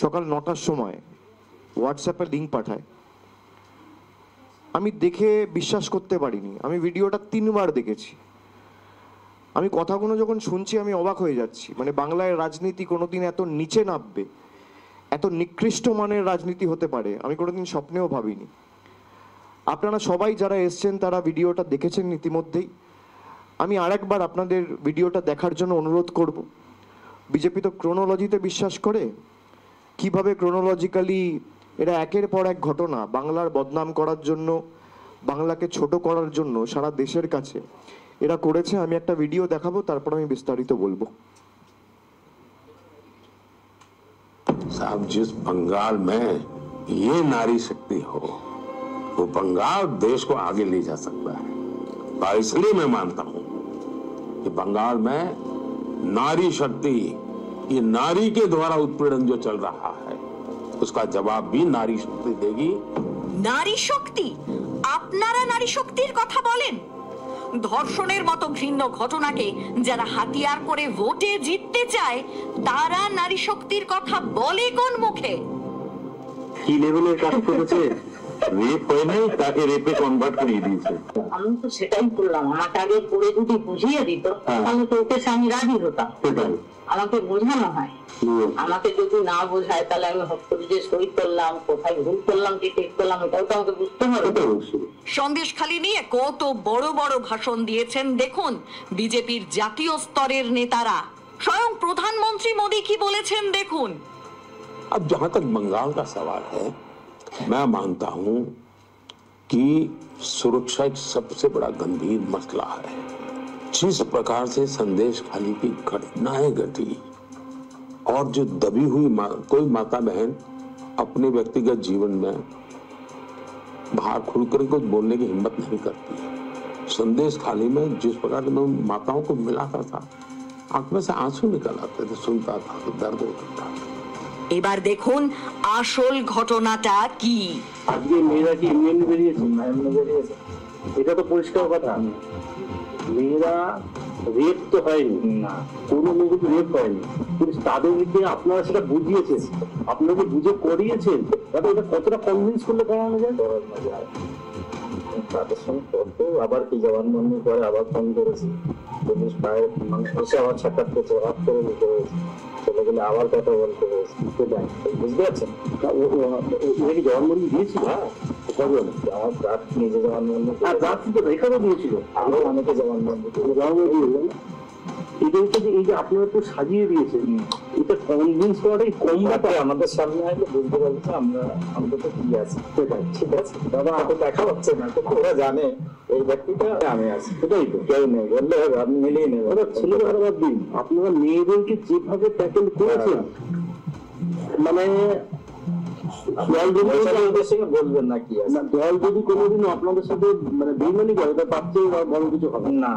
সকাল 9টার সময় হোয়াটসঅ্যাপে লিঙ্ক পাঠায়। আমি দেখে বিশ্বাস করতে পারিনি। আমি ভিডিওটা 3বার দেখেছি। আমি কথাগুলো যখন শুনছি আমি অবাক হয়ে যাচ্ছি। মানে বাংলায় রাজনীতি কোনোদিন এত নিচে নামবে, এত নিকৃষ্ট মানের রাজনীতি হতে পারে আমি কোনোদিন স্বপ্নেও ভাবিনি। আপনারা সবাই যারা এসছেন তারা ভিডিওটা দেখেছেন ইতিমধ্যেই। আমি আরেকবার আপনাদের ভিডিওটা দেখার জন্য অনুরোধ করব। বিজেপি তো ক্রোনোলজিতে বিশ্বাস করে। কিভাবে ক্রোনোলজিক্যালি এরা একের পর এক ঘটনা বাংলার বদনাম করার জন্য, বাংলাকে ছোট করার জন্য সারা দেশের কাছে এরা করেছে। আমি একটা ভিডিও দেখাবো, তারপর আমি বিস্তারিত বলবো। साहब, जिस बंगाल में ये नारी शक्ति हो, वो बंगाल देश को आगे ले जा सकता है। और इसलिए मैं मानता हूं कि बंगाल में नारी शक्ति, ये नारी के द्वारा उत्पीड़न जो चल रहा है उसका जवाब भी नारी शक्ति देगी। নারী শক্তি? আপনারা নারী শক্তির কথা বলেন? ধর্ষণের মতো ঘৃণ্য ঘটনাকে যারা হাতিয়ার করে ভোটে জিততে চায় তারা নারী শক্তির কথা বলে কোন মুখে? কি লেভেলের কাজ করেছে? রেপ হয় নাই, তাকে রেপে কনভার্ট করিয়ে দিয়েছে। আমি তো সেটাই করলাম। আমাকে আগে পড়ে যদি বুঝিয়ে দিত তাহলে তো ওকে আমি রাজি হতাম। আমাকে বোঝানো হয়, আমাকে যদি না বোঝায় তাহলে আমি হট করে যে সই করলাম, কোথায় ভুল করলাম কি ঠিক করলাম এটাও তো আমাকে বুঝতে হবে। সন্দেশখালী নিয়ে কত বড় বড় ভাষণ দিয়েছেন দেখুন বিজেপির জাতীয় স্তরের নেতারা। স্বয়ং প্রধানমন্ত্রী মোদী কি বলেছেন দেখুন। अब जहां तक बंगाल का सवाल है, मैं मानता हूं कि सुरक्षा एक सबसे बड़ा गंभीर मसला है। जिस प्रकार से संदेशखाली की घटनाएं घटी और जो दबी हुई कोई माता बहन अपने व्यक्तिगत जीवन में बाहर खुलकर कुछ बोलने की हिम्मत नहीं करती है। संदेशखाली में जिस प्रकार से मैं उन माताओं को मिलाता था, आंख में से आंसू निकल आते थे, सुनता था तो दर्द होता था। এবার দেখুন আসল ঘটনাটা কি। আজকে মেয়েরা কি ইউনিয়ন বেরিয়েছে, বেরিয়েছে, এটা তো পরিষ্কার কথা। মেয়েরা রেপ তো হয়নি, না কোনো মেয়ে কিন্তু রেপ হয়নি, কিন্তু তাদেরকে আপনারা সেটা বুঝিয়েছেন, আপনারা বুঝে করিয়েছেন, তাহলে এটা কতটা কনভিন্স করলে করানো যায়? তাদের সঙ্গে কত আবার কি জবানবন্দি করে আবার ফোন করেছি, পুলিশ পায়ে মানুষ এসে আবার সাক্ষাৎ করছে, রাত করে নিতে হয়েছে, চলে গেলে আবার কথা বলতে হয়েছে। বুঝতে পারছেন? ওরা কি জবানবন্দি দিয়েছিল? হ্যাঁ, কবে আমার রাত নিজে জবানবন্দি, রাত কিন্তু রেখাও দিয়েছিল, আরো অনেকে জবানবন্দি দিয়ে। এটা হচ্ছে যে এই যে আপনারা একটু সাজিয়ে দিয়েছেন, এটা কনভিন্স করাটাই কম ব্যাপার। আমাদের সামনে আসলে বুঝতে পারছি আমরা অন্তত কি আছে। ঠিক আছে দাদা, আমাকে দেখা হচ্ছে না, তো ওরা জানে এই ব্যক্তিটা আমি আছি, সেটাই তো কেউ নেই বললে হবে, আপনি মিলিয়ে নেবেন। ওরা ছেলে বাবার দিন আপনারা মেয়েদেরকে যেভাবে ট্যাকেল করেছেন, মানে দল যদি বলবেন না কি আছে, দল যদি কোনোদিনও আপনাদের সাথে মানে বেইমানি করে তার চেয়ে বড় কিছু হবে না।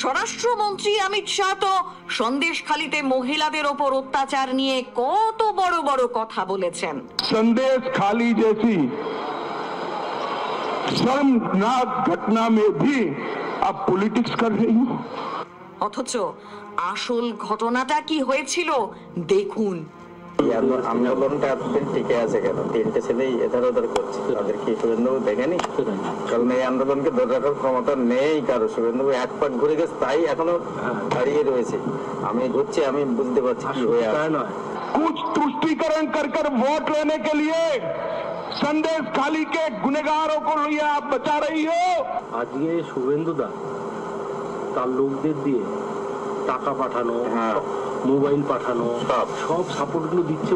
স্বরাষ্ট্রমন্ত্রী অমিত শাহ তো সন্দেশখালীতে মহিলাদের ওপর অত্যাচার নিয়ে কত বড় বড় কথা বলেছেন। संदेशखाली जैसी शर्मनाक घटना में भी आप पॉलिटिक्स कर रही हो। অথচ আসল ঘটনাটা কি হয়েছিল দেখুন। আন্দোলনটা এতদিন টিকে আছে কেন? তিনটে ছেলেই এধার ওধার করছে, তাদের কি শুভেন্দুবাবু দেখেনি? কারণ এই আন্দোলনকে ধরে রাখার ক্ষমতা নেই কারো। শুভেন্দুবাবু এক পাক ঘুরে গেছে, তাই এখনো দাঁড়িয়ে রয়েছে। আমি ঘুরছি, আমি বুঝতে পারছি কি হয়ে আছে। कुछ तुष्टीकरण कर कर वोट लेने के लिए संदेशखाली के गुनहगारों को लिए आप बचा रही हो। আজকে শুভেন্দুদা তার লোকদের দিয়ে টাকা পাঠানো, মোবাইল পাঠানো, সব সাপোর্ট গুলো দিচ্ছে।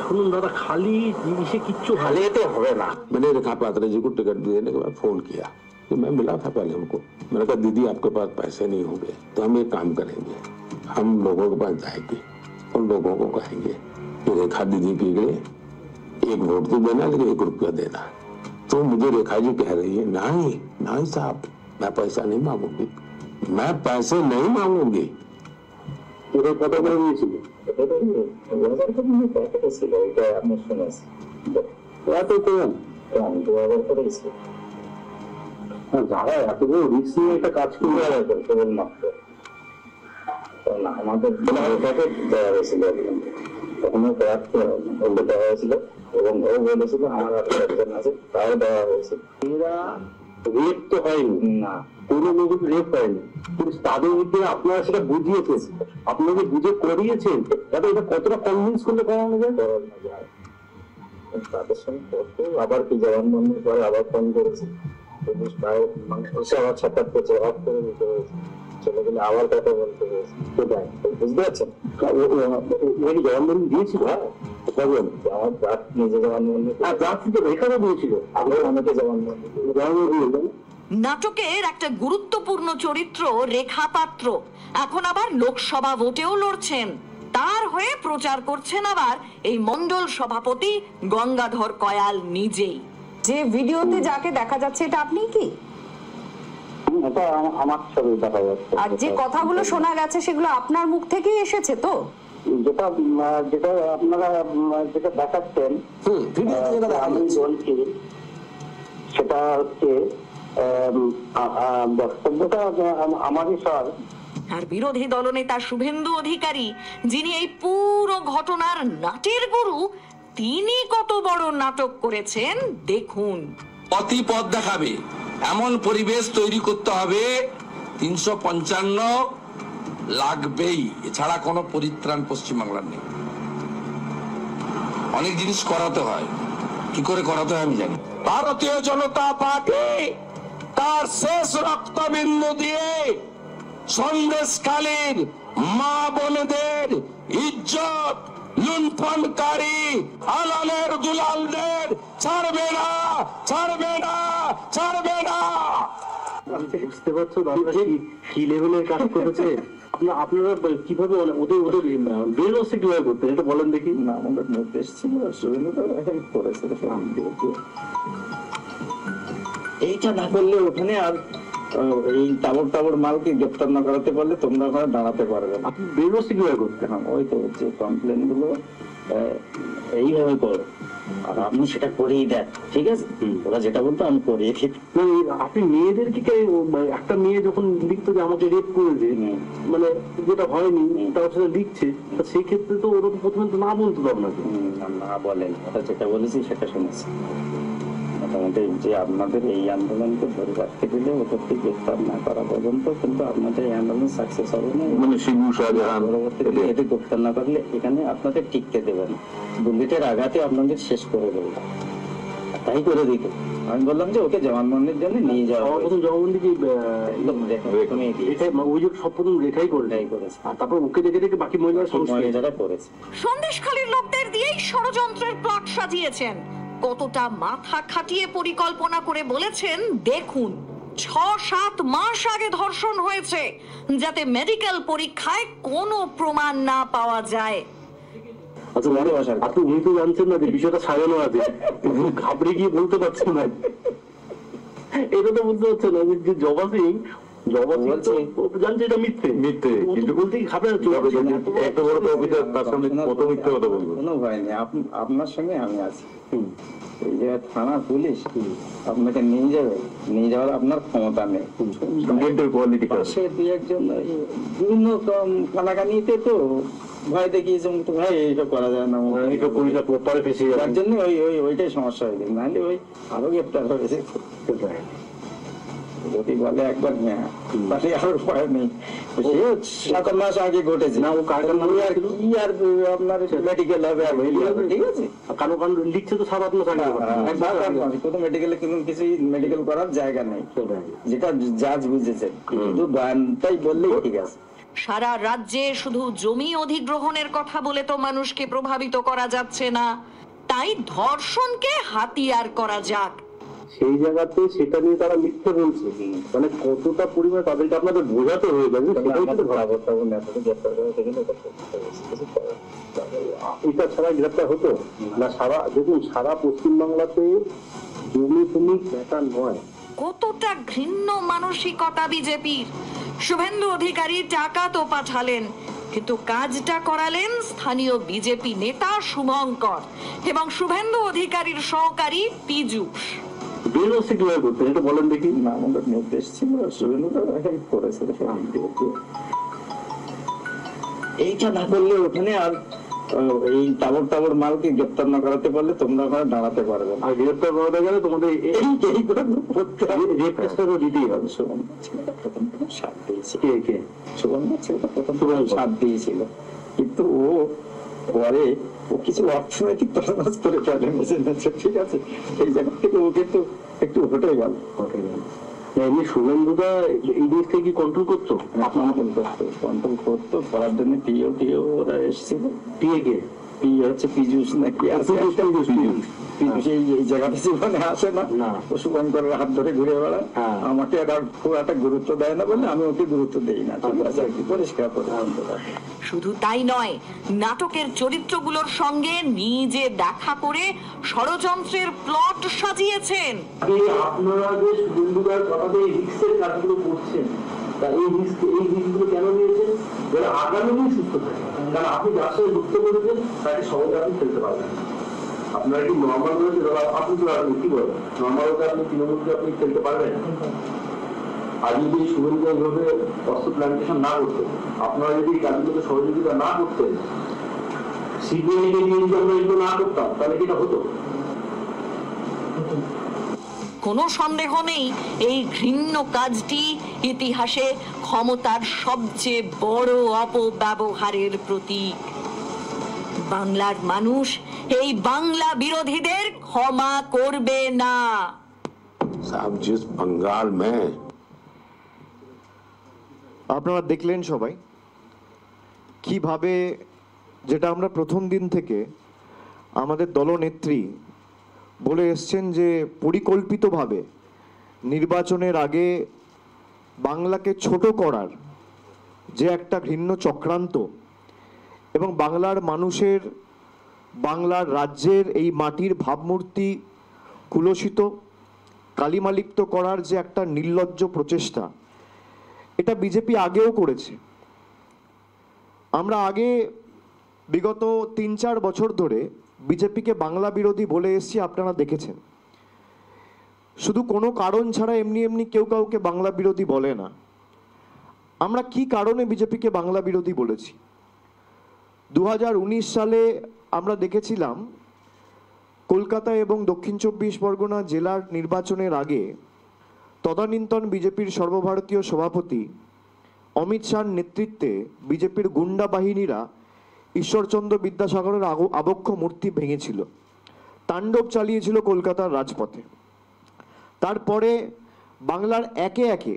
শুনুন দাদা, খালি জিনিসে কিচ্ছু খালি এতে হবে না। मैंने रेखा पात्रा जी को टिकट देने के बाद फोन किया, तो मैं मिला था पहले उनको। मैंने कहा दीदी आपके पास पैसे नहीं होंगे तो हम एक काम करेंगे, हम लोगों के पास जाएंगे और लोगों को कहेंगे कि रेखा दीदी के लिए एक वोट तो देना, लेकिन 1 रुपया देना। तो मुझे रेखा जी कह रही है नहीं नहीं साहब, मैं पैसा नहीं मांगूंगी, मैं पैसे नहीं मांगूंगी। কত করে দিয়েছিল? আপনি শুনেছেন এত কম? কম 2000 করেছে। যারা এত বড় রিস্ক নিয়ে একটা কাজ করবে কেবলমাত্র আমাদের দেওয়া হয়েছিল। তখন বলতে দেওয়া হয়েছিল এবং ও বলেছিল আমার হাতে একজন আছে, তাও দেওয়া হয়েছিল। এরা রেপ তো হয়নি, না, কোনো লোক রেপ হয়নি, কিন্তু তাদের মধ্যে আপনারা সেটা বুঝিয়েছেন, আপনাকে বুঝে করিয়েছেন, যাতে এটা কতটা কনভিন্স করলে করানো যায়। করানো যায়। তাদের সঙ্গে করতে আবার কি জবানবন্দির পরে আবার ফোন করেছি, পুলিশ প্রায় এসে আবার সাক্ষাৎ করছে, অফ করে দিতে হয়েছে, চলে গেলে আবার কথা বলতে হয়েছে। সেটাই বুঝতে পারছেন, ওই জবানবন্দি দিয়েছিল। আমার ব্রাত নিজে জবানবন্দি, রাত থেকে এখানে দিয়েছিল, আমি অনেকে জবানবন্দি। নাটকের একটা গুরুত্বপূর্ণ চরিত্র রেখা পাত্র এখন আবার লোকসভা ভোটেও লড়ছেন। তার হয়ে প্রচার করছেন আবার এই মণ্ডল সভাপতি গঙ্গাধর কয়াল নিজেই। যে ভিডিওতে যাকে দেখা যাচ্ছে এটা আপনি কি? এটা আমার ছবি দেখা যাচ্ছে। আর যে কথাগুলো শোনা গেছে সেগুলো আপনার মুখ থেকেই এসেছে তো? যেটা যেটা আপনারা যেটা দেখাচ্ছেন, আমি বলছি সেটা হচ্ছে বক্তব্যটা আমারই স্যার। আর বিরোধী দলনেতা শুভেন্দু অধিকারী, যিনি এই পুরো ঘটনার নাটের গুরু, তিনি কত বড় নাটক করেছেন দেখুন। পথই পথ দেখাবে এমন পরিবেশ তৈরি করতে হবে, 355 লাগবেই, এছাড়া কোনো পরিত্রাণ পশ্চিমবাংলার নেই। অনেক জিনিস করাতে হয়, কি করে করাতে হয় আমি জানি। ভারতীয় জনতা পার্টি তার শেষ রক্তবিন্দু দিয়ে সন্দেশকালীন মা বোনেদের ইজ্জত লুণ্ঠনকারী আলালের দুলালদের ছাড়বে না, ছাড়বে না, ছাড়বে না। বুঝতে পারছো দাদা কি লেভেলের কাজ করেছে? আপনারা কিভাবে ওদের ওদের বেরোচ্ছে কিভাবে করতেন এটা বলেন দেখি। না, আমাদের নির্দেশ ছিল, করেছে। এইটা না করলে ওখানে আর এই টাবর মালকে গ্রেপ্তার না করাতে পারলে তোমরা ওখানে দাঁড়াতে পারবে না। আপনি বেরোচ্ছে কিভাবে করতেন? ওই তো হচ্ছে কমপ্লেন গুলো এইভাবে করো, আর আপনি সেটা করেই দেন, ঠিক আছে? ওরা যেটা বলতো আমি করিয়ে দিই। আপনি মেয়েদেরকে একটা মেয়ে যখন লিখতো যে আমাকে রেপ করেছে, মানে যেটা হয়নি তার সাথে লিখছে, সেই ক্ষেত্রে তো ওরা তো প্রথমে তো না বলতো আপনাকে। না বলেন, ওরা যেটা বলেছি সেটা শুনেছি। মোটামুটি যে আপনাদের এই আন্দোলনকে ধরে রাখতে দিলে ওদেরকে গ্রেপ্তার না করা পর্যন্ত কিন্তু আপনাদের এই আন্দোলন সাকসেস হবে না। মানে শিবু শাহজাহান পরবর্তীতে এদের গ্রেপ্তার না করলে এখানে আপনাদের টিকতে দেবেন, বুলেটের আঘাতে আপনাদের শেষ করে দেবে, তাই করে দিত। আমি বললাম যে ওকে জবানবন্দির জন্য নিয়ে যাওয়া। আমার প্রথম জবানবন্দি কি অভিযোগ সব প্রথম রেখাই করেছে, আর তারপর ওকে দেখে দেখে বাকি মহিলারা করেছে। সন্দেশখালীর লোকদের দিয়েই ষড়যন্ত্রের প্লট সাজিয়েছেন। কতটা মাথা খাটিয়ে পরিকল্পনা করে বলেছেন দেখুন। 6-7 মাস আগে ধর্ষণ হয়েছে, যাতে মেডিকেল পরীক্ষায় কোনো প্রমাণ না পাওয়া যায়। আচ্ছা, আপনি উনি তো জানছেন না যে বিষয়টা সাজানো আছে, ঘাবড়ে গিয়ে বলতে পারছেন না, এটা তো বুঝতে পারছেন না যে জবা সিং জানছে এটা মিথ্যে, কিন্তু বলতে কি খাবে এত বড় তো অভিযোগ, তার সামনে কত মিথ্যে কথা বলবো? কোনো ভয় নেই, আপনার সঙ্গে আমি আছি। এই যে থানা পুলিশ আপনাকে নিয়ে যাবে, নিয়ে যাওয়ার আপনার ক্ষমতা নেই। পাশে দুই একজন বিভিন্ন কানাকানিতে তো ভয় দেখিয়েছে, ভাই এইসব করা যায় না, তার জন্য ওইটাই সমস্যা হয়ে গেছে, নাহলে ওই আরো গ্রেপ্তার হয়েছে। যদি বলে একবার হ্যাঁ, তাহলে আর ভয় নেই। সে 7 মাস আগে ঘটেছে না, ও কারখানা কি আর আপনার মেডিকেল হবে, ঠিক আছে? কারো লিখছে তো 7-8 মাস আগে, কোনো মেডিকেলে কিন্তু কিছু মেডিকেল করার জায়গা নেই, যেটা জাজ বুঝেছে, কিন্তু বয়ানটাই বললেই ঠিক আছে। সারা রাজ্যে শুধু জমি অধিগ্রহণের কথা বলে তো মানুষকে প্রভাবিত করা যাচ্ছে না, তাই ধর্ষণকে হাতিয়ার করা যাক। সেই জায়গাতে সেটা নিয়ে তারা মিথ্যে বলছে, মানে কতটা পরিমাণে তাদেরকে আপনাদের বোঝাতে হয়ে যাবে। এটা ছাড়া গ্রেপ্তার হতো না? দেখুন সারা পশ্চিমবাংলাতে জমি তুমি বেকার নয়। কতটা ঘৃণ্য মানসিকতা বিজেপির। শুভেন্দু অধিকারী টাকা তো পাঠালেন, কিন্তু কাজটা করালেন স্থানীয় বিজেপি নেতা শুভঙ্কর এবং শুভেন্দু অধিকারীর সহকারী পীযূষ। বেরোচ্ছে কিভাবে করতেন এটা বলেন দেখি। না, আমাদের নির্দেশ ছিল, করেছে। এইটা না করলে ওখানে আর এই তাবর তাবর মালকে গ্রেপ্তার না করাতে পারলে তোমরা ওখানে দাঁড়াতে পারবে না। আর গ্রেপ্তার করাতে গেলে তোমাদের রেপ কেসটা তো দিতেই হবে। সুগন্ধা ছেলেটা প্রথম সাথ দিয়েছিল, কে সুগন্ধা ছেলেটা প্রথম সাথ দিয়েছিল, কিন্তু ও পরে ও কিছু অর্থনৈতিক তরনাস করে ফেলে মেসেঞ্জার, ঠিক আছে, এই জায়গা থেকে ওকে তো একটু হটে গেল। এমনি শুভেন্দুদা এই জিনিসটা কি কন্ট্রোল করতো? কন্ট্রোল করতো, করার জন্য টিও ওরা এসেছিল। টিএ কে? হচ্ছে পীযুষ নাকি আছে, পীযুষ এই জায়গাটা জীবনে আসে না, ও শুভঙ্করের হাত ধরে ঘুরে বেড়ায়, আমাকে আর খুব একটা গুরুত্ব দেয় না বলে আমি ওকে গুরুত্ব দেই না, ঠিক আছে, আর কি পরিষ্কার করে। শুধু তাই নয়, নাটকের চরিত্রগুলোর সঙ্গে নিজে দেখা করে ষড়যন্ত্রের প্লট সাজিয়েছেন। আপনারা যে শুভেন্দুদার কথাতে রিস্কের কাজগুলো করছেন, তা এই রিস্কগুলো কেন নিয়েছেন? যারা আগামী দিন সুস্থ থাকে, কারণ আপনি যার সাথে যুক্ত করেছেন তাকে সহজে আপনি ফেলতে পারবেন। আপনারা কি নর্মাল রয়েছে, আপনি তো কি বলেন, নর্মাল হতে আপনি তৃণমূলকে আপনি ফেলতে পারবেন? আর যদি শুভেন্দু এইভাবে অস্ত্র প্ল্যান্টেশন না করতেন, আপনারা যদি এই কাজগুলোতে সহযোগিতা না করতেন, সিবিআইকে নিয়ে যদি আমরা এগুলো না করতাম, তাহলে কি এটা হতো? কোনো সন্দেহ নেই, এই ঘৃণ্য কাজটি ইতিহাসে ক্ষমতার সবচেয়ে বড় অপব্যবহারের প্রতীক। বাংলার মানুষ এই বাংলা বিরোধীদের ক্ষমা করবে না। साहब जिस बंगाल में আপনারা দেখলেন সবাই কিভাবে, যেটা আমরা প্রথম দিন থেকে আমাদের দলনেত্রী বলে এসছেন যে পরিকল্পিতভাবে নির্বাচনের আগে বাংলাকে ছোট করার যে একটা ঘৃণ্য চক্রান্ত এবং বাংলার মানুষের, বাংলার রাজ্যের এই মাটির ভাবমূর্তি কুলসিত কালিমালিপ্ত করার যে একটা নির্লজ্জ প্রচেষ্টা, এটা বিজেপি আগেও করেছে। আমরা আগে বিগত 3-4 বছর ধরে বিজেপিকে বাংলা বিরোধী বলে এসেছি, আপনারা দেখেছেন। শুধু কোনো কারণ ছাড়া এমনি এমনি কেউ কাউকে বাংলা বিরোধী বলে না। আমরা কি কারণে বিজেপিকে বাংলা বিরোধী বলেছি? 2019 সালে আমরা দেখেছিলাম কলকাতা এবং দক্ষিণ 24 পরগনা জেলার নির্বাচনের আগে তদানীন্তন বিজেপির সর্বভারতীয় সভাপতি অমিত শাহর নেতৃত্বে বিজেপির গুন্ডা বাহিনীরা ঈশ্বরচন্দ্র বিদ্যাসাগরের আবক্ষ মূর্তি ভেঙেছিল, তাণ্ডব চালিয়েছিল কলকাতার রাজপথে। তারপরে বাংলার একে একে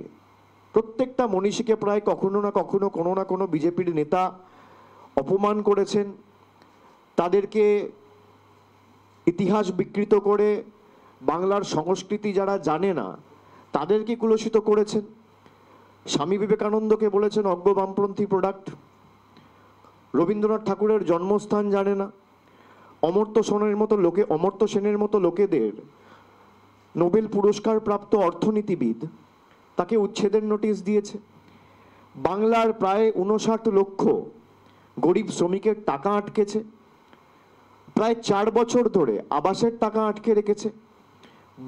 প্রত্যেকটা মনীষীকে প্রায় কখনো না কখনো কোনো না কোনো বিজেপির নেতা অপমান করেছেন, তাদেরকে ইতিহাস বিকৃত করে বাংলার সংস্কৃতি যারা জানে না তাদেরকে কুলসিত করেছেন। স্বামী বিবেকানন্দকে বলেছেন অজ্ঞ বামপন্থী প্রোডাক্ট, রবীন্দ্রনাথ ঠাকুরের জন্মস্থান জানে না, অমর্ত্য সেনের মতো লোকেদের নোবেল পুরস্কার প্রাপ্ত অর্থনীতিবিদ তাকে উচ্ছেদের নোটিশ দিয়েছে। বাংলার প্রায় 59 লক্ষ গরিব শ্রমিকের টাকা আটকেছে, প্রায় 4 বছর ধরে আবাসের টাকা আটকে রেখেছে।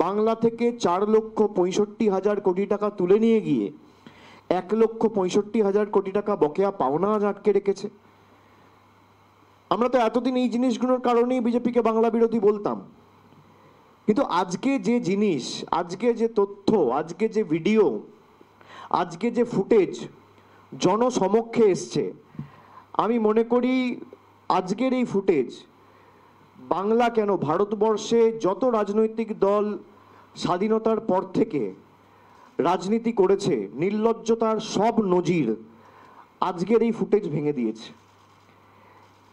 বাংলা থেকে 4,65,000 কোটি টাকা তুলে নিয়ে গিয়ে 1,65,000 কোটি টাকা বকেয়া পাওনা আটকে রেখেছে। আমরা তো এতদিন এই জিনিসগুলোর কারণেই বিজেপিকে বাংলা বিরোধী বলতাম, কিন্তু আজকে যে জিনিস, আজকে যে তথ্য, আজকে যে ভিডিও, আজকে যে ফুটেজ জনসমক্ষে এসছে, আমি মনে করি আজকের এই ফুটেজ বাংলা কেন ভারতবর্ষে যত রাজনৈতিক দল স্বাধীনতার পর থেকে রাজনীতি করেছে নির্লজ্জতার সব নজির আজকের এই ফুটেজ ভেঙে দিয়েছে।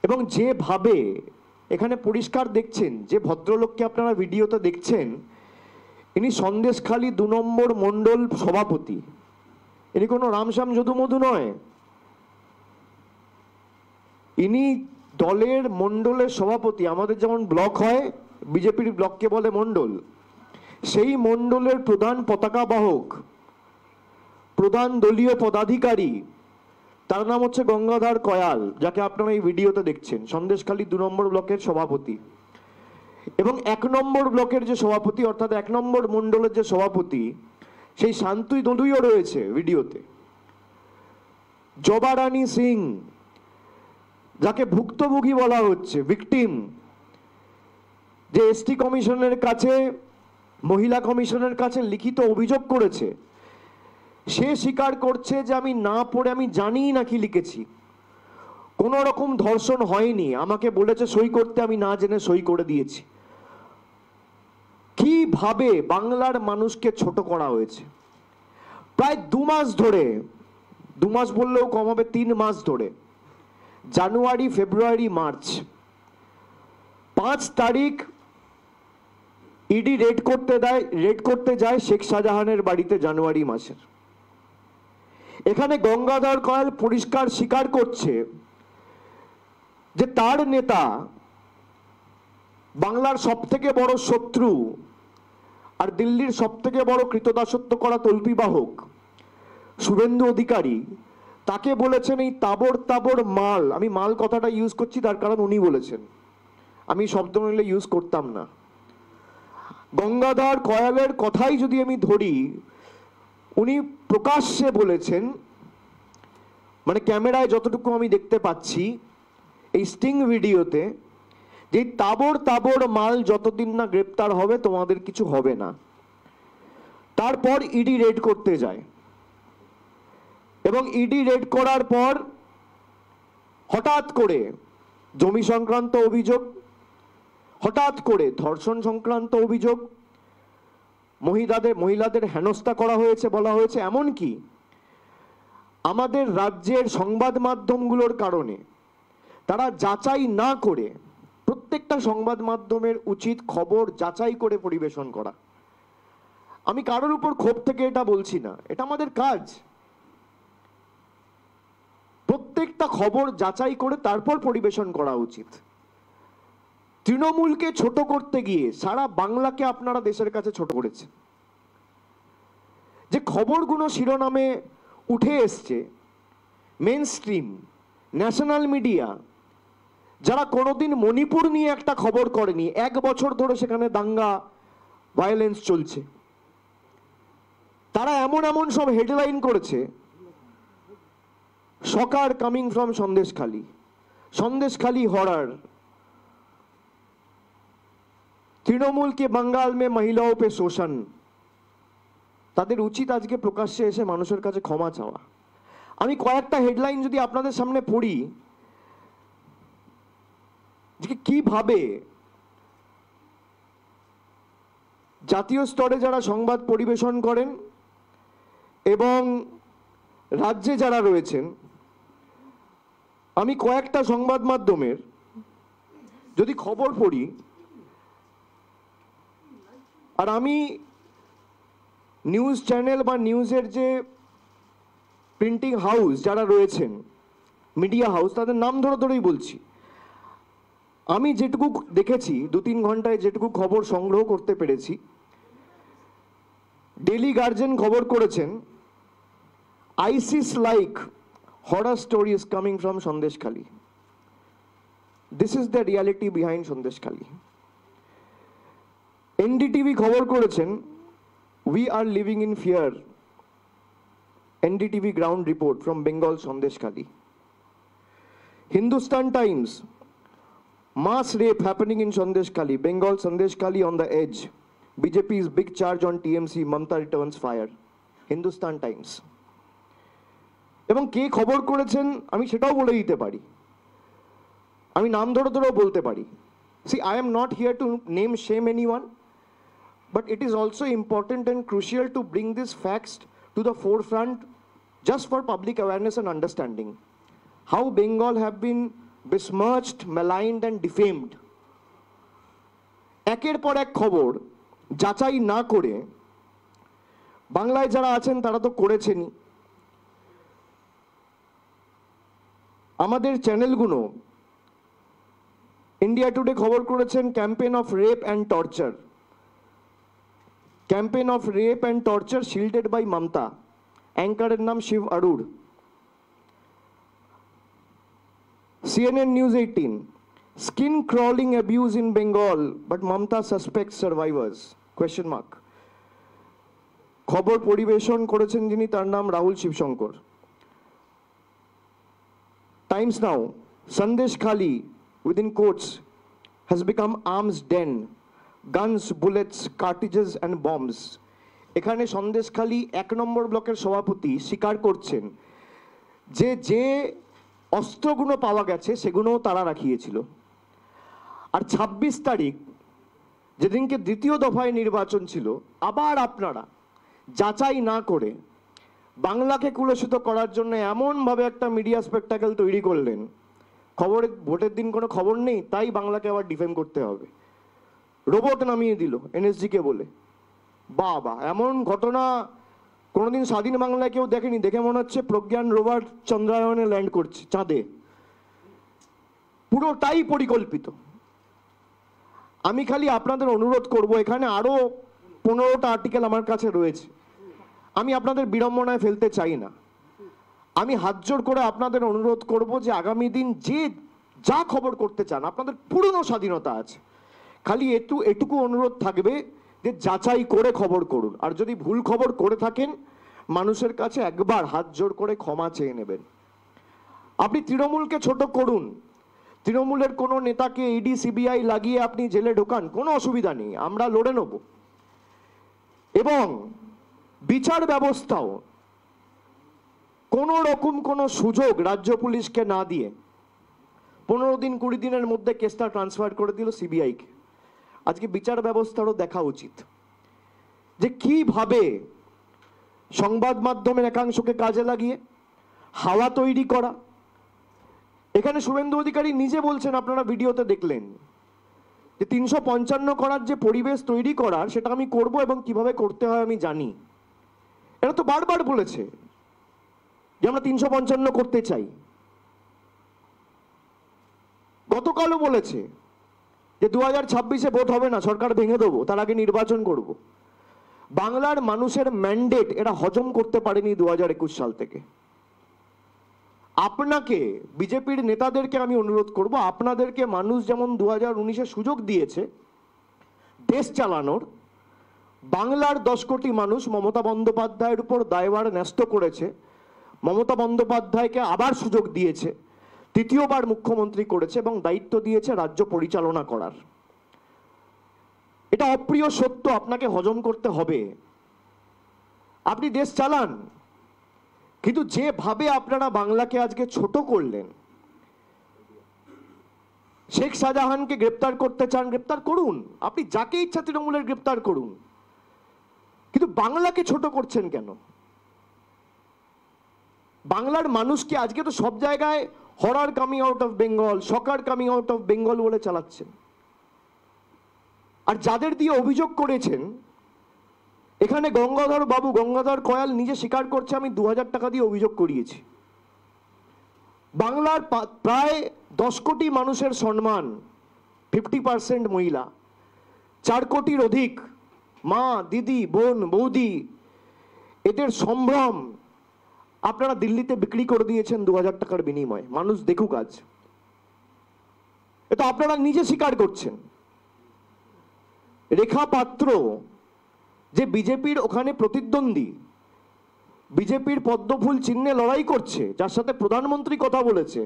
এবং যেভাবে এখানে পরিষ্কার দেখছেন, যে ভদ্রলোককে আপনারা ভিডিওতে দেখছেন, ইনি সন্দেশখালী 2 নম্বর মণ্ডল সভাপতি, ইনি কোনো রামশ্যাম যদুমধু নয়, ইনি দলের মণ্ডলের সভাপতি। আমাদের যেমন ব্লক হয়, বিজেপির ব্লককে বলে মণ্ডল, সেই মণ্ডলের প্রধান পতাকা বাহক, প্রধান দলীয় পদাধিকারী, তার নাম হচ্ছে গঙ্গাধর কয়াল, যাকে আপনারা এই ভিডিওতে দেখছেন, সন্দেশখালী 2 নম্বর ব্লকের সভাপতি। এবং 1 নম্বর ব্লকের যে সভাপতি, অর্থাৎ 1 নম্বর মণ্ডলের যে সভাপতি, সেই শান্তই দলুইও রয়েছে ভিডিওতে। জবা রানী সিং, যাকে ভুক্তভোগী বলা হচ্ছে, ভিকটিম, যে এসটি কমিশনের কাছে, মহিলা কমিশনের কাছে লিখিত অভিযোগ করেছে, সে স্বীকার করছে যে আমি না পড়ে আমি জানি না কি লিখেছি, কোনো রকম ধর্ষণ হয়নি, আমাকে বলেছে সই করতে, আমি না জেনে সই করে দিয়েছি। কিভাবে বাংলার মানুষকে ছোট করা হয়েছে। প্রায় 2 মাস ধরে, 2 মাস বললেও কম হবে, 3 মাস ধরে, জানুয়ারি, ফেব্রুয়ারি, মার্চ, 5 তারিখ ইডি রেড করতে যায় শেখ শাহজাহানের বাড়িতে জানুয়ারি মাসের। এখানে গঙ্গাধর কয়াল পরিষ্কার স্বীকার করছে যে তার নেতা, বাংলার সবথেকে বড় শত্রু আর দিল্লির সবথেকে বড় কৃতদাসত্ব করা তল্পিবাহক শুভেন্দু অধিকারী, তাকে বলেছেন এই তাবড় তাবড় মাল, আমি মাল কথাটা ইউজ করছি তার কারণ উনি বলেছেন, আমি শব্দ নিলে ইউজ করতাম না। গঙ্গাধর কয়ালের কথাই যদি আমি ধরি, উনি প্রকাশ্যে বলেছেন, মানে ক্যামেরায় যতটুকু আমি দেখতে পাচ্ছি এই স্টিং ভিডিওতে, যে তাবড় তাবড় মাল যতদিন না গ্রেপ্তার হবে তোমাদের কিছু হবে না। তারপর ইডি রেড করতে যায় এবং ইডি রেড করার পর হঠাৎ করে জমি সংক্রান্ত অভিযোগ, হঠাৎ করে ধর্ষণ সংক্রান্ত অভিযোগ, মহিলাদের হেনস্থা করা হয়েছে বলা হয়েছে। এমনকি আমাদের রাজ্যের সংবাদ মাধ্যমগুলোর কারণে তারা যাচাই না করে, প্রত্যেকটা সংবাদ মাধ্যমের উচিত খবর যাচাই করে পরিবেশন করা। আমি কারোর উপর ক্ষোভ থেকে এটা বলছি না, এটা আমাদের কাজ। প্রত্যেকটা খবর যাচাই করে তারপর পরিবেশন করা উচিত। তৃণমূলকে ছোট করতে গিয়ে সারা বাংলাকে আপনারা দেশের কাছে ছোট করেছেন। যে খবরগুলো শিরোনামে উঠে এসছে, মেন স্ট্রিম, ন্যাশনাল মিডিয়া, যারা কোনোদিন মণিপুর নিয়ে একটা খবর করেনি, 1 বছর ধরে সেখানে দাঙ্গা, ভায়োলেন্স চলছে, তারা এমন এমন সব হেডলাইন করেছে, shocker coming from Sandeshkhali, Sandeshkhali horror, Trinamool के बंगाल में महिलाओं पे शोषण। তাদের উচিত আজকে প্রকাশ্যে এসে মানুষের কাছে ক্ষমা চাওয়া। আমি কয়েকটা হেডলাইন যদি আপনাদের সামনে পড়ি, যে কিভাবে জাতীয় স্তরে যারা সংবাদ পরিবেশন করেন এবং রাজ্যে যারা রয়েছেন, আমি কয়েকটা সংবাদ মাধ্যমের যদি খবর পড়ি, আর আমি নিউজ চ্যানেল বা নিউজের যে প্রিন্টিং হাউস যারা রয়েছেন, মিডিয়া হাউস, তাদের নাম ধরেই বলছি। আমি যেটুকু দেখেছি 2-3 ঘন্টায়, যেটুকু খবর সংগ্রহ করতে পেরেছি, ডেলি গার্জেন খবর করেছেন, ISIS like horror stories coming from Sandeshkhali. This is the reality behind Sandeshkhali. NDTV খবর করেছেন, we are living in fear, NDTV ground report from Bengal Sandeshkhali. Hindustan Times, mass rape happening in Sandeshkhali, Bengal Sandeshkhali on the edge, BJP's big charge on TMC, Mamta returns fire, Hindustan Times। এবং কে খবর করেছেন আমি সেটাও বলে দিতে পারি, আমি নাম ধরেও বলতে পারি। See, I am not here to name shame anyone, but it is also important and crucial to bring these facts to the forefront just for public awareness and understanding how Bengal have been besmirched, maligned and defamed। একের পর এক খবর যাচাই না করে বাংলায় যারা আছেন তারা তো করেছেনই, আমাদের চ্যানেলগুলো, ইন্ডিয়া টুডে খবর করেছেন campaign of rape and torture, campaign of rape and torture shielded by Mamata, অ্যাঙ্কারের নাম Shiv আরুড়। CNN News 18, skin crawling abuse in Bengal, but Mamta suspects survivors, question mark। খবর পরিবেশন করেছেন যিনি, তার নাম Rahul Shivshankar. Times Now, Sandeshkhali, within quotes, has become arms den, guns, bullets, cartridges and bombs. এখানে সন্দেশখালী 1 নম্বর ব্লকের সভাপতি স্বীকার করছেন যে যে অস্ত্রগুলো পাওয়া গেছে সেগুলোও তারা রাখিয়েছিল। আর 26 তারিখ যেদিনকে দ্বিতীয় দফায় নির্বাচন ছিল, আবার আপনারা যাচাই না করে বাংলাকে কুলসিত করার জন্য এমনভাবে একটা মিডিয়া স্পেকটাকেল তৈরি করলেন, খবরের ভোটের দিন কোনো খবর নেই, তাই বাংলাকে আবার ডিফেম করতে হবে। রোবট নামিয়ে দিল এনএসজিকে বলে। বাবা, এমন ঘটনা কোনোদিন স্বাধীন বাংলায় কেউ দেখেনি। দেখে মনে হচ্ছে প্রজ্ঞান রোভার চন্দ্রায়নে ল্যান্ড করছে চাঁদে। পুরোটাই পরিকল্পিত। আমি খালি আপনাদের অনুরোধ করব, এখানে আরো 15টা আর্টিকেল আমার কাছে রয়েছে, আমি আপনাদের বিড়ম্বনায় ফেলতে চাই না। আমি হাত জোড় করে আপনাদের অনুরোধ করব যে আগামী দিন যে যা খবর করতে চান, আপনাদের পূর্ণ স্বাধীনতা আছে, খালি এটুকু অনুরোধ থাকবে যে যাচাই করে খবর করুন। আর যদি ভুল খবর করে থাকেন, মানুষের কাছে একবার হাত জোড় করে ক্ষমা চেয়ে নেবেন। আপনি তৃণমূলকে ছোট করুন, তৃণমূলের কোনো নেতাকে ইডি সিবিআই লাগিয়ে আপনি জেলে ঢোকান, কোনো অসুবিধা নেই, আমরা লড়ে নেব। এবং বিচার ব্যবস্থাও কোনো রকম কোনো সুযোগ রাজ্য পুলিশকে না দিয়ে 15 দিন 20 দিনের মধ্যে কেসটা ট্রান্সফার করে দিল সিবিআইকে। আজকে বিচার ব্যবস্থারও দেখা উচিত যে কিভাবে সংবাদ মাধ্যমের একাংশকে কাজে লাগিয়ে হাওয়া তৈরি করা। এখানে শুভেন্দু অধিকারী নিজে বলছেন, আপনারা ভিডিওতে দেখলেন, যে 355 করার যে পরিবেশ তৈরি করার, সেটা আমি করব এবং কিভাবে করতে হয় আমি জানি। এরা তো বারবার বলেছে যে আমরা 355 করতে চাই। গতকালও বলেছে যে 2026-এ ভোট হবে না, সরকার ভেঙে দেবো, তার আগে নির্বাচন করব। বাংলার মানুষের ম্যান্ডেট এরা হজম করতে পারেনি 2021 সাল থেকে। আপনাকে, বিজেপির নেতাদেরকে আমি অনুরোধ করব, আপনাদেরকে মানুষ যেমন 2019-এ সুযোগ দিয়েছে দেশ চালানোর, বাংলার 10 কোটি মানুষ মমতা বন্দ্যোপাধ্যায়ের উপর দায়ভার ন্যস্ত করেছে, মমতা বন্দ্যোপাধ্যায়কে আবার সুযোগ দিয়েছে, তৃতীয়বার মুখ্যমন্ত্রী করেছে এবং দায়িত্ব দিয়েছে রাজ্য পরিচালনা করার। এটা অপ্রিয় সত্য, আপনাকে হজম করতে হবে। আপনি দেশ চালান, কিন্তু যেভাবে আপনারা বাংলাকে আজকে ছোট করলেন, শেখ শাহজাহানকে গ্রেপ্তার করতে চান, গ্রেপ্তার করুন, আপনি যাকে ইচ্ছা তৃণমূলের গ্রেপ্তার করুন, কিন্তু বাংলাকে ছোট করছেন কেন? বাংলার মানুষকে আজকে তো সব জায়গায় horror coming out of Bengal, shocker coming out of Bengal বলে চালাচ্ছেন। আর যাদের দিয়ে অভিযোগ করেছেন, এখানে গঙ্গাধর কয়াল নিজে স্বীকার করছে, আমি 2000 টাকা দিয়ে অভিযোগ করিয়েছি। বাংলার প্রায় 10 কোটি মানুষের সম্মান, 50% মহিলা, 4 কোটির অধিক মা, দিদি, বোন, বৌদি, এদের সম্ভ্রম আপনারা দিল্লিতে বিক্রি করে দিয়েছেন 2000 টাকার বিনিময়ে। মানুষ দেখুক আজ, এটা আপনারা নিজে স্বীকার করছেন। রেখা পাত্র যে বিজেপির ওখানে প্রতিদ্বন্দ্বী, বিজেপির পদ্মফুল চিহ্নে লড়াই করছে, যার সাথে প্রধানমন্ত্রী কথা বলেছে,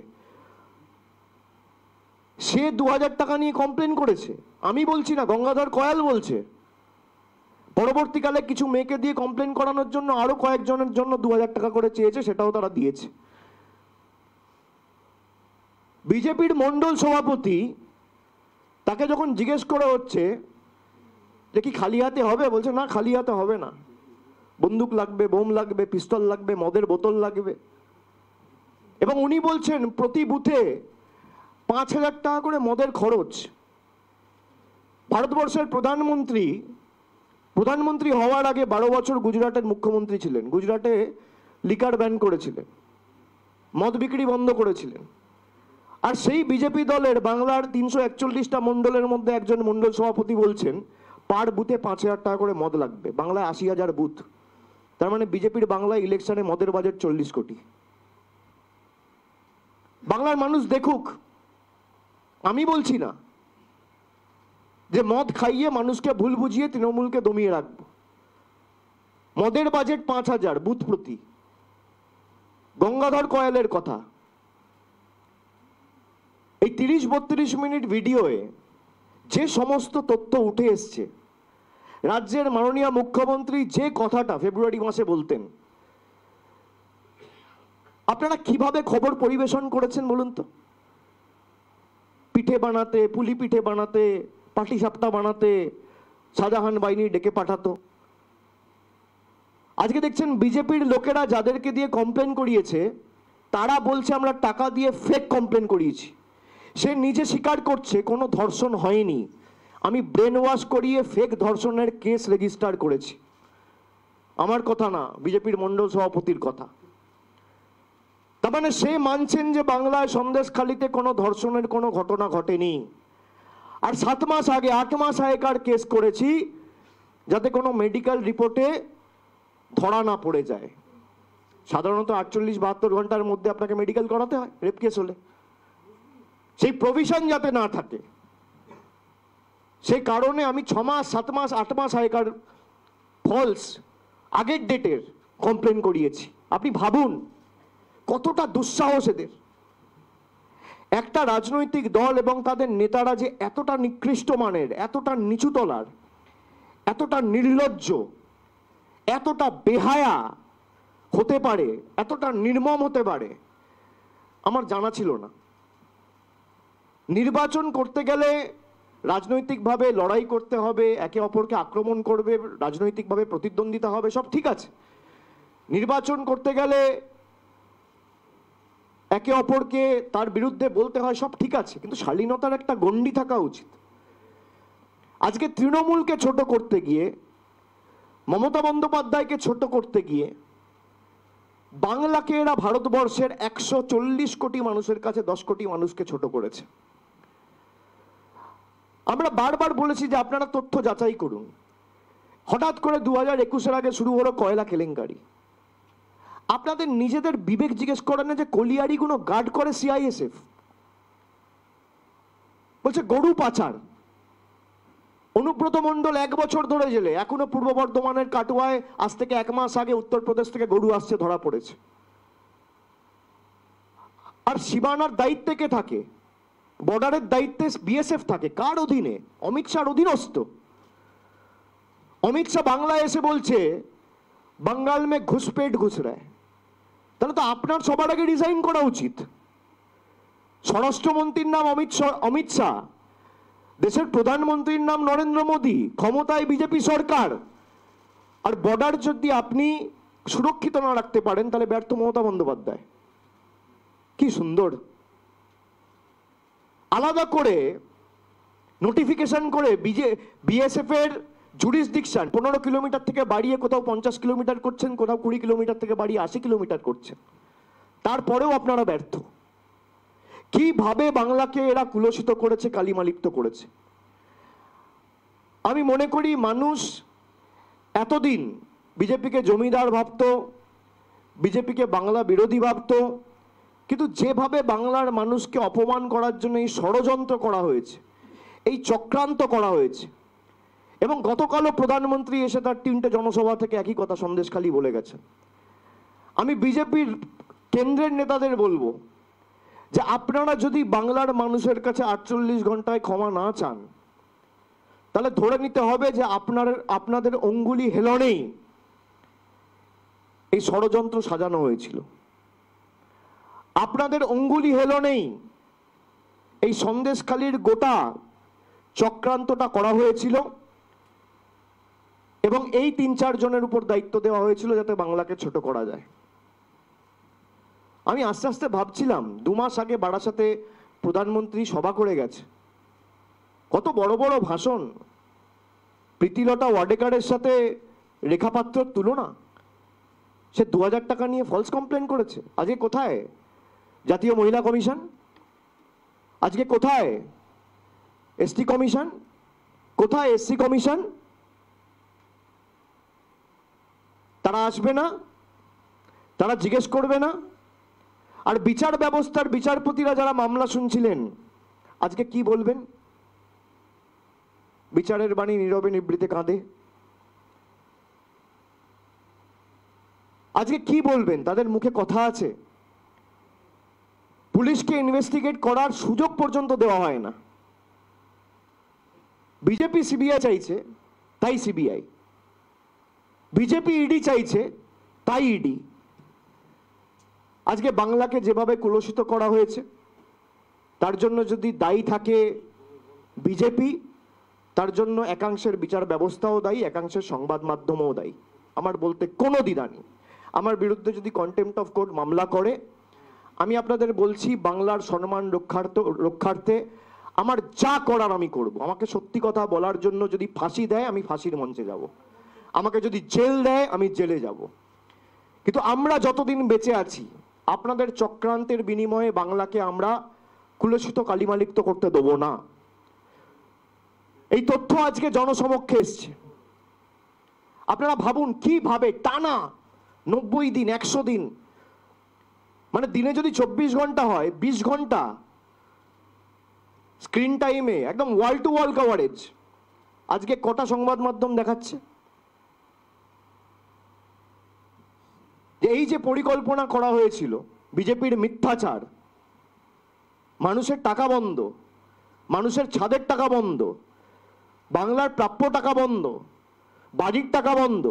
সে 2000 টাকা নিয়ে কমপ্লেন করেছে। আমি বলছি না, গঙ্গাধর কয়াল বলছে। পরবর্তীকালে কিছু মেয়েকে দিয়ে কমপ্লেন করানোর জন্য আরো কয়েকজনের জন্য 2000 টাকা করে চেয়েছে, সেটাও তারা দিয়েছে। বিজেপির মন্ডল সভাপতি, তাকে যখন জিজ্ঞেস করা হচ্ছে যে কি খালি হাতে হবে, বলছে না, খালি হাতে হবে না, বন্দুক লাগবে, বোম লাগবে, পিস্তল লাগবে, মদের বোতল লাগবে। এবং উনি বলছেন প্রতি বুথে 5000 টাকা করে মদের খরচ। ভারতবর্ষের প্রধানমন্ত্রী হওয়ার আগে 12 বছর গুজরাটের মুখ্যমন্ত্রী ছিলেন। গুজরাটে লিকার ব্যান করেছিলেন, মদ বিক্রি বন্ধ করেছিলেন। আর সেই বিজেপি দলের বাংলার 341টা মন্ডলের মধ্যে একজন মন্ডল সভাপতি বলছেন পার বুথে 5000 টাকা করে মদ লাগবে। বাংলায় 80,000 বুথ, তার মানে বিজেপির বাংলায় ইলেকশনে মদের বাজেট 40 কোটি। বাংলার মানুষ দেখুক, আমি বলছি না যে মদ খাইয়ে মানুষকে ভুল বুঝিয়ে তৃণমূলকে দমিয়ে রাখবো। মদের বাজেট 5000 বুথ প্রতি। গঙ্গাধর কয়ালের কথা, এই 30-32 মিনিট ভিডিওয়ে যে সমস্ত তথ্য উঠে এসছে, রাজ্যের মাননীয় মুখ্যমন্ত্রী যে কথাটা ফেব্রুয়ারি মাসে বলতেন, আপনারা কিভাবে খবর পরিবেশন করেছেন বলুন তো? পিঠে বানাতে, পুলি পিঠে বানাতে, পাটিসাপটা বানাতে শাহজাহান বাহিনী ডেকে পাঠাতো। আজকে দেখছেন বিজেপির লোকেরা যাদেরকে দিয়ে কমপ্লেন করিয়েছে তারা বলছে আমরা টাকা দিয়ে ফেক কমপ্লেন করিয়েছি। সে নিজে স্বীকার করছে কোনো ধর্ষণ হয়নি, আমি ব্রেন ওয়াশ করিয়ে ফেক ধর্ষণের কেস রেজিস্টার করেছি। আমার কথা না, বিজেপির মণ্ডল সভাপতির কথা। তার মানে সে মানছেন যে বাংলায় সন্দেশখালিতে কোনো ধর্ষণের কোনো ঘটনা ঘটেনি। আর 7 মাস আগে 8 মাস আগেকার কেস করেছি যাতে কোনো মেডিকেল রিপোর্টে ধরা না পড়ে যায়। সাধারণত 48-72 ঘন্টার মধ্যে আপনাকে মেডিকেল করাতে হয় রেপ কেস হলে, সেই প্রভিশন যাতে না থাকে সেই কারণে আমি 6 মাস 7 মাস 8 মাস আগেকার ফলস আগের ডেটের কমপ্লেন করিয়েছি। আপনি ভাবুন কতটা দুঃসাহস এদের। একটা রাজনৈতিক দল এবং তাদের নেতারা যে এতটা নিকৃষ্ট মানের, এতটা নিচু তলার, এতটা নির্লজ্জ, এতটা বেহায়া হতে পারে, এতটা নির্মম হতে পারে, আমার জানা ছিল না। নির্বাচন করতে গেলে রাজনৈতিকভাবে লড়াই করতে হবে, একে অপরকে আক্রমণ করবে, রাজনৈতিকভাবে প্রতিদ্বন্দ্বিতা হবে, সব ঠিক আছে। নির্বাচন করতে গেলে একে অপরকে তার বিরুদ্ধে বলতে হয়, সব ঠিক আছে, কিন্তু শালীনতার একটা গণ্ডি থাকা উচিত। আজকে তৃণমূলকে ছোট করতে গিয়ে, মমতা বন্দ্যোপাধ্যায়কে ছোট করতে গিয়ে বাংলাকে এরা ভারতবর্ষের 140 কোটি মানুষের কাছে 10 কোটি মানুষকে ছোট করেছে। আমরা বারবার বলেছি যে আপনারা তথ্য যাচাই করুন। হঠাৎ করে 2021-এর আগে শুরু হলো কয়লা কেলেঙ্কারি। আপনাদের নিজেদের বিবেক জিজ্ঞেস করেন না যে কলিয়ারিগুলো গার্ড করে সিআইএসএফ, বলছে গরু পাচার। অনুব্রত মণ্ডল 1 বছর ধরে জেলে, এখনো পূর্ব বর্ধমানের কাটুয়ায় আজ থেকে 1 মাস আগে উত্তরপ্রদেশ থেকে গরু আসছে, ধরা পড়েছে। আর সীমানার দায়িত্বে কে থাকে? বর্ডারের দায়িত্বে বিএসএফ থাকে। কার অধীনে? অমিত শাহর অধীনস্থ। অমিত শাহ বাংলায় এসে বলছে বাঙ্গাল মে ঘুষপেট ঘুষ রা হ্যায়। তাহলে তো আপনার সবার আগে রিজাইন করা উচিত। স্বরাষ্ট্রমন্ত্রীর নাম অমিত শাহ, দেশের প্রধানমন্ত্রীর নাম নরেন্দ্র মোদী, ক্ষমতায় বিজেপি সরকার। আর বর্ডার যদি আপনি সুরক্ষিত না রাখতে পারেন তাহলে ব্যর্থ মমতা বন্দ্যোপাধ্যায়। কি সুন্দর আলাদা করে নোটিফিকেশন করে বিএসএফ এর জুরিসডিকশন 15 কিলোমিটার থেকে বাড়িয়ে কোথাও 50 কিলোমিটার করছেন, কোথাও 20 কিলোমিটার থেকে বাড়িয়ে 80 কিলোমিটার করছেন, তারপরেও আপনারা ব্যর্থ। কিভাবে বাংলাকে এরা কুলসিত করেছে, কালিমালিপ্ত করেছে। আমি মনে করি মানুষ এতদিন বিজেপিকে জমিদার ভাবত, বিজেপিকে বাংলা বিরোধী ভাবত, কিন্তু যেভাবে বাংলার মানুষকে অপমান করার জন্য এই ষড়যন্ত্র করা হয়েছে, এই চক্রান্ত করা হয়েছে, এবং গতকালও প্রধানমন্ত্রী এসে তার 3টে জনসভা থেকে একই কথা সন্দেশখালি বলে গেছেন। আমি বিজেপির কেন্দ্রের নেতাদের বলবো যে আপনারা যদি বাংলার মানুষের কাছে 48 ঘন্টায় ক্ষমা না চান তাহলে ধরে নিতে হবে যে আপনাদের অঙ্গুলি হেলনেই এই ষড়যন্ত্র সাজানো হয়েছিল। আপনাদের অঙ্গুলি হেলনেই এই সন্দেশখালির গোটা চক্রান্তটা করা হয়েছিল এবং এই 3-4 জনের উপর দায়িত্ব দেওয়া হয়েছিল যাতে বাংলাকে ছোট করা যায়। আমি আস্তে আস্তে ভাবছিলাম 2 মাস আগে বারাসাতে প্রধানমন্ত্রী সভা করে গেছে, কত বড় বড় ভাষণ, প্রীতিলতা ওয়াডেকারের সাথে রেখা পাত্রর তুলনা। সে 2000 টাকা নিয়ে ফলস কমপ্লেন করেছে। আজকে কোথায় জাতীয় মহিলা কমিশন? আজকে কোথায় এসটি কমিশন? কোথায় এসসি কমিশন? তারা আসবে না, তারা জিজ্ঞেস করবে না। আর বিচার ব্যবস্থার বিচারপতিরা যারা মামলা শুনছিলেন আজকে কি বলবেন? বিচারের বাণী নীরবে নিবৃতে কাঁদে। আজকে কি বলবেন? তাদের মুখে কথা আছে? পুলিশকে ইনভেস্টিগেট করার সুযোগ পর্যন্ত দেওয়া হয় না। বিজেপি সিবিআই চাইছে তাই সিবিআই, বিজেপি ইডি চাইছে তাই ইডি। আজকে বাংলাকে যেভাবে কলুষিত করা হয়েছে তার জন্য যদি দায়ী থাকে বিজেপি, তার জন্য একাংশের বিচার ব্যবস্থাও দায়ী, একাংশের সংবাদ মাধ্যমও দায়ী। আমার বলতে কোনো দ্বিধা নেই। আমার বিরুদ্ধে যদি কন্টেম্পট অফ কোর্ট মামলা করে, আমি আপনাদের বলছি বাংলার সম্মান রক্ষার্থে আমার যা করার আমি করব। আমাকে সত্যি কথা বলার জন্য যদি ফাঁসি দেয় আমি ফাঁসির মঞ্চে যাব, আমাকে যদি জেল দেয় আমি জেলে যাব। কিন্তু আমরা যতদিন বেঁচে আছি আপনাদের চক্রান্তের বিনিময়ে বাংলাকে আমরা কুলসিত কালিমালিপ্ত করতে দেবো না। এই তথ্য আজকে জনসমক্ষে এসছে। আপনারা ভাবুন কিভাবে টানা 90 দিন 100 দিন, মানে দিনে যদি 24 ঘন্টা হয় 20 ঘন্টা স্ক্রিন টাইমে একদম ওয়াল টু ওয়াল কভারেজ। আজকে কটা সংবাদ মাধ্যম দেখাচ্ছে যে এই যে পরিকল্পনা করা হয়েছিল বিজেপির মিথ্যাচার, মানুষের টাকা বন্ধ, মানুষের ছাদের টাকা বন্ধ, বাংলার প্রাপ্য টাকা বন্ধ, বাড়ির টাকা বন্ধ,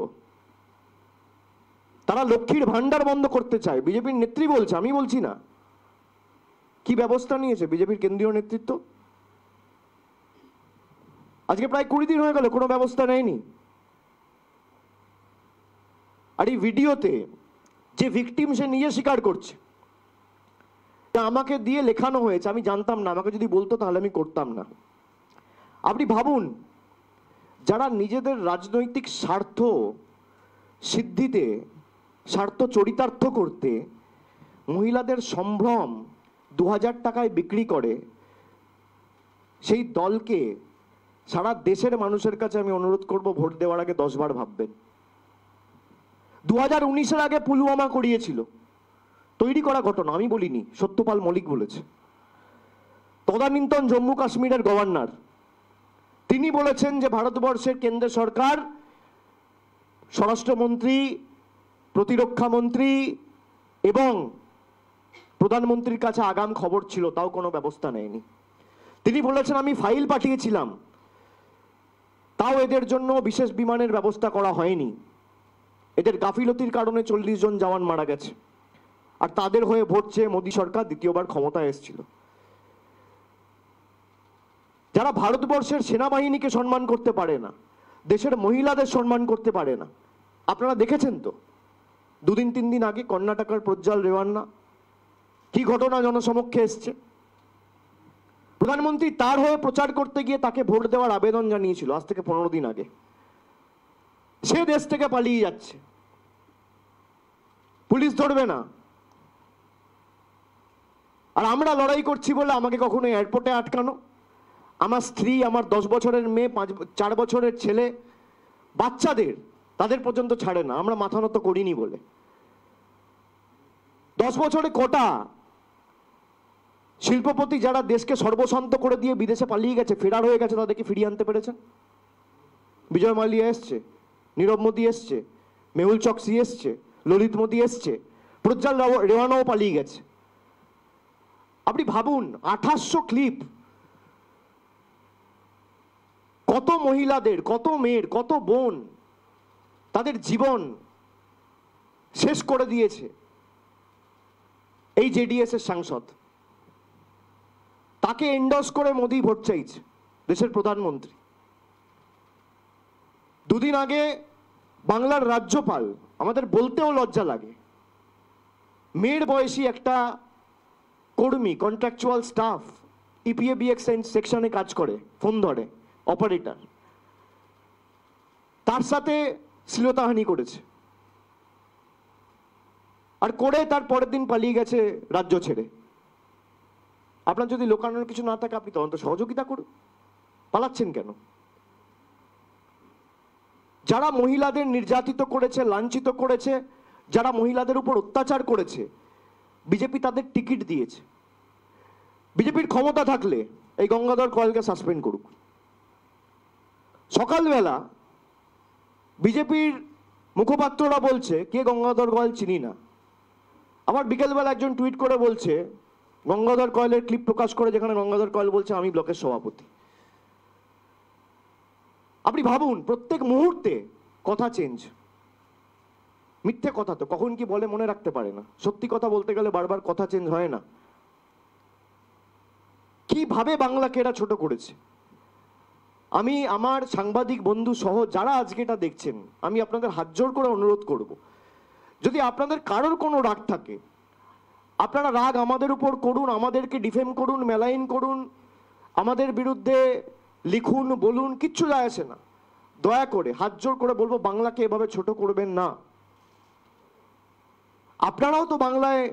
তারা লক্ষ্মীর ভান্ডার বন্ধ করতে চায়। বিজেপির নেত্রী বলছে, আমি বলছি না। কি ব্যবস্থা নিয়েছে বিজেপির কেন্দ্রীয় নেতৃত্ব? আজকে প্রায় 20 দিন হয়ে গেল, কোনো ব্যবস্থা নেয়নি। আর এই ভিডিওতে যে ভিকটিম সে নিজে স্বীকার করছে আমাকে দিয়ে লেখানো হয়েছে, আমি জানতাম না, আমাকে যদি বলতো তাহলে আমি করতাম না। আপনি ভাবুন, যারা নিজেদের রাজনৈতিক স্বার্থ সিদ্ধিতে, স্বার্থ চরিতার্থ করতে মহিলাদের সম্ভ্রম 2000 টাকায় বিক্রি করে, সেই দলকে সারা দেশের মানুষের কাছে আমি অনুরোধ করব ভোট দেওয়ার আগে 10 বার ভাববেন। 2019-এর আগে পুলওয়ামা করিয়েছিল, তৈরি করা ঘটনা, আমি বলিনি, সত্যপাল মল্লিক বলেছে। তদানীন্তন জম্মু কাশ্মীরের গভর্নর তিনি বলেছেন যে ভারতবর্ষের কেন্দ্র সরকার, স্বরাষ্ট্রমন্ত্রী, প্রতিরক্ষা মন্ত্রী এবং প্রধানমন্ত্রীর কাছে আগাম খবর ছিল, তাও কোনো ব্যবস্থা নেয়নি। তিনি বলেছেন আমি ফাইল পাঠিয়েছিলাম, তাও এদের জন্য বিশেষ বিমানের ব্যবস্থা করা হয়নি। এদের গাফিলতির কারণে 40 জন জওয়ান মারা গেছে, আর তাদের হয়ে ভোট চেয়ে মোদী সরকার দ্বিতীয়বার ক্ষমতায় এসেছিল। যারা ভারতবর্ষের সেনাবাহিনীকে সম্মান করতে পারে না, দেশের মহিলাদের সম্মান করতে পারে না, আপনারা দেখেছেন তো 2 দিন 3 দিন আগে কর্ণাটকের প্রজ্জ্বল রেওয়ান্না কি ঘটনা জনসমক্ষে এসছে। প্রধানমন্ত্রী তার হয়ে প্রচার করতে গিয়ে তাকে ভোট দেওয়ার আবেদন জানিয়েছিল আজ থেকে 15 দিন আগে, সে দেশ থেকে পালিয়ে যাচ্ছে, পুলিশ ধরবে না। আর আমরা লড়াই করছি বলে আমাকে কখনো এয়ারপোর্টে আটকানো, আমার স্ত্রী, আমার 10 বছরের মেয়ে, 4 বছরের ছেলে, বাচ্চাদের তাদের পর্যন্ত ছাড়ে না, আমরা মাথা নত করিনি বলে। 10 বছরে কটা শিল্পপতি যারা দেশকে সর্বশান্ত করে দিয়ে বিদেশে পালিয়ে গেছে, ফেরার হয়ে গেছে, তাদেরকে ফিরিয়ে আনতে পেরেছেন? বিজয় মালিয়া এসছে, নীরব মোদী এসছে, মেহুল চকসি এসছে, ললিত মোদী এসছে, প্রজ্জ্বল রেওয়ানাও পালিয়ে গেছে। আপনি ভাবুন 2800 ক্লিপ, কত মহিলাদের, কত মেয়ের, কত বোন তাদের জীবন শেষ করে দিয়েছে এই জেডিএস এর সাংসদ। তাকে এন্ডোর্স করে মোদী ভোট চাইছে, দেশের প্রধানমন্ত্রী। 2 দিন আগে বাংলার রাজ্যপাল, আমাদের বলতেও লজ্জা লাগে, মেয়ের বয়সী একটা কর্মী, কন্ট্রাকচুয়াল স্টাফ, ইপিএবিএক্স সেকশনে কাজ করে, ফোন ধরে, অপারেটর, তার সাথে শ্লীলতাহানি করেছে, আর করে তার পরের দিন পালিয়ে গেছে রাজ্য ছেড়ে। আপনার যদি লোকানোর কিছু না থাকে আপনি তদন্ত সহযোগিতা করুন, পালাচ্ছেন কেন? যারা মহিলাদের নির্যাতিত করেছে, লাঞ্ছিত করেছে, যারা মহিলাদের উপর অত্যাচার করেছে, বিজেপি তাদের টিকিট দিয়েছে। বিজেপির ক্ষমতা থাকলে এই গঙ্গাধর কয়ালকে সাসপেন্ড করুক। সকালবেলা বিজেপির মুখপাত্ররা বলছে কে গঙ্গাধর কয়াল চিনি না, আবার বিকেলবেলা একজন টুইট করে বলছে গঙ্গাধর কয়েলের ক্লিপ প্রকাশ করে, যেখানে গঙ্গাধর কয়েল বলছে আমি ব্লকের সভাপতি। আপনি ভাবুন, প্রত্যেক মুহূর্তে কথা চেঞ্জ। মিথ্যে কথা তো কখন কি বলে মনে রাখতে পারে না, সত্যি কথা বলতে গেলে বারবার কথা চেঞ্জ হয় না। কিভাবে বাংলাকে এরা ছোট করেছে। আমি আমার সাংবাদিক বন্ধু সহ যারা আজকে এটা দেখছেন, আমি আপনাদের হাত জোড় করে অনুরোধ করব, যদি আপনাদের কারোর কোনো রাগ থাকে, আপনারা রাগ আমাদের উপর করুন, আমাদেরকে ডিফেম করুন, মেলাইন করুন, আমাদের বিরুদ্ধে লিখুন, বলুন, কিচ্ছু যায় আসে না। দয়া করে হাত জোড় করে বলবো, বাংলাকে এভাবে ছোট করবেন না। আপনারাও তো বাংলায়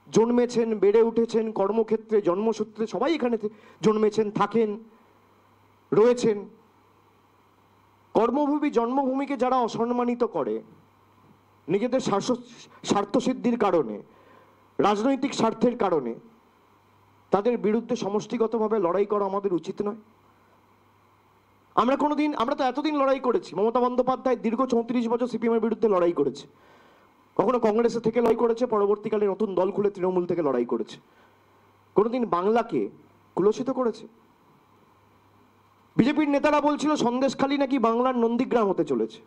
জন্মেছেন, বেড়ে উঠেছেন, কর্মক্ষেত্রে, জন্মসূত্রে সবাই এখানে জন্মেছেন, থাকেন, রয়েছেন। কর্মভূমি, জন্মভূমিকে যারা অসম্মানিত করে নিজেদের স্বার্থসিদ্ধির কারণে, রাজনৈতিক স্বার্থের কারণে, তাদের বিরুদ্ধে সমষ্টিগতভাবে লড়াই করা আমাদের উচিত নয়। আমরা তো এতদিন লড়াই করেছি। মমতা বন্দ্যোপাধ্যায় দীর্ঘ 34 বছর সিপিএম এর বিরুদ্ধে লড়াই করেছে। কখনো কংগ্রেসের থেকে লড়াই করেছে, পরবর্তীকালে নতুন দল খুলে তৃণমূল থেকে লড়াই করেছে। কোনোদিন বাংলাকে কুলসিত করেছে? বিজেপির নেতারা বলছিল সন্দেশখালী নাকি বাংলার নন্দীগ্রাম হতে চলেছে।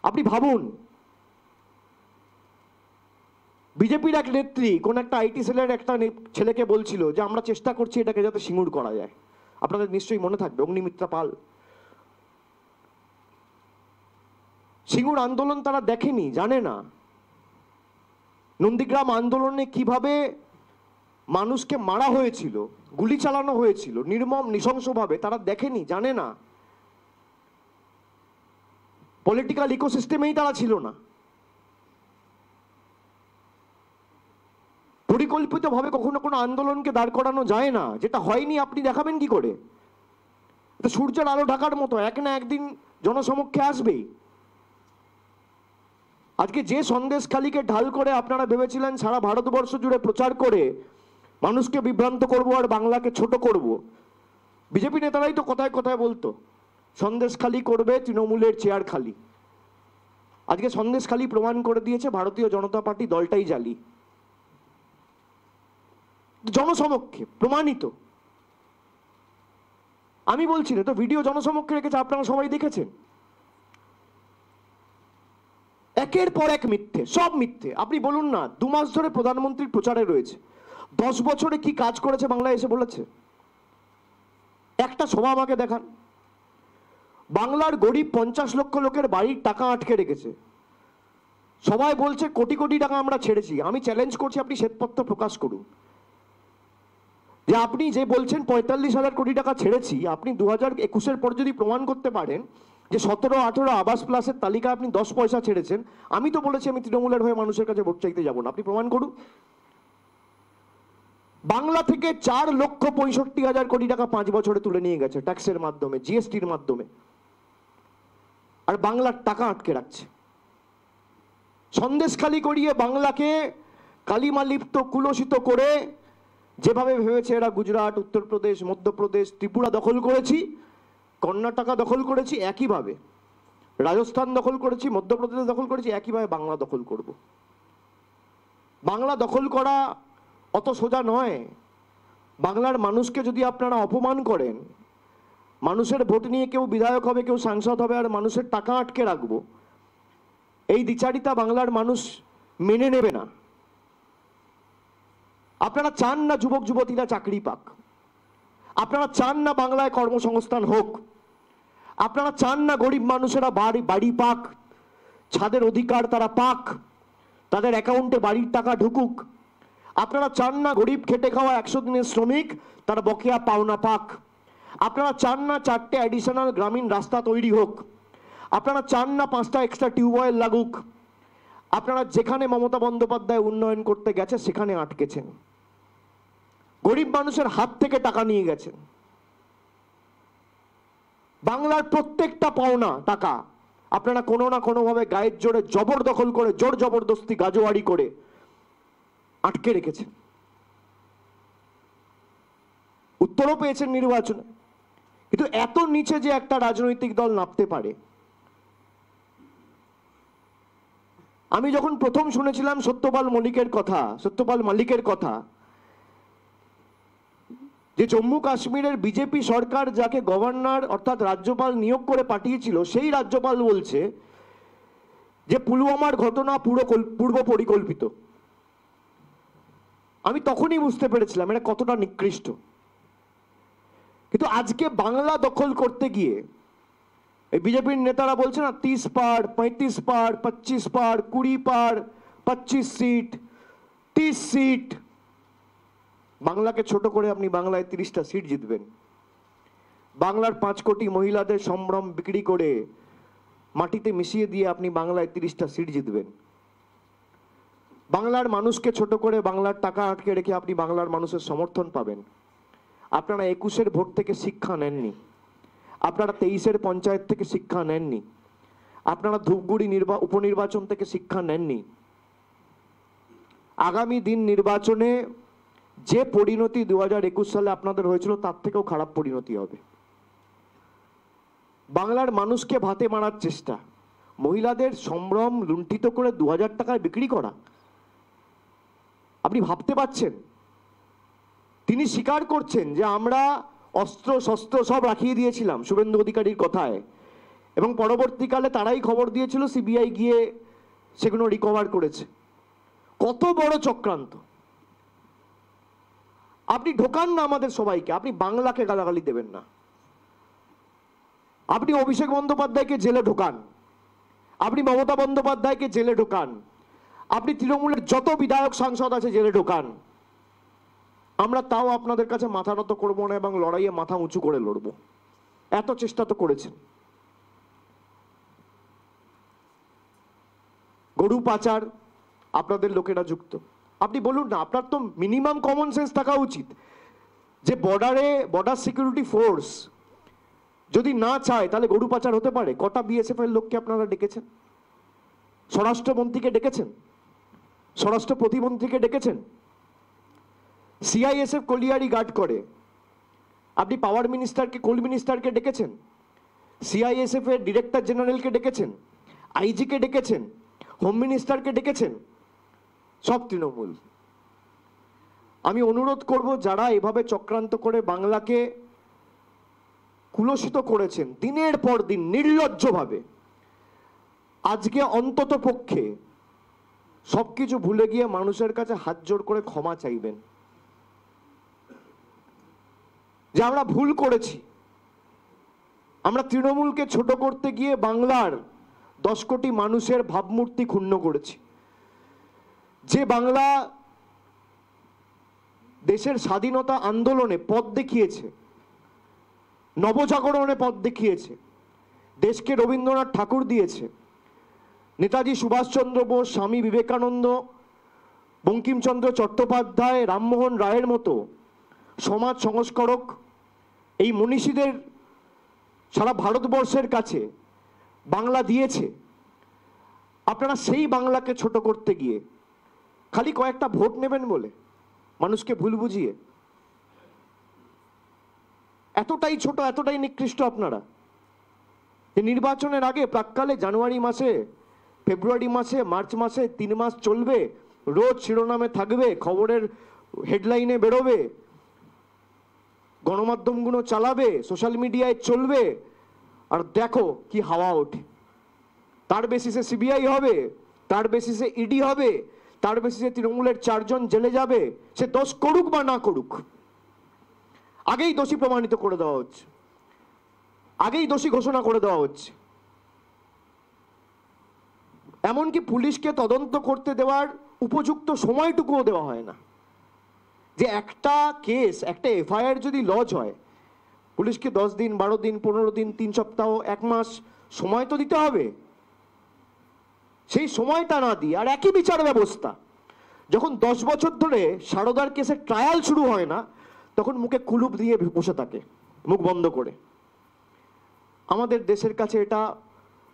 আপনি ভাবুন, বিজেপির এক নেত্রী কোন একটা আইটি সেলের একটা ছেলেকে বলছিল যে আমরা চেষ্টা করছি এটাকে যাতে সিঙ্গুর করা যায়। আপনাদের নিশ্চয়ই মনে থাকবে, অগ্নিমিত্রা পাল। সিঙ্গুর আন্দোলন তারা দেখেনি, জানে না। নন্দীগ্রাম আন্দোলনে কিভাবে মানুষকে মারা হয়েছিল, গুলি চালানো হয়েছিল নির্মম নৃশংসভাবে, তারা দেখেনি, জানে না। পলিটিক্যাল ইকোসিস্টেমেই তারা ছিল না। পরিকল্পিতভাবে কখনো কোনো আন্দোলনকে দাঁড় করানো যায় না। যেটা হয়নি আপনি দেখাবেন কি করে? এটা সূর্যের আলো ঢাকার মতো, এক না একদিন জনসমক্ষে আসবেই। আজকে যে সন্দেশখালীকে ঢাল করে আপনারা ভেবেছিলেন সারা ভারতবর্ষ জুড়ে প্রচার করে মানুষকে বিভ্রান্ত করব আর বাংলাকে ছোট করব, বিজেপি নেতারাই তো কথায় কথায় বলতো সন্দেশখালী করবে তৃণমূলের চেয়ার খালি। আজকে সন্দেশখালী প্রমাণ করে দিয়েছে ভারতীয় জনতা পার্টি দলটাই জালি। জনসমক্ষে প্রমাণিত। আমি বলছি না তো, ভিডিও জনসমক্ষে রেখেছে, আপনারা সবাই দেখেছেন। একের পর এক মিথ্যে, সব মিথ্যে। আপনি বলুন না, 2 মাস ধরে প্রধানমন্ত্রীর প্রচারে রয়েছে, 10 বছরে কি কাজ করেছে বাংলায় এসে বলেছে? একটা সভা আমাকে দেখান। বাংলার গরিব 50 লক্ষ লোকের বাড়ির টাকা আটকে রেখেছে। সবাই বলছে কোটি কোটি টাকা আমরা ছেড়েছি। আমি চ্যালেঞ্জ করছি, আপনি শ্বেতপত্র প্রকাশ করুন যে আপনি যে বলছেন 45,000 কোটি টাকা ছেড়েছি, আপনি 2021-এর পর যদি প্রমাণ করতে পারেন যে 17-18 আবাস প্লাসের তালিকা আপনি 10 পয়সা ছেড়েছেন। আমি তো বলেছি আমি তৃণমূলের হয়ে মানুষের কাছে ভোট চাইতে যাব না, আপনি প্রমাণ করুন। বাংলা থেকে 4,65,000 কোটি টাকা 5 বছরে তুলে নিয়ে গেছে ট্যাক্সের মাধ্যমে, জিএসটির মাধ্যমে, আর বাংলার টাকা আটকে রাখছে। সন্দেশখালী করিয়ে বাংলাকে কালিমা লিপ্ত, কুলসিত করে যেভাবে ভেবেছে এরা গুজরাট, উত্তরপ্রদেশ, মধ্যপ্রদেশ, ত্রিপুরা দখল করেছি, কর্ণাটকা দখল করেছি, একইভাবে রাজস্থান দখল করেছি, মধ্যপ্রদেশ দখল করেছি, একইভাবে বাংলা দখল করব। বাংলা দখল করা অত সোজা নয়। বাংলার মানুষকে যদি আপনারা অপমান করেন, মানুষের ভোট নিয়ে কেউ বিধায়ক হবে, কেউ সাংসদ হবে, আর মানুষের টাকা আটকে রাখবো, এই দ্বিচারিতা বাংলার মানুষ মেনে নেবে না। আপনারা চান না যুবক যুবতীরা চাকরি পাক, আপনারা চান না বাংলায় কর্মসংস্থান হোক, আপনারা চান না গরিব মানুষেরা বাড়ি পাক, ছাদের অধিকার তারা পাক, তাদের অ্যাকাউন্টে বাড়ির টাকা ঢুকুক। আপনারা চান না গরিব খেটে খাওয়া 100 দিনের শ্রমিক তারা বকেয়া পাওনা পাক। আপনারা চান না 4টে অ্যাডিশনাল গ্রামীণ রাস্তা তৈরি হোক। আপনারা চান না 5টা এক্সট্রা টিউবওয়েল লাগুক। আপনারা যেখানে মমতা বন্দ্যোপাধ্যায় উন্নয়ন করতে গেছে সেখানে আটকেছেন, গরিব মানুষের হাত থেকে টাকা নিয়ে গেছেন। বাংলার প্রত্যেকটা পাওনা টাকা আপনারা কোনো না কোনোভাবে গায়ের জোরে জবরদখল করে, জোর জবরদস্তি, গাজোয়ারি করে আটকে রেখেছেন। উত্তরও পেয়েছেন নির্বাচনে, কিন্তু এত নিচে যে একটা রাজনৈতিক দল নামতে পারে। আমি যখন প্রথম শুনেছিলাম সত্যপাল মালিকের কথা, যে জম্মু কাশ্মীরের বিজেপি সরকার যাকে গভর্নর অর্থাৎ রাজ্যপাল নিয়োগ করে পাঠিয়েছিল, সেই রাজ্যপাল বলছে যে পুলওয়ামার ঘটনা পূর্ব পরিকল্পিত। আমি তখনই বুঝতে পেরেছিলাম এটা কতটা নিকৃষ্ট। কিন্তু আজকে বাংলা দখল করতে গিয়ে এই বিজেপির নেতারা বলছে না 30 পার, 35 পার, 25 পার, 20 পার, 25 সিট, 30 সিট। বাংলাকে ছোট করে আপনি বাংলায় 30টা সিট জিতবেন। বাংলার 5 কোটি মহিলাদের সম্ভ্রম বিক্রি করে মাটিতে মিশিয়ে দিয়ে আপনি বাংলায় 30টা সিট জিতবেন। বাংলার মানুষকে ছোট করে বাংলার টাকা আটকে রেখে আপনি বাংলার মানুষের সমর্থন পাবেন। আপনারা 21-এর ভোট থেকে শিক্ষা নেননি, আপনারা 23-এর পঞ্চায়েত থেকে শিক্ষা নেননি, আপনারা ধূপগুড়ি উপনির্বাচন থেকে শিক্ষা নেননি। আগামী দিন নির্বাচনে যে পরিণতি 2021 সালে আপনাদের হয়েছিল তার থেকেও খারাপ পরিণতি হবে। বাংলার মানুষকে ভাতে মারার চেষ্টা, মহিলাদের সম্ভ্রম লুণ্ঠিত করে 2000 টাকায় বিক্রি করা, আপনি ভাবতে পারছেন? তিনি স্বীকার করছেন যে আমরা অস্ত্র শস্ত্র সব রাখিয়ে দিয়েছিলাম শুভেন্দু অধিকারীর কথায়, এবং পরবর্তীকালে তারাই খবর দিয়েছিল, সিবিআই গিয়ে সেগুলো রিকভার করেছে। কত বড় চক্রান্ত! আপনি ঢোকান না আমাদের সবাইকে, আপনি বাংলাকে গালাগালি দেবেন না। আপনি অভিষেক বন্দ্যোপাধ্যায়কে জেলে ঢোকান, আপনি মমতা বন্দ্যোপাধ্যায়কে জেলে ঢোকান, আপনি তৃণমূলের যত বিধায়ক সাংসদ আছে জেলে ঢোকান। আমরা তাও আপনাদের কাছে মাথা নত করবো না এবং লড়াইয়ে মাথা উঁচু করে লড়বো। এত চেষ্টা তো করেছেন। গরু পাচার আপনাদের লোকেরা যুক্ত। আপনি বলুন না, আপনার তো মিনিমাম কমন সেন্স থাকা উচিত যে বর্ডার সিকিউরিটি ফোর্স যদি না চায় তাহলে গরু পাচার হতে পারে। কটা বিএসএফ এর লোককে আপনারা ডেকেছেন? স্বরাষ্ট্রমন্ত্রীকে ডেকেছেন? স্বরাষ্ট্র প্রতিমন্ত্রীকে ডেকেছেন? সিআইএসএফ কলিয়ারি গার্ড করে, আপনি পাওয়ার মিনিস্টারকে, কোল মিনিস্টারকে ডেকেছেন? সিআইএসএফ এর ডিরেক্টর জেনারেলকে ডেকেছেন? আইজিকে ডেকেছেন? হোম মিনিস্টারকে ডেকেছেন? সব তৃণমূল। আমি অনুরোধ করব, যারা এভাবে চক্রান্ত করে বাংলাকে কুলসিত করেছেন দিনের পর দিন নির্লজ্জভাবে, আজকে অন্তত পক্ষে সবকিছু ভুলে গিয়ে মানুষের কাছে হাত জোড় করে ক্ষমা চাইবেন যে আমরা ভুল করেছি। আমরা তৃণমূলকে ছোট করতে গিয়ে বাংলার 10 কোটি মানুষের ভাবমূর্তি ক্ষুণ্ণ করেছি। যে বাংলা দেশের স্বাধীনতা আন্দোলনে পথ দেখিয়েছে, নবজাগরণে পথ দেখিয়েছে, দেশকে রবীন্দ্রনাথ ঠাকুর দিয়েছে, নেতাজি সুভাষচন্দ্র বোস, স্বামী বিবেকানন্দ, বঙ্কিমচন্দ্র চট্টোপাধ্যায়, রামমোহন রায়ের মতো সমাজ সংস্কারক, এই মনীষীদের সারা ভারতবর্ষের কাছে বাংলা দিয়েছে। আপনারা সেই বাংলাকে ছোট করতে গিয়ে খালি কয়েকটা ভোট নেবেন বলে মানুষকে ভুল বুঝিয়ে এতটাই ছোট, এতটাই নিকৃষ্ট আপনারা যে নির্বাচনের আগে প্রাক্কালে জানুয়ারি মাসে, ফেব্রুয়ারি মাসে, মার্চ মাসে 3 মাস চলবে, রোজ শিরোনামে থাকবে, খবরের হেডলাইনে বেরোবে, গণমাধ্যমগুলো চালাবে, সোশ্যাল মিডিয়ায় চলবে, আর দেখো কি হাওয়া ওঠে। তার বেসিসে সিবিআই হবে, তার বেসিসে ইডি হবে, তার বেসিসে তৃণমূলের 4 জন জেলে যাবে। সে দোষ করুক বা না করুক, আগেই দোষী প্রমাণিত করে দেওয়া হচ্ছে, আগেই দোষী ঘোষণা করে দেওয়া হচ্ছে। এমনকি পুলিশকে তদন্ত করতে দেওয়ার উপযুক্ত সময়টুকুও দেওয়া হয় না। যে একটা কেস, একটা এফআইআর যদি লজ হয়, পুলিশকে 10 দিন, 12 দিন, 15 দিন, 3 সপ্তাহ, 1 মাস সময় তো দিতে হবে। সেই সময়টা না দিয়ে আর একই বিচার ব্যবস্থা যখন 10 বছর ধরে সারদার কেসের ট্রায়াল শুরু হয় না, তখন মুখে কুলুপ দিয়ে বসে থাকে, মুখ বন্ধ করে। আমাদের দেশের কাছে এটা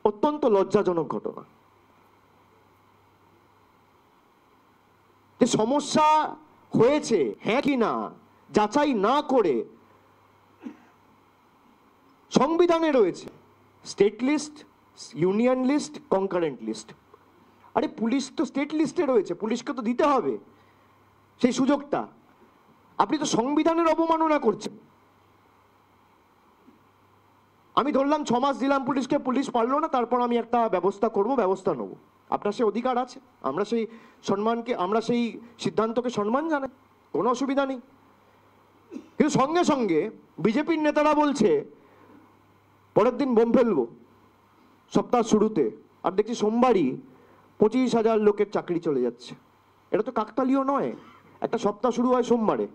অত্যন্ত লজ্জাজনক ঘটনা যে সমস্যা হয়েছে হ্যাঁ কি না যাচাই না করে সংবিধানে রয়েছে state list, union list, concurrent list. আরে পুলিশ তো স্টেট লিস্টে রয়েছে, পুলিশকে তো দিতে হবে সেই সুযোগটা। আপনি তো সংবিধানের অবমাননা করছেন। আমি ধরলাম 6 মাস দিলাম পুলিশকে, পুলিশ পারলো না, তারপর আমি একটা ব্যবস্থা করব, ব্যবস্থা নেব। আপনার সেই অধিকার আছে, আমরা সেই সম্মানকে, আমরা সেই সিদ্ধান্তকে সম্মান জানাই, কোনো অসুবিধা নেই। কিন্তু সঙ্গে সঙ্গে বিজেপির নেতারা বলছে পরের দিন বোম ফেলবো সপ্তাহ শুরুতে, আর দেখছি সোমবারই 25,000 লোকের চাকরি চলে যাচ্ছে। এটা তো কাকতালীয় নয়, একটা সপ্তাহ শুরু হয় সোমবারে।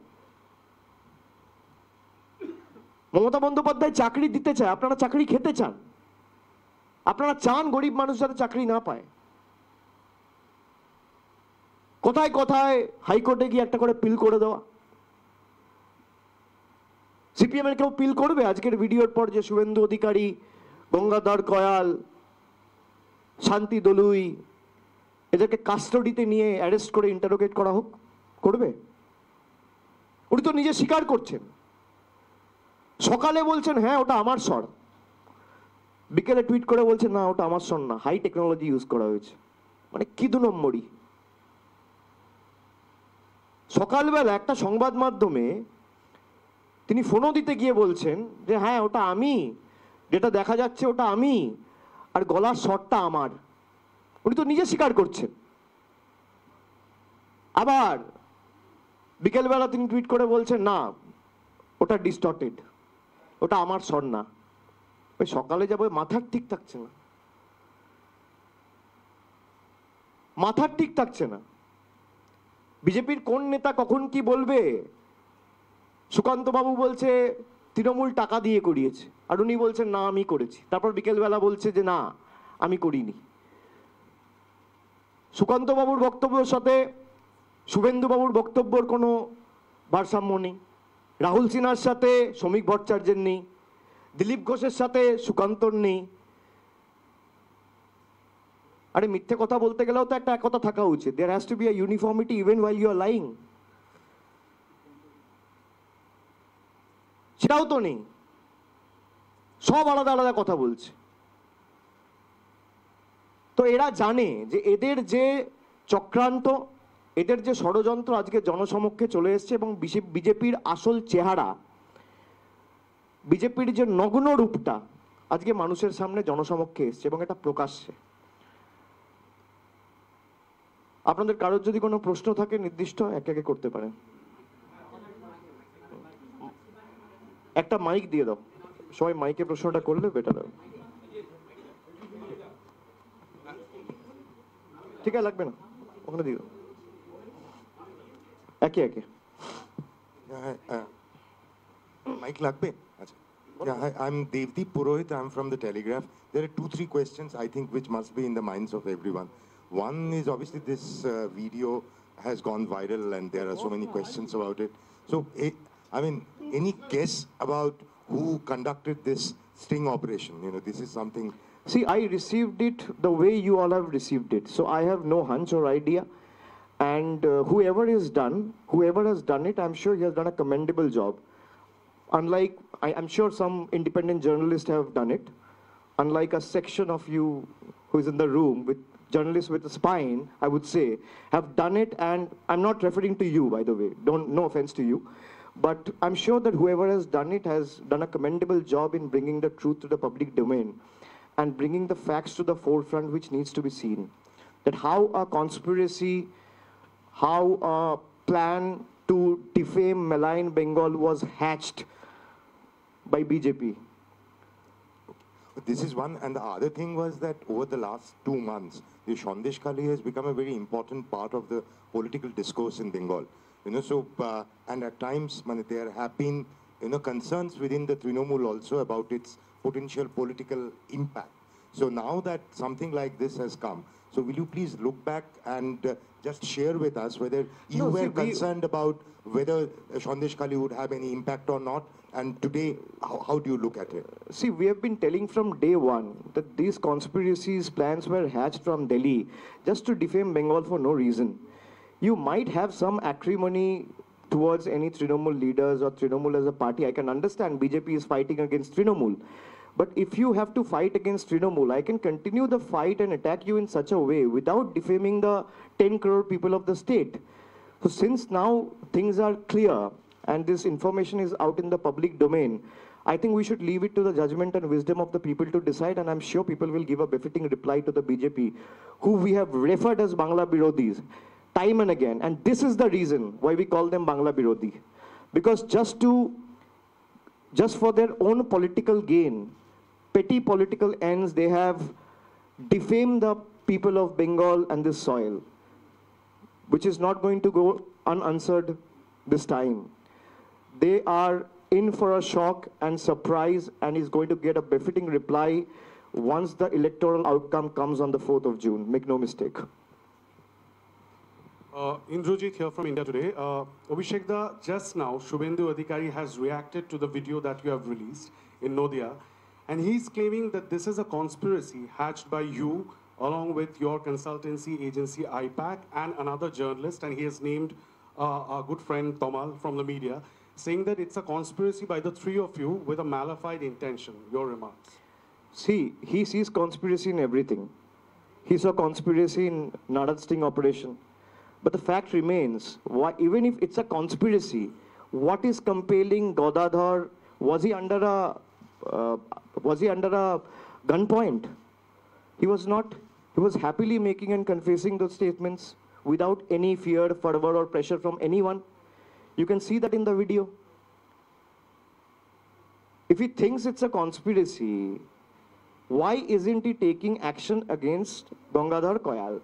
মমতা বন্দ্যোপাধ্যায় চাকরি দিতে চায়, আপনারা চাকরি খেতে চান, আপনারা চান গরিব মানুষ যাতে চাকরি না পায়। কোথায় কোথায় হাইকোর্টে গিয়ে একটা করে পিল করে দেওয়া। সিপিএম এর কেউ পিল করবে আজকের ভিডিওর পর যে শুভেন্দু অধিকারী, গঙ্গাধর কয়াল, শান্তি দলুই এদেরকে কাস্টডিতে নিয়ে অ্যারেস্ট করে ইন্টারোগেট করা হোক? করবে? উনি তো নিজে স্বীকার করছেন। সকালে বলছেন হ্যাঁ ওটা আমার স্বর, বিকেলে টুইট করে বলছেন না ওটা আমার স্বর না, হাই টেকনোলজি ইউজ করা হয়েছে। মানে কি 2 নম্বরই। সকালবেলা একটা সংবাদ মাধ্যমে তিনি ফোনও দিতে গিয়ে বলছেন যে হ্যাঁ ওটা আমি, যেটা দেখা যাচ্ছে ওটা আমি, আর গলার স্বরটা আমার। উনি তো নিজে স্বীকার করছেন। আবার বিকেলবেলা তিনি টুইট করে বলছেন না ওটা ডিস্টর্টেড, ওটা আমার স্বর না। ওই সকালে যাবো, মাথার ঠিক থাকছে না, মাথার ঠিক থাকছে না। বিজেপির কোন নেতা কখন কি বলবে? সুকান্ত বাবু বলছে তৃণমূল টাকা দিয়ে করিয়েছে, আর উনি বলছেন না আমি করেছি। তারপর বিকেলবেলা বলছে যে না আমি করিনি। সুকান্ত বাবুর বক্তব্যের সাথে শুভেন্দু বাবুর বক্তব্যের কোনো ভারসাম্য নেই। রাহুল সিনহার সাথে শ্রমিক ভট্টাচার্যের নেই, দিলীপ ঘোষের সাথে সুকান্তর নেই। আরে মিথ্যে কথা বলতে গেলেও তো একটা একতা থাকা উচিত। There has to be a uniformity even while you are lying. সেটাও তো নেই, সব আলাদা আলাদা কথা বলছে। তো এরা জানে যে এদের যে চক্রান্ত, এদের যে ষড়যন্ত্র আজকে জনসমক্ষে চলে এসছে, এবং বিজেপির আসল চেহারা, বিজেপির যে নগ্ন রূপটা আজকে মানুষের সামনে জনসমক্ষে এসছে, এবং এটা প্রকাশ্যে। আপনাদের কারোর যদি কোনো প্রশ্ন থাকে নির্দিষ্ট একে একে করতে পারেন। একটা মাইক দিয়ে দাও, সবাই মাইকে প্রশ্নটা করলে বেটার হবে। ঠিক আছে, লাগবে না, ওখানে দিয়ে দাও একে একে। Mike Lagbe. Yeah, hi, I'm Devdeep Purohit. I'm from the Telegraph. There are 2-3 questions I think which must be in the minds of everyone. One is obviously this video has gone viral and there are so many questions about it. So, I mean, any guess about who conducted this sting operation? You know, this is something. See, I received it the way you all have received it. So I have no hunch or idea. And whoever has done it, I'm sure he has done a commendable job. Unlike, I'm sure some independent journalists have done it. Unlike a section of you who is in the room with journalists with a spine, I would say, have done it. And I'm not referring to you, by the way. No offense to you. But I'm sure that whoever has done it has done a commendable job in bringing the truth to the public domain and bringing the facts to the forefront which needs to be seen. That how a conspiracy, how a plan to defame, malign Bengal was hatched by BJP. This is one, and the other thing was that over the last 2 months, the Sandesh Khali has become a very important part of the political discourse in Bengal. You know, so, and at times, there have been, you know, concerns within the Trinamool also about its potential political impact. So now that something like this has come, so will you please look back and just share with us whether you were concerned about whether Sandesh Khali would have any impact or not, and today, how do you look at it? See, we have been telling from day one that these conspiracies, plans were hatched from Delhi just to defame Bengal for no reason. You might have some acrimony towards any Trinamool leaders or Trinamool as a party. I can understand BJP is fighting against Trinamool. But if you have to fight against Trinamool, I can continue the fight and attack you in such a way without defaming the 10 crore people of the state. So since now things are clear and this information is out in the public domain, I think we should leave it to the judgment and wisdom of the people to decide, and I'm sure people will give a befitting reply to the BJP, who we have referred as Bangla Birodhis time and again. And this is the reason why we call them Bangla Birodhi. Because just for their own political gain, petty political ends, they have defamed the people of Bengal and this soil, which is not going to go unanswered this time. They are in for a shock and surprise, and is going to get a befitting reply once the electoral outcome comes on the 4th of June. Make no mistake. Indrajit here from India Today. Abhishek Da, just now, Shubhendu Adhikari has reacted to the video that you have released in Noida, and he's claiming that this is a conspiracy hatched by you, along with your consultancy agency IPAC and another journalist, and he has named our good friend Tomal from the media, saying that it's a conspiracy by the three of you with a malified intention. Your remarks. See, he sees conspiracy in everything. He saw conspiracy in Nadat sting operation. But the fact remains, even if it's a conspiracy, what is compelling Godadhar? Was he under a gunpoint? He was not. He was happily making and confessing those statements without any fear, fervor, or pressure from anyone. You can see that in the video. If he thinks it's a conspiracy, why isn't he taking action against Gangadhar Koyal?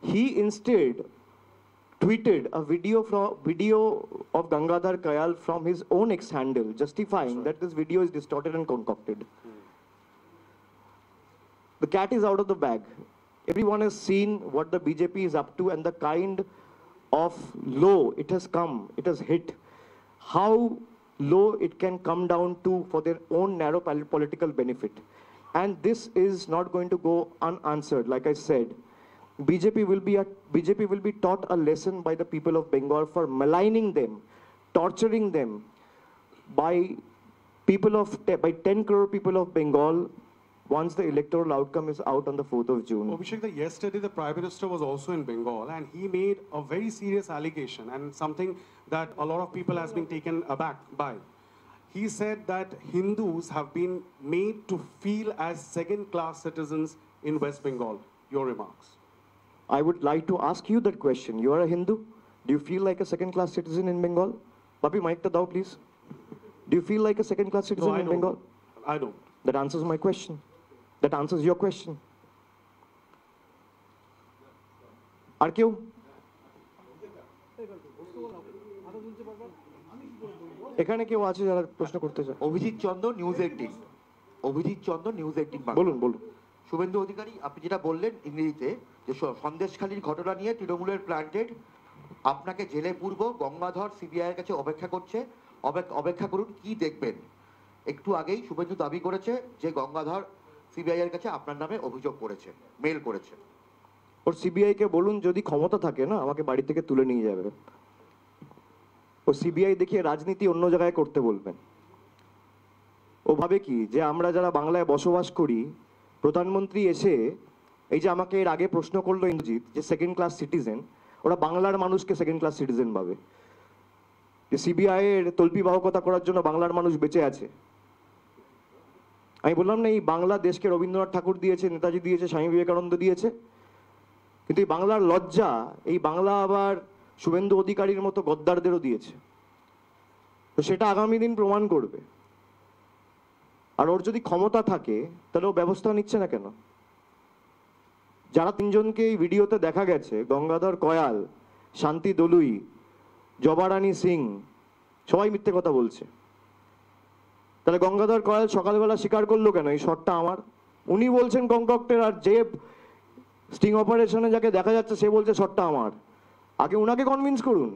He instead tweeted a video of Gangadhar Koyal from his own ex-handle, justifying that this video is distorted and concocted. The cat is out of the bag. Everyone has seen what the BJP is up to and the kind of low it has come, it has hit, how low it can come down to for their own narrow political benefit. And this is not going to go unanswered. Like I said, BJP will be taught a lesson by the people of Bengal for maligning them, torturing them by 10 crore people of Bengal once the electoral outcome is out on the 4th of June. Abhishek, yesterday the Prime Minister was also in Bengal, and he made a very serious allegation, and something that a lot of people has been taken aback by. He said that Hindus have been made to feel as second-class citizens in West Bengal. Your remarks. I would like to ask you that question. You are a Hindu. Do you feel like a second-class citizen in Bengal? Papi, mic to dao, please. Do you feel like a second-class citizen in Bengal? I don't. That answers my question. That answers your question. Ar keu? এখানে কেউ আছে যারা প্রশ্ন করতে চায়? অভিজিৎ চন্দ্র, news 18। Abhijit চন্দ্র, news 18। বলুন বলুন। শুভেন্দু অধিকারী, আপনি যেটা বললেন ইংরেজিতে, যে সন্দেশখালীর ঘটনা নিয়ে তৃণমূলের প্ল্যান্টেড আপনাকে জেলে পূর্ব গঙ্গাধর সিবিআই এর কাছে অপেক্ষা করছে, অপেক্ষা করুন কি দেখবেন। একটু আগেই শুভেন্দু দাবি করেছে যে গঙ্গাধর সিবিআই এর কাছে আপনার নামে অভিযোগ করেছে, মেল করেছে। ওর সিবিআই কে বলুন যদি ক্ষমতা থাকে না আমাকে বাড়ি থেকে তুলে নিয়ে যাবে। ও সিবিআই দেখিয়ে রাজনীতি অন্য জায়গায় করতে বলবেন। ও ভাবে কি যে আমরা যারা বাংলায় বসবাস করি, প্রধানমন্ত্রী এসে এই যে আমাকে এর আগে প্রশ্ন করলো ইন্দ্রজিৎ যে সেকেন্ড ক্লাস সিটিজেন, ওরা বাংলার মানুষকে সেকেন্ড ক্লাস সিটিজেন ভাবে। যে সিবিআই এর তল্পি বাহকতা করার জন্য বাংলার মানুষ বেঁচে আছে। আমি বললাম না এই বাংলা দেশকে রবীন্দ্রনাথ ঠাকুর দিয়েছে, নেতাজি দিয়েছে, স্বামী বিবেকানন্দ দিয়েছে, কিন্তু এই বাংলার লজ্জা এই বাংলা আবার শুভেন্দু অধিকারীর মতো গদ্দারদেরও দিয়েছে। তো সেটা আগামী দিন প্রমাণ করবে। আর ওর যদি ক্ষমতা থাকে তাহলে ও ব্যবস্থা নিচ্ছে না কেন? যারা তিনজনকে এই ভিডিওতে দেখা গেছে, গঙ্গাধর কয়াল, শান্তি দলুই, জবারানী সিং, সবাই মিথ্যে কথা বলছে। তাহলে গঙ্গাধর কয়াল সকালবেলা স্বীকার করলো কেন এই শটটা আমার? উনি বলছেন কংকক্টের, আর যে স্টিং অপারেশনে যাকে দেখা যাচ্ছে সে বলছে শটটা আমার। আগে উনাকে কনভিন্স করুন।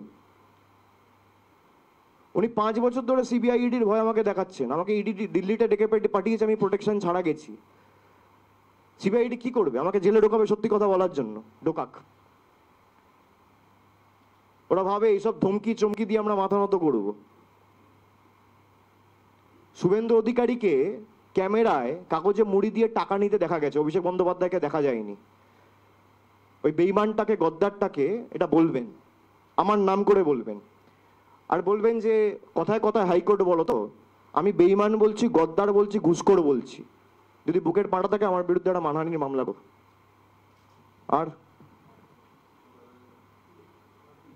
উনি 5 বছর ধরে সিবিআই ইডির ভয় আমাকে দেখাচ্ছেন, আমাকে ইডি দিল্লিতে ডেকে পাঠিয়েছে, আমি প্রোটেকশন ছাড়া গেছি। সিবিআই ইডি কি করবে? আমাকে জেলে ঢোকাবে সত্যি কথা বলার জন্য। ঢোকাক। ওরা ভাবে এইসব ধমকি চমকি দিয়ে আমরা মাথা নত করব। শুভেন্দু অধিকারীকে ক্যামেরায় কাগজে মুড়ি দিয়ে টাকা নিতে দেখা গেছে, অভিষেক বন্দ্যোপাধ্যায়কে দেখা যায়নি। ওই বেঈমানটাকে, গদ্দারটাকে এটা বলবেন, আমার নাম করে বলবেন। আর বলবেন যে কথায় কথায় হাইকোর্ট বলো তো, আমি বেঈমান বলছি, গদ্দার বলছি, ঘুষখোর বলছি। যদি বুকের পাটা থাকে আমার বিরুদ্ধে একটা মানহানির মামলা করো।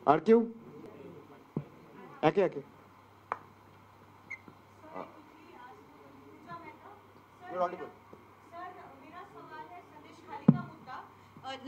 আর কেউ একে একে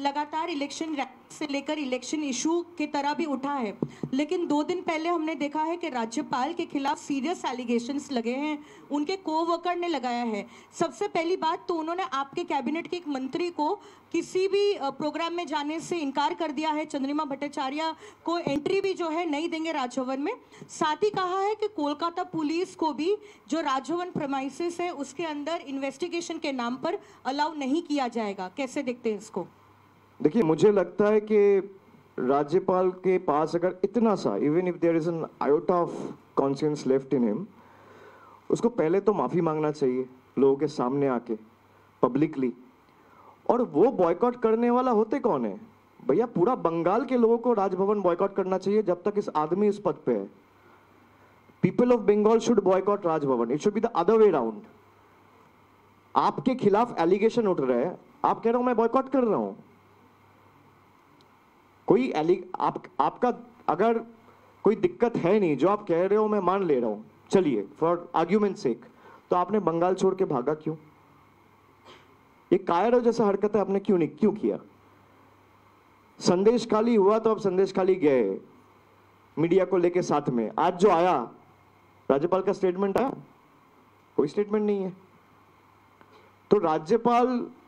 लगातार इलेक्शन से लेकर इलेक्शन इशू की तरह भी उठा है, लेकिन 2 दिन पहले हमने देखा है कि राज्यपाल के खिलाफ सीरियस एलिगेशंस लगे हैं, उनके को-वर्कर ने लगाया है। सबसे पहली बात तो उन्होंने आपके कैबिनेट के एक मंत्री को किसी भी प्रोग्राम में जाने से इनकार कर दिया है। चंद्रिमा भट्टाचार्य को एंट्री भी जो है नहीं देंगे राजभवन में। साथ ही कहा है कि कोलकाता पुलिस को भी जो राजभवन प्रेमाइसेस है उसके अंदर इन्वेस्टिगेशन के नाम पर अलाउ नहीं किया जाएगा। कैसे देखते हैं इसको? देखिए, मुझे लगता है कि राज्यपाल के पास अगर इतना सा, even if there is an iota of conscience left in him, उसको पहले तो माफी मांगना चाहिए लोगों के सामने आके पब्लिकली। और वो बॉयकॉट करने वाला होते कौन है भैया? पूरा बंगाल के लोगों को राजभवन बॉयकॉट करना चाहिए जब तक इस आदमी इस पद पे है। People of Bengal should boycott Raj Bhavan, it should be the other way round. आपके खिलाफ एलिगेशन उठ रहे हैं, आप कह रहे हो मैं बॉयकॉट कर रहा हूं। कोई आपका अगर कोई दिक्कत है नहीं, जो आप कह रहे हो मैं मान ले रहा हूं, चलिए फॉर आर्ग्यूमेंट सेक, तो आपने बंगाल छोड़ के भागा क्यों? ये कायरों जैसा हरकत है आपने क्यों किया? संदेश खाली हुआ तो अब संदेश खाली गए मीडिया को लेके साथ में। आज जो आया राज्यपाल का स्टेटमेंट आया, कोई स्टेटमेंट नहीं है। तो राज्यपाल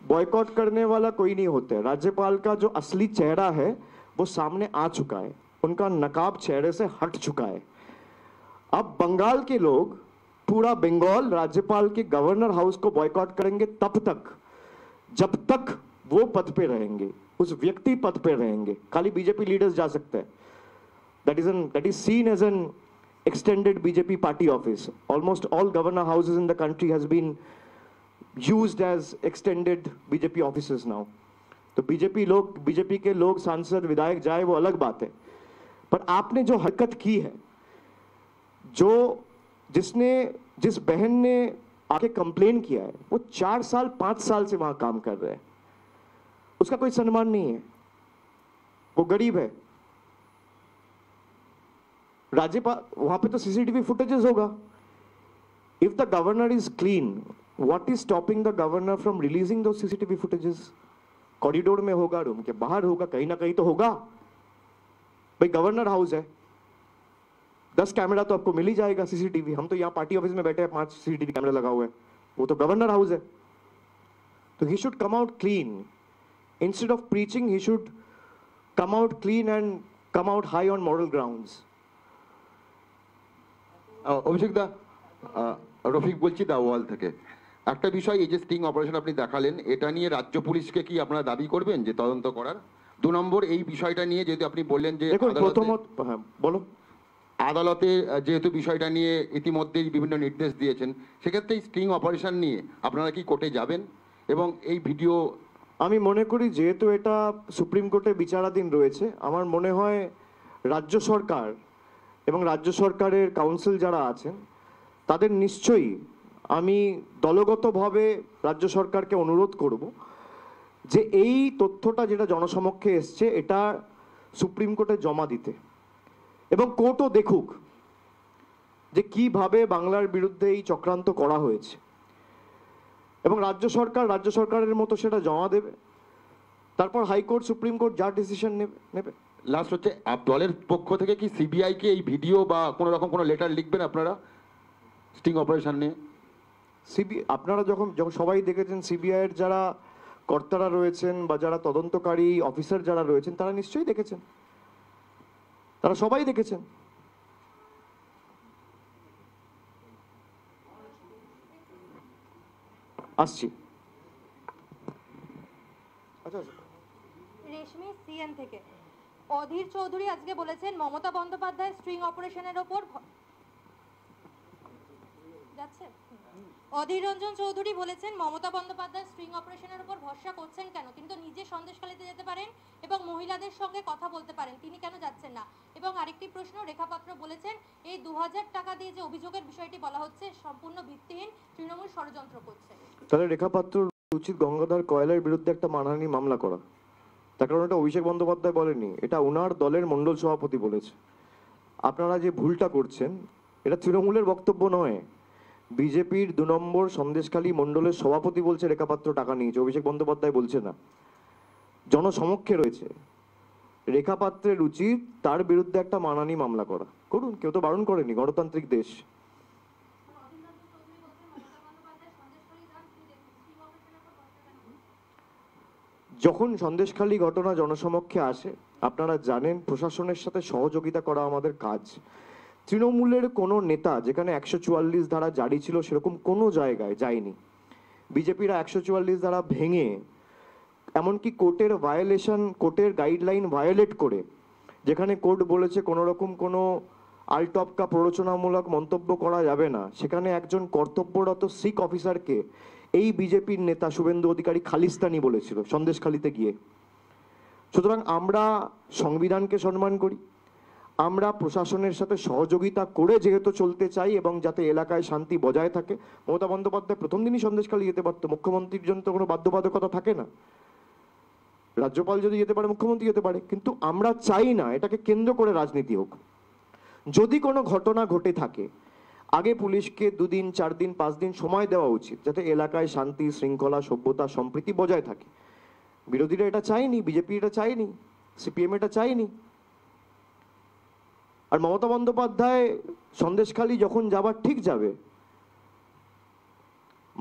बॉयकॉट करने वाला कोई नहीं होता है। राज्यपाल का जो असली चेहरा है वो सामने आ चुका है, उनका नकाब चेहरे से हट चुका है। अब बंगाल के लोग, पूरा बंगाल राज्यपाल के गवर्नर हाउस को बॉयकॉट करेंगे तब तक जब तक वो पद पे रहेंगे, उस व्यक्ति पद पे रहेंगे। खाली बीजेपी लीडर्स जा सकते हैं। That is seen as an extended BJP party office. Almost all governor houses in the country has been used as extended BJP offices now. तो बीजेपी के लोग सांसद विधायक जाए वो अलग बात है, पर आपने जो हरकत की है, जिस बहन ने आके कंप्लेन किया है, वो 4 साल 5 साल से वहां काम कर रहे हैं, उसका कोई सम्मान नहीं है, वो गरीब है। राज्यपाल वहां पे तो सीसीटीवी फुटेजेस होगा। If the governor is clean, what is stopping the governor from releasing दो सीसीटीवी फुटेजेस? कॉरिडोर में होगा, रूम के बाहर होगा, कहीं ना कहीं तो होगा। भाई गवर्नर हाउस है, 10 कैमरा तो आपको मिल ही जाएगा सीसीटीवी। हम तो यहाँ पार्टी ऑफिस में बैठे हैं, 5 सीसीटीवी कैमरा लगा हुआ है, वो तो गवर्नर हाउस है। तो he should come out clean. Instead of preaching, he should come out clean and come out high on moral grounds. Abhishek da, Rafiq বলছি দাওয়াল থেকে। একটা বিষয়, এই যে স্টিং অপারেশন আপনি দেখালেন, এটা নিয়ে রাজ্য পুলিশকে কি আপনারা দাবি করবেন যে তদন্ত করার? 2 নম্বর, এই বিষয়টা নিয়ে যেহেতু আপনি বললেন যে আদালতে যেহেতু বিষয়টা নিয়ে ইতিমধ্যেই বিভিন্ন নির্দেশ দিয়েছেন, সেক্ষেত্রে স্টিং অপারেশন নিয়ে আপনারা কি কোর্টে যাবেন? এবং এই ভিডিও আমি মনে করি যেহেতু এটা সুপ্রিম কোর্টে বিচারাধীন রয়েছে, আমার মনে হয় রাজ্য সরকার এবং রাজ্য সরকারের কাউন্সিল যারা আছেন তাদের নিশ্চয়ই আমি দলগতভাবে রাজ্য সরকারকে অনুরোধ করব যে এই তথ্যটা যেটা জনসমক্ষে এসছে এটা সুপ্রিম কোর্টে জমা দিতে, এবং কোর্টও দেখুক যে কিভাবে বাংলার বিরুদ্ধে এই চক্রান্ত করা হয়েছে, এবং রাজ্য সরকারের মতো সেটা জমা দেবে। তারপর হাইকোর্ট, সুপ্রিম কোর্ট যা ডিসিশন নেবে। লাস্ট হচ্ছে, দলের পক্ষ থেকে কি সিবিআইকে এই ভিডিও বা কোনো রকম কোনো লেটার লিখবেন আপনারা স্টিং অপারেশন নিয়ে? আপনারা যখন সবাই দেখেছেন, সিবিআই এর যারা কর্তারা রয়েছেন বা যারা তদন্তকারী অফিসার যারা রয়েছেন তারা নিশ্চয়ই দেখেছেন, তারা সবাই দেখেছেন। আসছি। আচ্ছা, রেশমি সিএন থেকে। অধীর চৌধুরী আজকে বলেছেন মমতা বন্দ্যোপাধ্যায় স্ট্রিং অপারেশনের ওপর যাচ্ছে অধীর রঞ্জন চৌধুরী বলেছেন মমতা বন্দ্যোপাধ্যায় স্ট্রিং অপারেশনের উপর ভরসা করছেন কেন? তিনি তো নিজে সন্দেশখালীতে যেতে পারেন এবং মহিলাদের সঙ্গে কথা বলতে পারেন, তিনি কেন যাচ্ছেন না? এবং আরেকটি প্রশ্ন, রেখা পাত্র বলেছেন এই 2000 টাকা দিয়ে যে অভিযোগের বিষয়টি বলা হচ্ছে সম্পূর্ণ ভিত্তিহীন, তৃণমূল ষড়যন্ত্র করছে। তাহলে রেখা পাত্র উচিত গঙ্গাধর কয়লার বিরুদ্ধে একটা মানহানি মামলা করা, তার কারণ এটা অভিষেক বন্দ্যোপাধ্যায় বলেনি, এটা ওনার দলের মণ্ডল সভাপতি বলেছে। আপনারা যে ভুলটা করছেন, এটা তৃণমূলের বক্তব্য নয়, বিজেপির 2 নম্বর সন্দেশখালী মণ্ডলের সভাপতি বলছে রেখাপাত্র টাকা নিয়েছে, অভিষেক বন্দ্যোপাধ্যায় বলছে না। জনসমক্ষে রয়েছে, রেখাপাত্রের উচিত তার বিরুদ্ধে একটা মানহানি মামলা করা, করুন, কেউ তো বারণ করেনি, গণতান্ত্রিক দেশ। যখন সন্দেশখালী ঘটনা জনসমক্ষে আসে, আপনারা জানেন প্রশাসনের সাথে সহযোগিতা করা আমাদের কাজ। তৃণমূলের কোনো নেতা যেখানে 144 ধারা জারি ছিল সেরকম কোনো জায়গায় যায়নি। বিজেপিরা 144 ধারা ভেঙে, এমনকি কোর্টের ভায়োলেশন, কোর্টের গাইডলাইন ভায়োলেট করে, যেখানে কোর্ট বলেছে কোনো রকম কোনো আলটপকা প্ররোচনামূলক মন্তব্য করা যাবে না, সেখানে একজন কর্তব্যরত শিখ অফিসারকে এই বিজেপির নেতা শুভেন্দু অধিকারী খালিস্তানি বলেছিল সন্দেশখালীতে গিয়ে। সুতরাং আমরা সংবিধানকে সম্মান করি, আমরা প্রশাসনের সাথে সহযোগিতা করে যেহেতু চলতে চাই এবং যাতে এলাকায় শান্তি বজায় থাকে। মমতা বন্দ্যোপাধ্যায় প্রথম দিনই সন্দেশখালী যেতে পারতো, মুখ্যমন্ত্রীর জন্য তো কোনো বাধ্যবাধকতা থাকে না। রাজ্যপাল যদি যেতে পারে, মুখ্যমন্ত্রী যেতে পারে, কিন্তু আমরা চাই না এটাকে কেন্দ্র করে রাজনীতি হোক। যদি কোনো ঘটনা ঘটে থাকে, আগে পুলিশকে 2 দিন 4 দিন 5 দিন সময় দেওয়া উচিত, যাতে এলাকায় শান্তি শৃঙ্খলা সভ্যতা সম্প্রীতি বজায় থাকে। বিরোধীরা এটা চায়নি, বিজেপি এটা চায়নি, সিপিএম এটা চায়নি। আর মমতা বন্দ্যোপাধ্যায় সন্দেশখালী যখন যাবার ঠিক যাবে,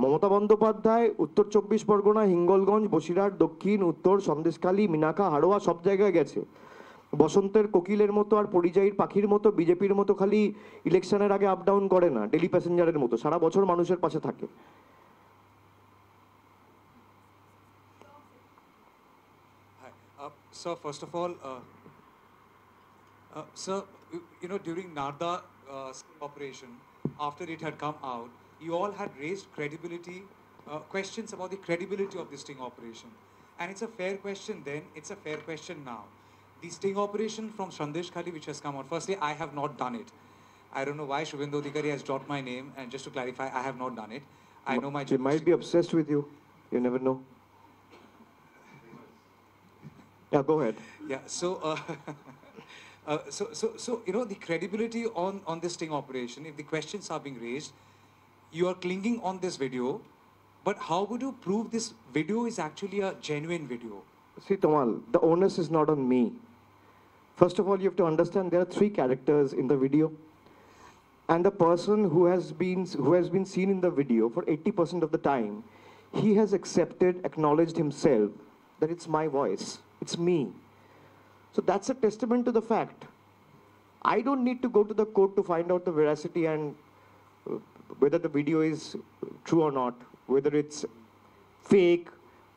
মমতা বন্দ্যোপাধ্যায় উত্তর 24 পরগনা, হিঙ্গলগঞ্জ, বসিরহাট, দক্ষিণ, উত্তর, সন্দেশখালী, মিনাখা, হাড়োয়া সব জায়গায় গেছে। বসন্তের কোকিলের মতো আর পরিযায়ীর পাখির মতো বিজেপির মতো খালি ইলেকশনের আগে আপ ডাউন করে না, ডেলি প্যাসেঞ্জারের মতো সারা বছর মানুষের পাশে থাকে। Sir, first of all, sir, you know, during Narda operation, after it had come out, you all had raised credibility, questions about the credibility of this sting operation. And it's a fair question then, it's a fair question now. The sting operation from Sandeshkhali which has come out, firstly, I have not done it. I don't know why Shubhendu Adhikari has dropped my name, and just to clarify, I have not done it. I know my... They might be obsessed with you, you never know. Yeah, go ahead. Yeah, so, so you know, the credibility on this sting operation, if the questions are being raised, you are clinging on this video, but how would you prove this video is actually a genuine video? See, Tamal, the onus is not on me. First of all, you have to understand there are 3 characters in the video, and the person who has been seen in the video for 80% of the time, he has accepted, acknowledged himself that it's my voice, it's me. So that's a testament to the fact. I don't need to go to the court to find out the veracity and whether the video is true or not, whether it's fake,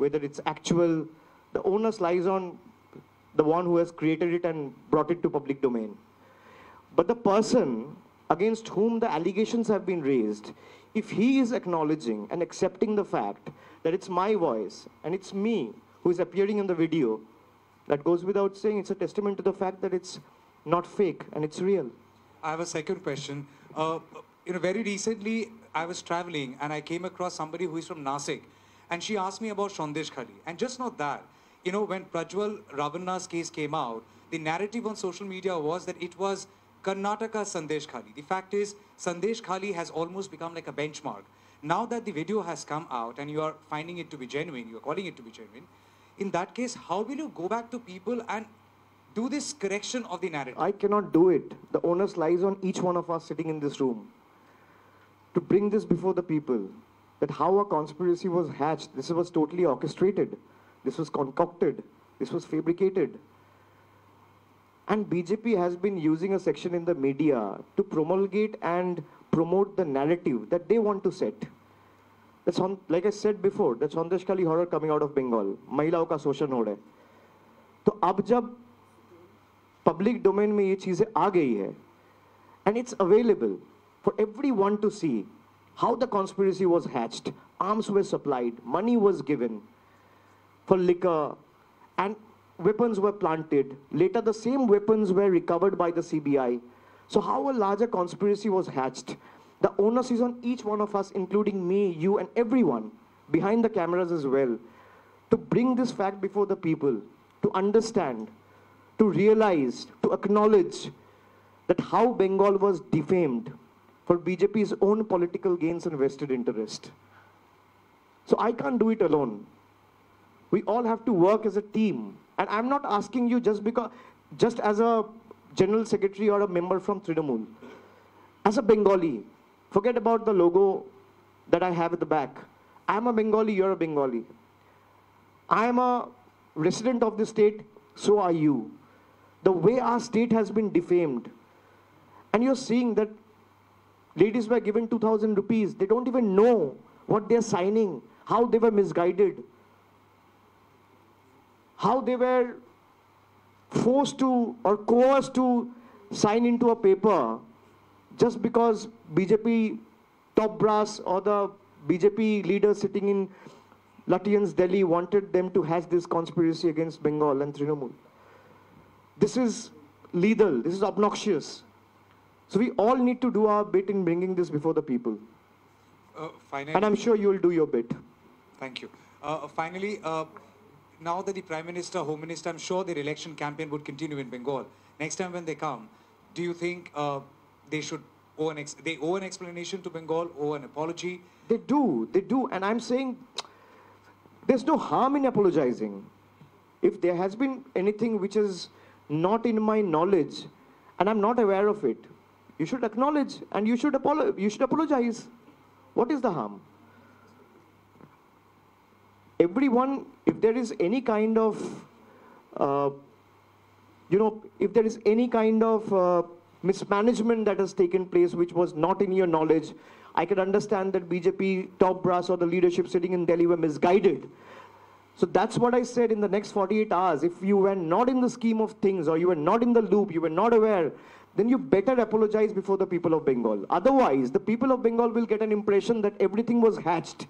whether it's actual. The onus lies on the one who has created it and brought it to public domain. But the person against whom the allegations have been raised, if he is acknowledging and accepting the fact that it's my voice and it's me who is appearing in the video, that goes without saying, it's a testament to the fact that it's not fake and it's real. I have a second question. You know, very recently I was traveling and I came across somebody who is from Nasik, and she asked me about Sandeshkhali. And just not that, you know, when Prajwal Ravanna's case came out, the narrative on social media was that it was Karnataka Sandeshkhali. The fact is, Sandeshkhali has almost become like a benchmark. Now that the video has come out and you are finding it to be genuine, you are calling it to be genuine, in that case, how will you go back to people and do this correction of the narrative? I cannot do it. The onus lies on each one of us sitting in this room to bring this before the people, that how a conspiracy was hatched. This was totally orchestrated. This was concocted. This was fabricated. And BJP has been using a section in the media to promulgate and promote the narrative that they want to set. That's on, like I said before, that's Sandeshkhali horror coming out of Bengal. महिलाओं का शोषण हो रहा है. तो अब जब public domain में ये चीजें आ गई है, and it's available for everyone to see how the conspiracy was hatched. Arms were supplied, money was given for liquor, and weapons were planted. Later, the same weapons were recovered by the CBI. So how a larger conspiracy was hatched? The onus is on each one of us, including me, you, and everyone behind the cameras as well, to bring this fact before the people, to understand, to realize, to acknowledge that how Bengal was defamed for BJP's own political gains and vested interest. So I can't do it alone. We all have to work as a team. And I'm not asking you just as a general secretary or a member from Trinamool. As a Bengali, forget about the logo that I have at the back. I'm a Bengali, you're a Bengali. I am a resident of the state, so are you. The way our state has been defamed, and you're seeing that ladies were given 2,000 rupees. They don't even know what they're signing, how they were misguided, how they were forced to or coerced to sign into a paper just because BJP top brass or the BJP leaders sitting in Lutyens, Delhi wanted them to hatch this conspiracy against Bengal and Trinamool. This is lethal, this is obnoxious. So we all need to do our bit in bringing this before the people. Finally, and I'm sure you will do your bit. Thank you. Finally, now that the Prime Minister, Home Minister, I'm sure their election campaign would continue in Bengal. Next time when they come, do you think they should owe an explanation to Bengal, owe an apology? They do. And I'm saying there's no harm in apologizing. If there has been anything which is not in my knowledge and I'm not aware of it, you should acknowledge and you should apologize. What is the harm? Everyone, if there is any kind of, if there is any kind of mismanagement that has taken place which was not in your knowledge, I can understand that BJP top brass or the leadership sitting in Delhi were misguided. So that's what I said in the next 48 hours. If you were not in the scheme of things or you were not in the loop, you were not aware, then you better apologize before the people of Bengal. Otherwise, the people of Bengal will get an impression that everything was hatched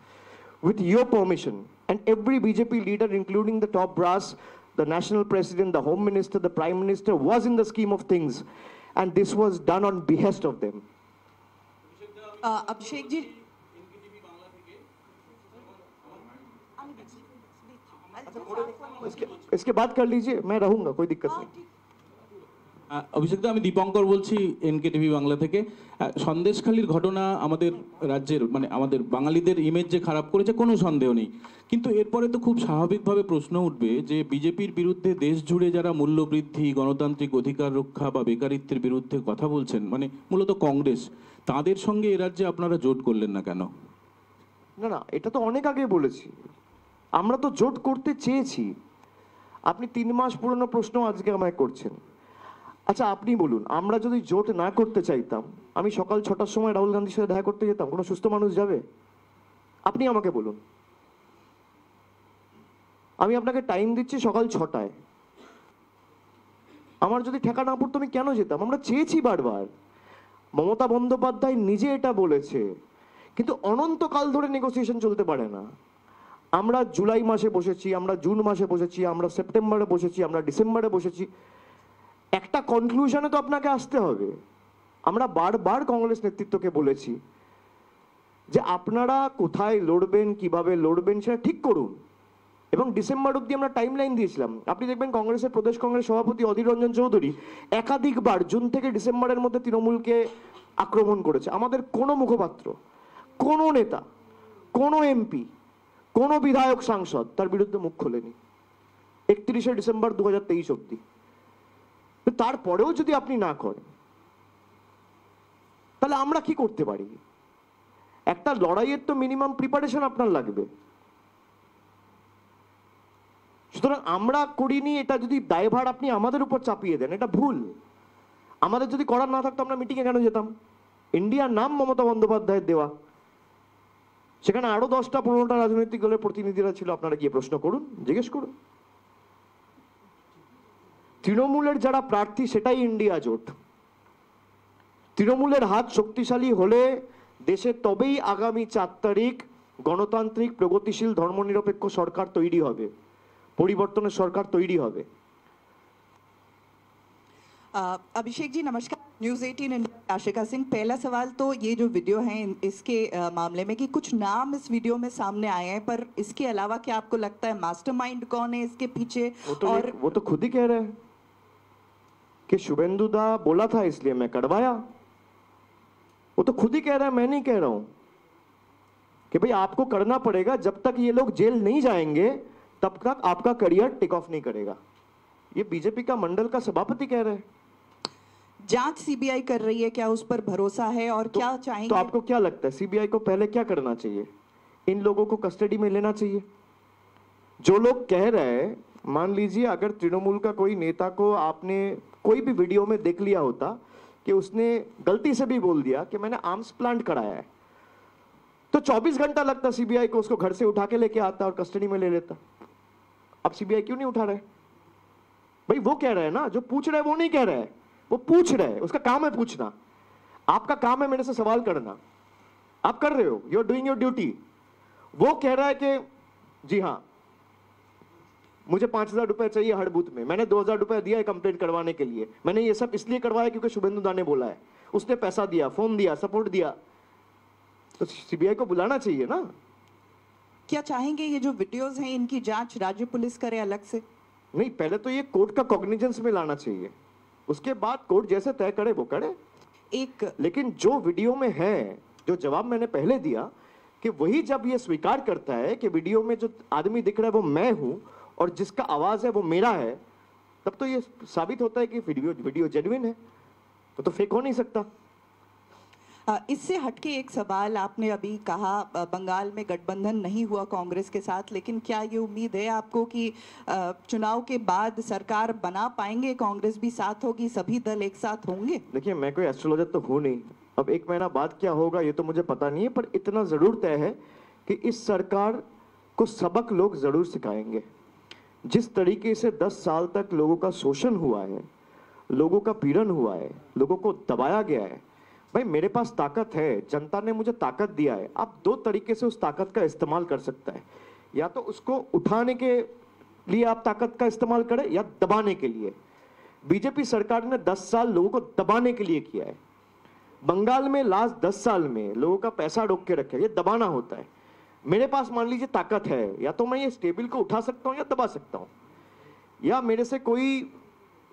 with your permission. And every BJP leader, including the top brass, the national president, the home minister, the prime minister, was in the scheme of things. And this was done on behest of them. Abhishek ji इसके बाद कर लीजिए, मैं रहूंगा, कोई दिक्कत नहीं। অভিষেক দা, আমি দীপঙ্কর বলছি এনকেটিভি বাংলা থেকে। সন্দেশখালির ঘটনা আমাদের রাজ্যের মানে আমাদের বাঙালিদের ইমেজ যে খারাপ করেছে কোনো সন্দেহ নেই, কিন্তু এরপরে তো খুব স্বাভাবিকভাবে প্রশ্ন উঠবে যে বিজেপির বিরুদ্ধে দেশ জুড়ে যারা মূল্যবৃদ্ধি, গণতান্ত্রিক অধিকার রক্ষা বা বেকারিত্বের বিরুদ্ধে কথা বলছেন, মানে মূলত কংগ্রেস, তাদের সঙ্গে এ রাজ্যে আপনারা জোট করলেন না কেন? না, এটা তো অনেক আগে বলেছি, আমরা তো জোট করতে চেয়েছি। আপনি 3 মাস পুরনো প্রশ্ন আজকে আমায় করছেন। আচ্ছা আপনি বলুন, আমরা যদি জোট না করতে চাইতাম, আমি সকাল 6টার সময় রাহুল গান্ধীর সাথে দেখা করতে যেতাম? কোনো সুস্থ মানুষ যাবে? আপনি আমাকে বলুন। আমি আপনাকে টাইম দিচ্ছি সকাল 6টায়, আমার যদি ঠেকা না পড়তো আমি কেন যেতাম? আমরা চেয়েছি বারবার, মমতা বন্দ্যোপাধ্যায় নিজে এটা বলেছে, কিন্তু অনন্তকাল ধরে নেগোসিয়েশন চলতে পারে না। আমরা জুলাই মাসে বসেছি, আমরা জুন মাসে বসেছি, আমরা সেপ্টেম্বরে বসেছি, আমরা ডিসেম্বরে বসেছি, একটা কনক্লুশনে তো আপনাকে আসতে হবে। আমরা বারবার কংগ্রেস নেতৃত্বকে বলেছি যে আপনারা কোথায় লড়বেন, কিভাবে লড়বেন সেটা ঠিক করুন, এবং ডিসেম্বর অবধি আমরা টাইম লাইন দিয়েছিলাম। আপনি দেখবেন কংগ্রেসের প্রদেশ কংগ্রেস সভাপতি অধীর রঞ্জন চৌধুরী একাধিকবার জুন থেকে ডিসেম্বরের মধ্যে তৃণমূলকে আক্রমণ করেছে। আমাদের কোনো মুখপাত্র, কোনো নেতা, কোনো এমপি, কোনো বিধায়ক, সাংসদ তার বিরুদ্ধে মুখ খোলেনি 31শে ডিসেম্বর 2023 অবধি। তারপরেও যদি আপনি না করেন তাহলে আমরা কি করতে পারি? একটা লড়াইয়ের তো মিনিমাম প্রিপারেশন আপনার লাগবে। সুতরাং আমরা করিনি, এটা যদি দায়ভার আপনি আমাদের উপর চাপিয়ে দেন এটা ভুল। আমাদের যদি করার না থাকতো আমরা মিটিংয়ে কেন যেতাম? ইন্ডিয়ার নাম মমতা বন্দ্যোপাধ্যায়ের দেওয়া, সেখানে আরো 10টা-15টা রাজনৈতিক দলের প্রতিনিধিরা ছিল। আপনারা গিয়ে প্রশ্ন করুন, জিজ্ঞেস করুন। তৃণমূলের যারা প্রার্থী সেটাই ইন্ডিয়া জোট। তৃণমূলের হাত শক্তিশালী হলে দেশে তবেই আগামী 4 তারিখ গণতান্ত্রিক প্রগতিশীল ধর্মনিরপেক্ষ সরকার তৈরি হবে, পরিবর্তনের সরকার তৈরি হবে। अभिषेक जी नमस्कार, न्यूज़ 18 इंडिया, आशिका सिंह। पहला सवाल तो ये जो वीडियो है इसके मामले में कि कुछ नाम इस वीडियो में सामने आए हैं, पर इसके अलावा क्या आपको लगता है मास्टरमाइंड कौन है इसके पीछे? वो तो खुद ही कह रहे हैं कि शुभेंदु दा बोला था इसलिए मैं कड़वाया। वो तो खुद ही कह रहा है, मैं नहीं कह रहा हूं कि भाई आपको करना पड़ेगा, जब तक ये लोग जेल नहीं जाएंगे तब तक आपका करियर टेक ऑफ नहीं करेगा। ये बीजेपी का मंडल का सभापति कह रहे हैं। जांच सीबीआई कर रही है, क्या उस पर भरोसा है? और क्या चाहेंगे? तो आपको क्या लगता है सीबीआई को पहले क्या करना चाहिए? इन लोगों को कस्टडी में लेना चाहिए। जो लोग कह रहे हैं, मान लीजिए अगर तृणमूल का कोई नेता को आपने कोई भी वीडियो में देख लिया होता कि उसने गलती से भी बोल दिया कि मैंने आर्म्स प्लांट कराया है, तो 24 घंटा लगता सीबीआई को उसको घर से उठा के लेके आता और कस्टडी में ले लेता। अब सीबीआई क्यों नहीं उठा रहे? भाई वो कह रहे हैं ना, जो पूछ रहे हैं वो नहीं कह रहे हैं, वो पूछ रहे हैं, उसका काम है पूछना। आपका काम है मेरे से सवाल करना, आप कर रहे हो, you are doing your duty. वो कह रहा है कि जी हाँ मुझे 5,000 रुपए चाहिए हर बूथ में, मैंने 2,000 रुपए दिया है कंप्लेंट करवाने के लिए, मैंने ये सब इसलिए करवाया क्योंकि शुभेंदु दा ने बोला है, उसने पैसा दिया, फोन दिया, सपोर्ट दिया। तो सीबीआई को बुलाना चाहिए ना। क्या चाहेंगे ये जो वीडियोस हैं इनकी जांच राज्य पुलिस करे अलग से? नहीं, पहले तो ये कोर्ट का कॉग्निजेंस में लाना चाहिए, उसके बाद कोर्ट जैसे तय करे वो करे। लेकिन जो वीडियो में है, जो जवाब मैंने पहले दिया कि वही जब ये स्वीकार करता है कि वीडियो में जो आदमी दिख रहा है वो मैं हूं और जिसका आवाज है वो मेरा है, तब तो ये साबित होता है कि वीडियो जेन्युइन है, तो फेक हो नहीं सकता। इससे हटके एक सवाल, आपने अभी कहा बंगाल में गठबंधन नहीं हुआ कांग्रेस के साथ, लेकिन क्या ये उम्मीद है आपको कि चुनाव के बाद सरकार बना पाएंगे, कांग्रेस भी साथ होगी, सभी दल एक साथ होंगे? देखिए मैं कोई एस्ट्रोलॉजर तो हूँ नहीं, अब 1 महीना बाद क्या होगा ये तो मुझे पता नहीं है, पर इतना जरूर तय है कि इस सरकार को सबक लोग जरूर सिखाएंगे। जिस तरीके से 10 साल तक लोगों का शोषण हुआ है, लोगों का पीड़न हुआ है, लोगों को दबाया गया है, भाई मेरे पास ताकत है, जनता ने मुझे ताकत दिया है। आप 2 तरीके से उस ताकत का इस्तेमाल कर सकता है, या तो उसको उठाने के लिए आप ताकत का इस्तेमाल करें या दबाने के लिए। बीजेपी सरकार ने 10 साल लोगों को दबाने के लिए किया है। बंगाल में लास्ट 10 साल में लोगों का पैसा रोक के रखा है, ये दबाना होता है। मेरे पास मान लीजिए ताकत है, या तो मैं ये स्टेबल को उठा सकता हूं या दबा सकता हूं, या मेरे से कोई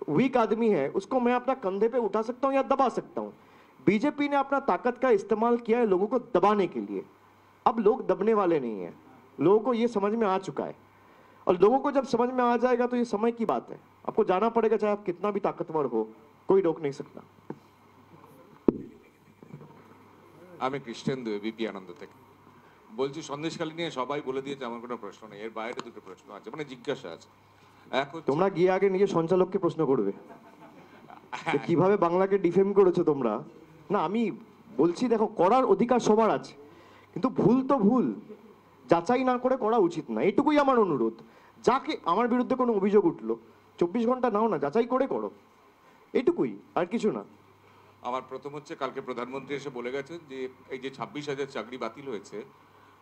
वीक आदमी है उसको मैं अपना कंधे पे उठा सकता हूं या दबा सकता हूं। बीजेपी ने अपना ताकत का इस्तेमाल किया है लोगों को दबाने के लिए। अब लोग दबने वाले नहीं है, लोगों को ये समझ में आ चुका है, और लोगों को जब समझ में आ जाएगा तो ये समय की बात है, आपको जाना पड़ेगा, चाहे आप कितना भी ताकतवर हो, कोई रोक नहीं सकता। আমি কৃষ্ণেন্দু এবিপি আনন্দ থেকে বলছি, সন্দেশখালী নিয়ে সবাই বলে দিয়েছে আমার কোনো প্রশ্ন নেই, এর বাইরে 2টো প্রশ্ন আছে, মানে জিজ্ঞাসা আছে। এক হচ্ছে তোমরা গিয়ে আগে নিজে সঞ্চালককে প্রশ্ন করবে যে কিভাবে বাংলাকে ডিফেম করেছো তোমরা। না আমি বলছি দেখো, করার অধিকার সবার আছে, কিন্তু ভুল তো ভুল, যাচাই না করে করা উচিত না, এটুকুই আমার অনুরোধ। যাকে আমার বিরুদ্ধে কোনো অভিযোগ উঠলো 24 ঘন্টা নাও না, যাচাই করে করো, এটুকুই, আর কিছু না। আমার প্রথম হচ্ছে, কালকে প্রধানমন্ত্রী এসে বলে গেছেন যে এই যে 26,000 চাকরি বাতিল হয়েছে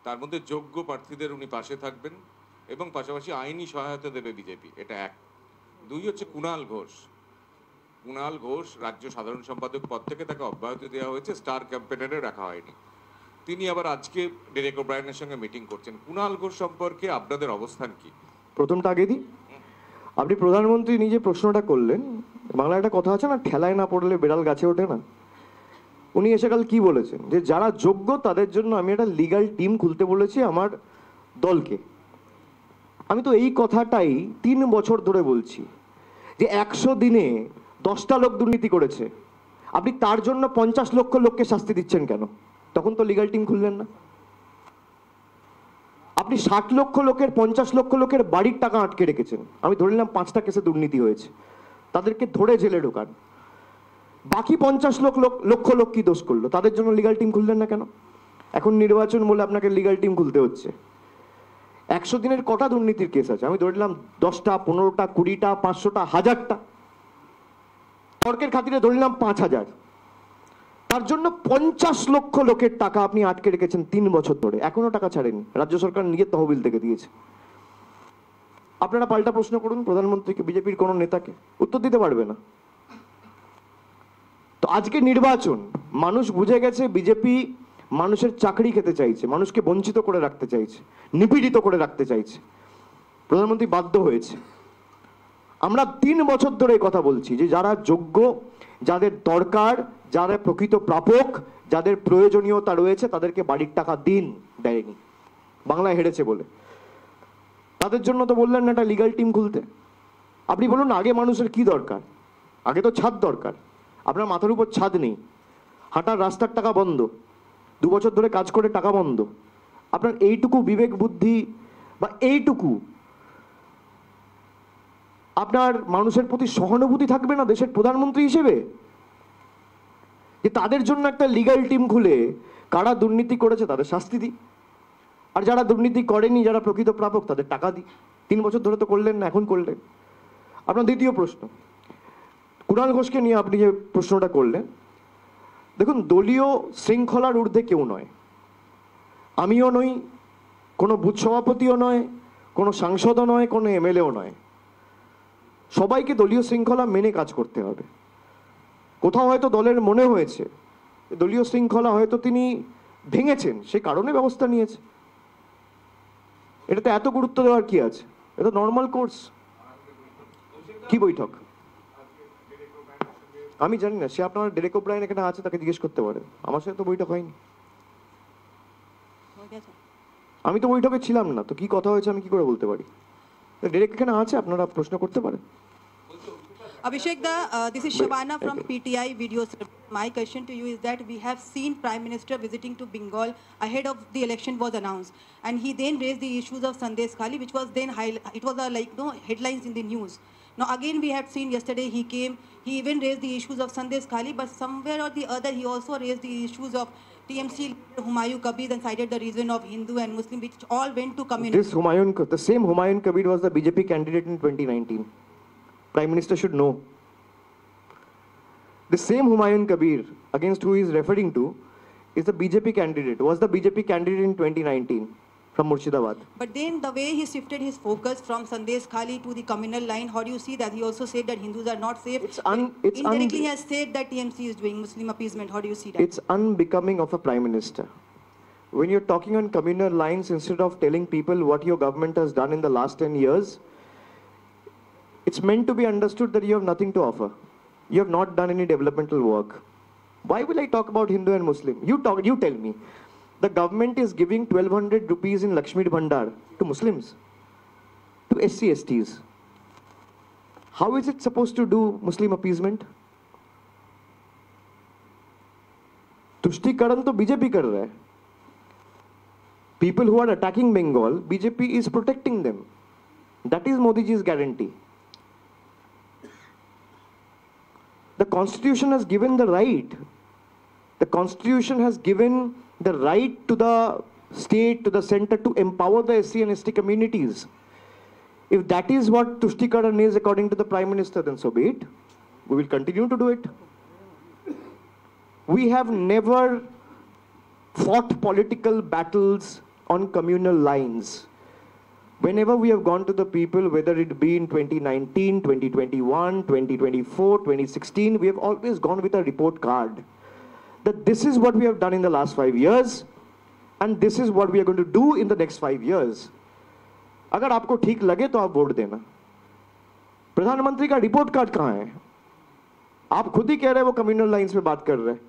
তার মধ্যে যোগ্য প্রার্থীদের উনি পাশে থাকবেন এবং পাশাপাশি আইনি সহায়তা দেবে বিজেপি, এটা এক। 2 হচ্ছে কুণাল ঘোষ রাজ্য সাধারণ সম্পাদক পদ থেকে তাকে অব্যাহতি দেওয়া হয়েছে, স্টার ক্যাম্পেনারে রাখা হয়নি। তিনি আবার আজকে ডেরেক ওব্রায়েনের সঙ্গে মিটিং করছেন। কুণাল ঘোষ সম্পর্কে আপনাদের অবস্থান কি? প্রথমটা আগে দিই, আপনি প্রধানমন্ত্রী নিজে প্রশ্নটা করলেন, বাংলা একটা কথা আছে না, ঠেলায় না পড়লে বেড়াল গাছে ওঠে না। উনি এসে কাল কি বলেছেন যে যারা যোগ্য তাদের জন্য আমি একটা লিগ্যাল টিম খুলতে বলেছি আমার দলকে। আমি তো এই কথাটাই 3 বছর ধরে বলছি যে 100 দিনে 10টা লোক দুর্নীতি করেছে, আপনি তার জন্য 50 লক্ষ লোককে শাস্তি দিচ্ছেন কেন? তখন তো লিগ্যাল টিম খুললেন না। আপনি 60 লক্ষ লোকের 50 লক্ষ লোকের বাড়ির টাকা আটকে রেখেছেন, আমি ধরে নিলাম 5টা কেসে দুর্নীতি হয়েছে, তাদেরকে ধরে জেলে ঢোকান। বাকি 50 লক্ষ লোক কি দোষ করলো? তাদের জন্য লিগ্যাল টিম খুললেন না কেন? এখন নির্বাচন বলে আপনাকে লিগ্যাল টিম খুলতে হচ্ছে। 100 দিনের কটা দুর্নীতির কেস আছে? আমি ধরে নিলাম 10টা, 15টা, 20টা, 500টা, 1000টা। তর্কের খাতিরে ধরে নিলাম 5000। তার জন্য 50 লক্ষ লোকের টাকা আপনি আটকে রেখেছেন 3 বছর ধরে, এখনো টাকা ছাড়েনি, রাজ্য সরকার নিজের তহবিল থেকে দিয়েছে। আপনারা পাল্টা প্রশ্ন করুন প্রধানমন্ত্রীকে, বিজেপির কোনো নেতাকে, উত্তর দিতে পারবে না। তো আজকে নির্বাচন, মানুষ বুঝে গেছে বিজেপি মানুষের চাকরি খেতে চাইছে, মানুষকে বঞ্চিত করে রাখতে চাইছে, নিপীড়িত করে রাখতে চাইছে। প্রধানমন্ত্রী বাধ্য হয়েছে। আমরা 3 বছর ধরে কথা বলছি যে যারা যোগ্য, যাদের দরকার, যারা প্রকৃত প্রাপক, যাদের প্রয়োজনীয়তা রয়েছে তাদেরকে বাড়ির টাকা দিন, দেয়নি, বাংলায় হেরেছে বলে। তাদের জন্য তো বললেন না একটা লিগ্যাল টিম খুলতে। আপনি বলুন আগে মানুষের কি দরকার? আগে তো ছাদ দরকার। আপনার মাথার উপর ছাদ নেই, হাঁটার রাস্তার টাকা বন্ধ, 2 বছর ধরে কাজ করে টাকা বন্ধ। আপনার এইটুকু বিবেক বুদ্ধি বা এইটুকু আপনার মানুষের প্রতি সহানুভূতি থাকবে না দেশের প্রধানমন্ত্রী হিসেবে, যে তাদের জন্য একটা লিগ্যাল টিম খুলে কারা দুর্নীতি করেছে তাদের শাস্তি দিই, আর যারা দুর্নীতি করেনি, যারা প্রকৃত প্রাপক তাদের টাকা দিই। 3 বছর ধরে তো করলেন না, এখন করলেন। আপনার দ্বিতীয় প্রশ্ন, কুণাল ঘোষকে নিয়ে আপনি যে প্রশ্নটা করলেন, দেখুন দলীয় শৃঙ্খলার ঊর্ধ্বে কেউ নয়, আমিও নই, কোনো বুথ সভাপতিও নয়, কোনো সাংসদও নয়, কোনো এমএলএও নয়। সবাইকে দলীয় শৃঙ্খলা মেনে কাজ করতে হবে। কোথাও হয়তো দলের মনে হয়েছে দলীয় শৃঙ্খলা হয়তো তিনি ভেঙেছেন, সে কারণে ব্যবস্থা নিয়েছে। এটাতে এত গুরুত্ব দেওয়ার কি আছে? এটা নর্মাল কোর্স। কি বৈঠক আমি জানি না, সে আপনার ডেরেক ওব্রায়েন এখানে আছে, তাকে জিজ্ঞেস করতে পারেন। আমার সাথে তো বৈঠক হয়নি, আমি তো বৈঠকে ছিলাম না, তো কি কথা হয়েছে আমি কি করে বলতে পারি? ডেরেক এখানে আছে, আপনারা প্রশ্ন করতে পারেন। Abhishek da, this is Shabana from PTI Videos. My question to you is that we have seen Prime Minister visiting to Bengal ahead of the election was announced, and he then raised the issues of Sandesh Khali, which was then it was headlines in the news. Now again we have seen yesterday he came, he even raised the issues of Sandesh Khali, but somewhere or the other he also raised the issues of TMC Humayun Kabir and cited the reason of Hindu and Muslim, which all went to community. This the same Humayun Kabir was the BJP candidate in 2019. Prime Minister should know. The same Humayun Kabir against who he is referring to is the BJP candidate, was the BJP candidate in 2019 from Murshidabad. But then the way he shifted his focus from Sandesh Khali to the communal line, how do you see that? He also said that Hindus are not safe. Indirectly he has said that TMC is doing Muslim appeasement. How do you see that? It's unbecoming of a Prime Minister. When you're talking on communal lines, instead of telling people what your government has done in the last 10 years, it's meant to be understood that you have nothing to offer. You have not done any developmental work. Why will I talk about Hindu and Muslim? You tell me. The government is giving 1200 rupees in Lakshmi Bhandar to Muslims, to SC/STs. How is it supposed to do Muslim appeasement? तुष्टिकरण तो BJP कर रहा है. People who are attacking Bengal, BJP is protecting them. That is Modi ji's guarantee. The Constitution has given the right. The Constitution has given the right to the state, to the center, to empower the SC and ST communities. If that is what Tuštikaran is according to the Prime Minister, then so be it. We will continue to do it. We have never fought political battles on communal lines. Whenever we have gone to the people, whether it be in 2019, 2021, 2024, 2016, we have always gone with a report card. That this is what we have done in the last 5 years, and this is what we are going to do in the next 5 years. अगर आपको ठीक लगे तो आप vote देना. प्रधानमंत्री का report card कहाँ है? आप खुद ही कह रहे हैं वो कम्युनल लाइंस में बात कर रहे हैं.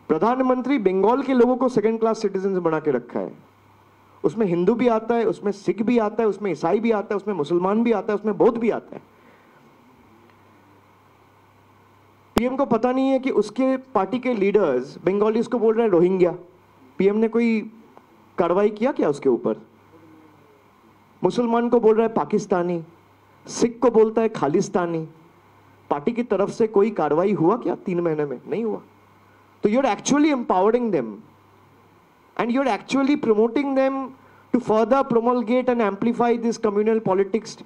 प्रधानमंत्री बंगाल के लोगों को सेकंड क्लास सिटीजन बना के रखा है. उसमें हिंदू भी आता है, उसमें सिख भी आता है, उसमें ईसाई भी आता है, उसमें मुसलमान भी आता है, उसमें बौद्ध भी आता है. पीएम को पता नहीं है कि उसके पार्टी के लीडर्स बंगालीज को बोल रहे हैं रोहिंग्या. पीएम ने कोई कार्रवाई किया क्या उसके ऊपर? मुसलमान को बोल रहा है पाकिस्तानी, सिख को बोलता है खालिस्तानी. पार्टी की तरफ से कोई कार्रवाई हुआ क्या 3 महीने में? नहीं हुआ. तो you are actually empowering them and you're actually promoting them to further promulgate and amplify this communal politics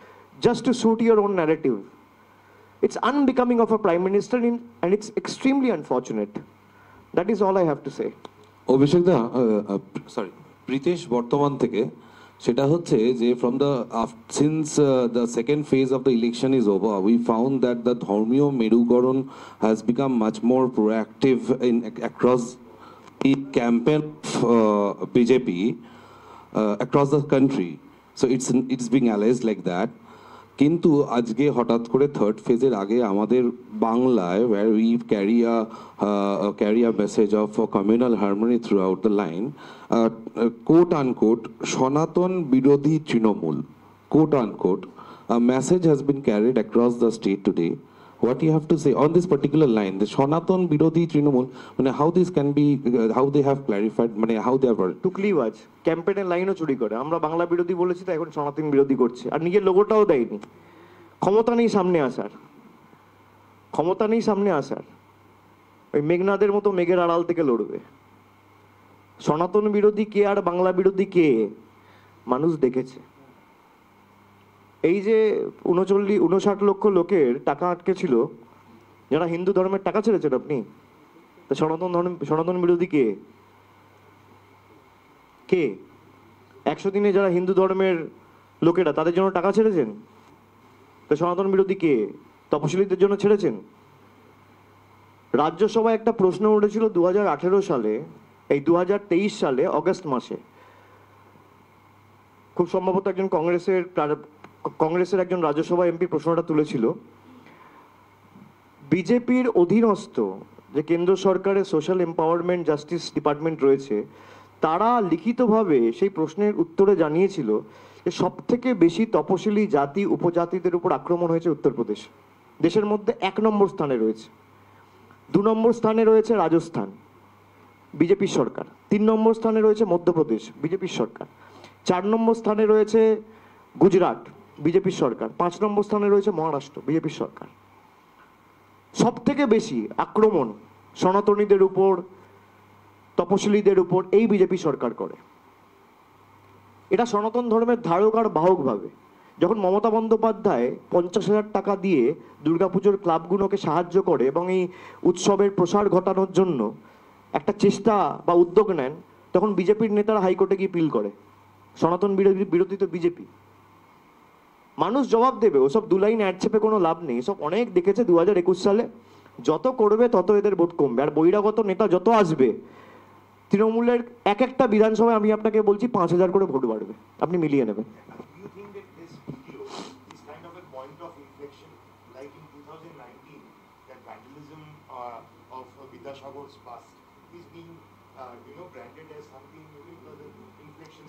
just to suit your own narrative. It's unbecoming of a prime minister and it's extremely unfortunate. That is all I have to say. Abhishek দা sorry Pritesh Bartaman থেকে সেটা হচ্ছে যে from the since the second phase of the election is over we found that the ধর্মীয় মেরুকরণ has become much more proactive in across the campaign of BJP across the country. So it's being alleged like that. কিন্তু আজকে হঠাৎ করে third ফেজের আগে আমাদের বাংলায় where we carry a message of communal harmony throughout the line, quote unquote সনাতন বিরোধী Trinamool, quote unquote, a message has been carried across the state today. What you have to say on this particular line, the সনাতন বিরোধী তৃণমূল, মানে how this can be, how they have clarified, মানে how they have টুকলিবাজ ক্যাম্পেইনের লাইনও চুরি করে। আমরা বাংলা বিরোধী বলেছি তো এখন সনাতন বিরোধী করছে, আর নিজের লোগোটাও দেয়নি। ক্ষমতা নেই সামনে আসার, ক্ষমতা নেই সামনে আসার, ওই মেঘনাদের মতো মেঘের আড়াল থেকে লড়বে। সনাতন বিরোধী কে আর বাংলা বিরোধী কে মানুষ দেখেছে। এই যে 59 লক্ষ লোকের টাকা আটকে ছিল, যারা হিন্দু ধর্মের টাকা ছেড়েছেন আপনি, তা সনাতন বিরোধী কে? কে 100 দিনে যারা হিন্দু ধর্মের লোকেরা তাদের জন্য টাকা ছেড়েছেন, তা সনাতন বিরোধী কে? তপশিলীদের জন্য ছেড়েছেন? রাজ্যসভায় একটা প্রশ্ন উঠেছিল 2018 সালে, এই 2023 সালে অগস্ট মাসে, খুব সম্ভবত একজন কংগ্রেসের একজন রাজ্যসভা এমপি প্রশ্নটা তুলেছিল। বিজেপির অধীনস্থ যে কেন্দ্র সরকারের সোশ্যাল এম্পাওয়ারমেন্ট জাস্টিস ডিপার্টমেন্ট রয়েছে, তারা লিখিতভাবে সেই প্রশ্নের উত্তরে জানিয়েছিল যে সব থেকে বেশি তপশিলি জাতি উপজাতিদের উপর আক্রমণ হয়েছে উত্তরপ্রদেশ, দেশের মধ্যে 1 নম্বর স্থানে রয়েছে। 2 নম্বর স্থানে রয়েছে রাজস্থান, বিজেপির সরকার। 3 নম্বর স্থানে রয়েছে মধ্যপ্রদেশ, বিজেপির সরকার। 4 নম্বর স্থানে রয়েছে গুজরাট, বিজেপির সরকার। 5 নম্বর স্থানে রয়েছে মহারাষ্ট্র, বিজেপির সরকার। সব থেকে বেশি আক্রমণ সনাতনীদের উপর, তপশিলীদের উপর এই বিজেপি সরকার করে। এটা সনাতন ধর্মের ধারক আর বাহক ভাবে। যখন মমতা বন্দ্যোপাধ্যায় 50,000 টাকা দিয়ে দুর্গাপুজোর ক্লাবগুলোকে সাহায্য করে এবং এই উৎসবের প্রসার ঘটানোর জন্য একটা চেষ্টা বা উদ্যোগ নেন, তখন বিজেপির নেতারা হাইকোর্টে গিয়ে পিল করে। সনাতন বিরোধী তো বিজেপি। মানুষ জবাব দেবে, ওসব 2 লাইন অ্যাড চেপে কোনো লাভ নেই। এসব অনেক দেখেছে 2021 সালে। যত করবে তত এদের ভোট কমবে, আর বহিরাগত নেতা যত আসবে, তৃণমূলের একটা বিধানসভায় আমি আপনাকে বলছি 5,000 করে ভোট বাড়বে, আপনি মিলিয়ে নেবেন।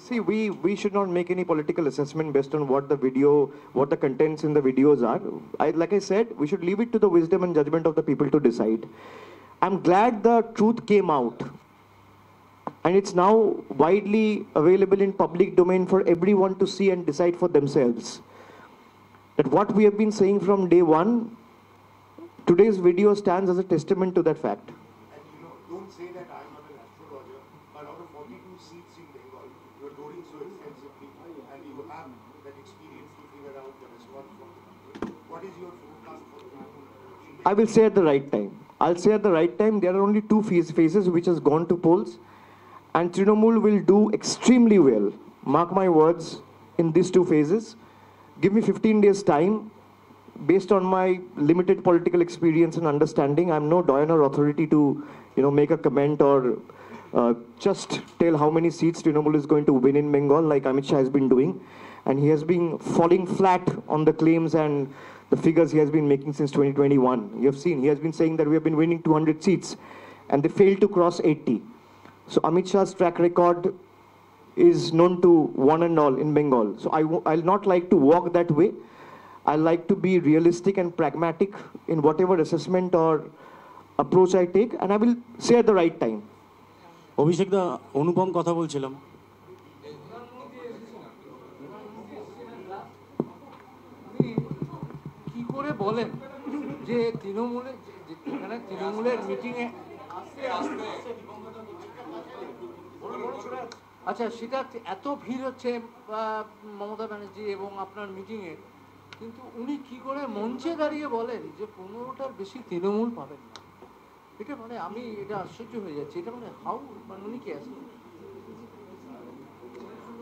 See, we should not make any political assessment based on what the contents in the videos are. Like I said, we should leave it to the wisdom and judgment of the people to decide. I'm glad the truth came out, and it's now widely available in public domain for everyone to see and decide for themselves. That what we have been saying from day one, today's video stands as a testament to that fact. Don't say that I'm not an astrologer, but out of 42 seats in Bengal, you're voting so extensively, and you have that experience to figure out the response from the people. What is your forecast for the I will say at the right time. I'll say at the right time. There are only 2 phases which has gone to polls, and Trinamool will do extremely well. Mark my words, in these 2 phases. Give me 15 days time. Based on my limited political experience and understanding, I'm no doyen or authority to, make a comment or just tell how many seats Trinamool is going to win in Bengal, like Amit Shah has been doing. And he has been falling flat on the claims and the figures he has been making since 2021. You have seen, he has been saying that we have been winning 200 seats, and they failed to cross 80. So Amit Shah's track record is known to one and all in Bengal. So I'll not like to walk that way. I like to be realistic and pragmatic in whatever assessment or approach I take, and I will say at the right time. অভিষেক দা, অনুপম কথা বলছিলাম। কি করে বলেন যে তৃণমূলের মিটিংয়ে, আচ্ছা সেটা এত ভিড় হচ্ছে মমতা ব্যানার্জি এবং আপনার মিটিংয়ে, কিন্তু উনি কি করে মঞ্চে দাঁড়িয়ে বলেন যে 15টার বেশি তৃণমূল পাবেন না? এটা মানে আমি এটা আশ্চর্য হয়ে যাচ্ছি, এটা মানে হাউ, মানে উনি কি আসলে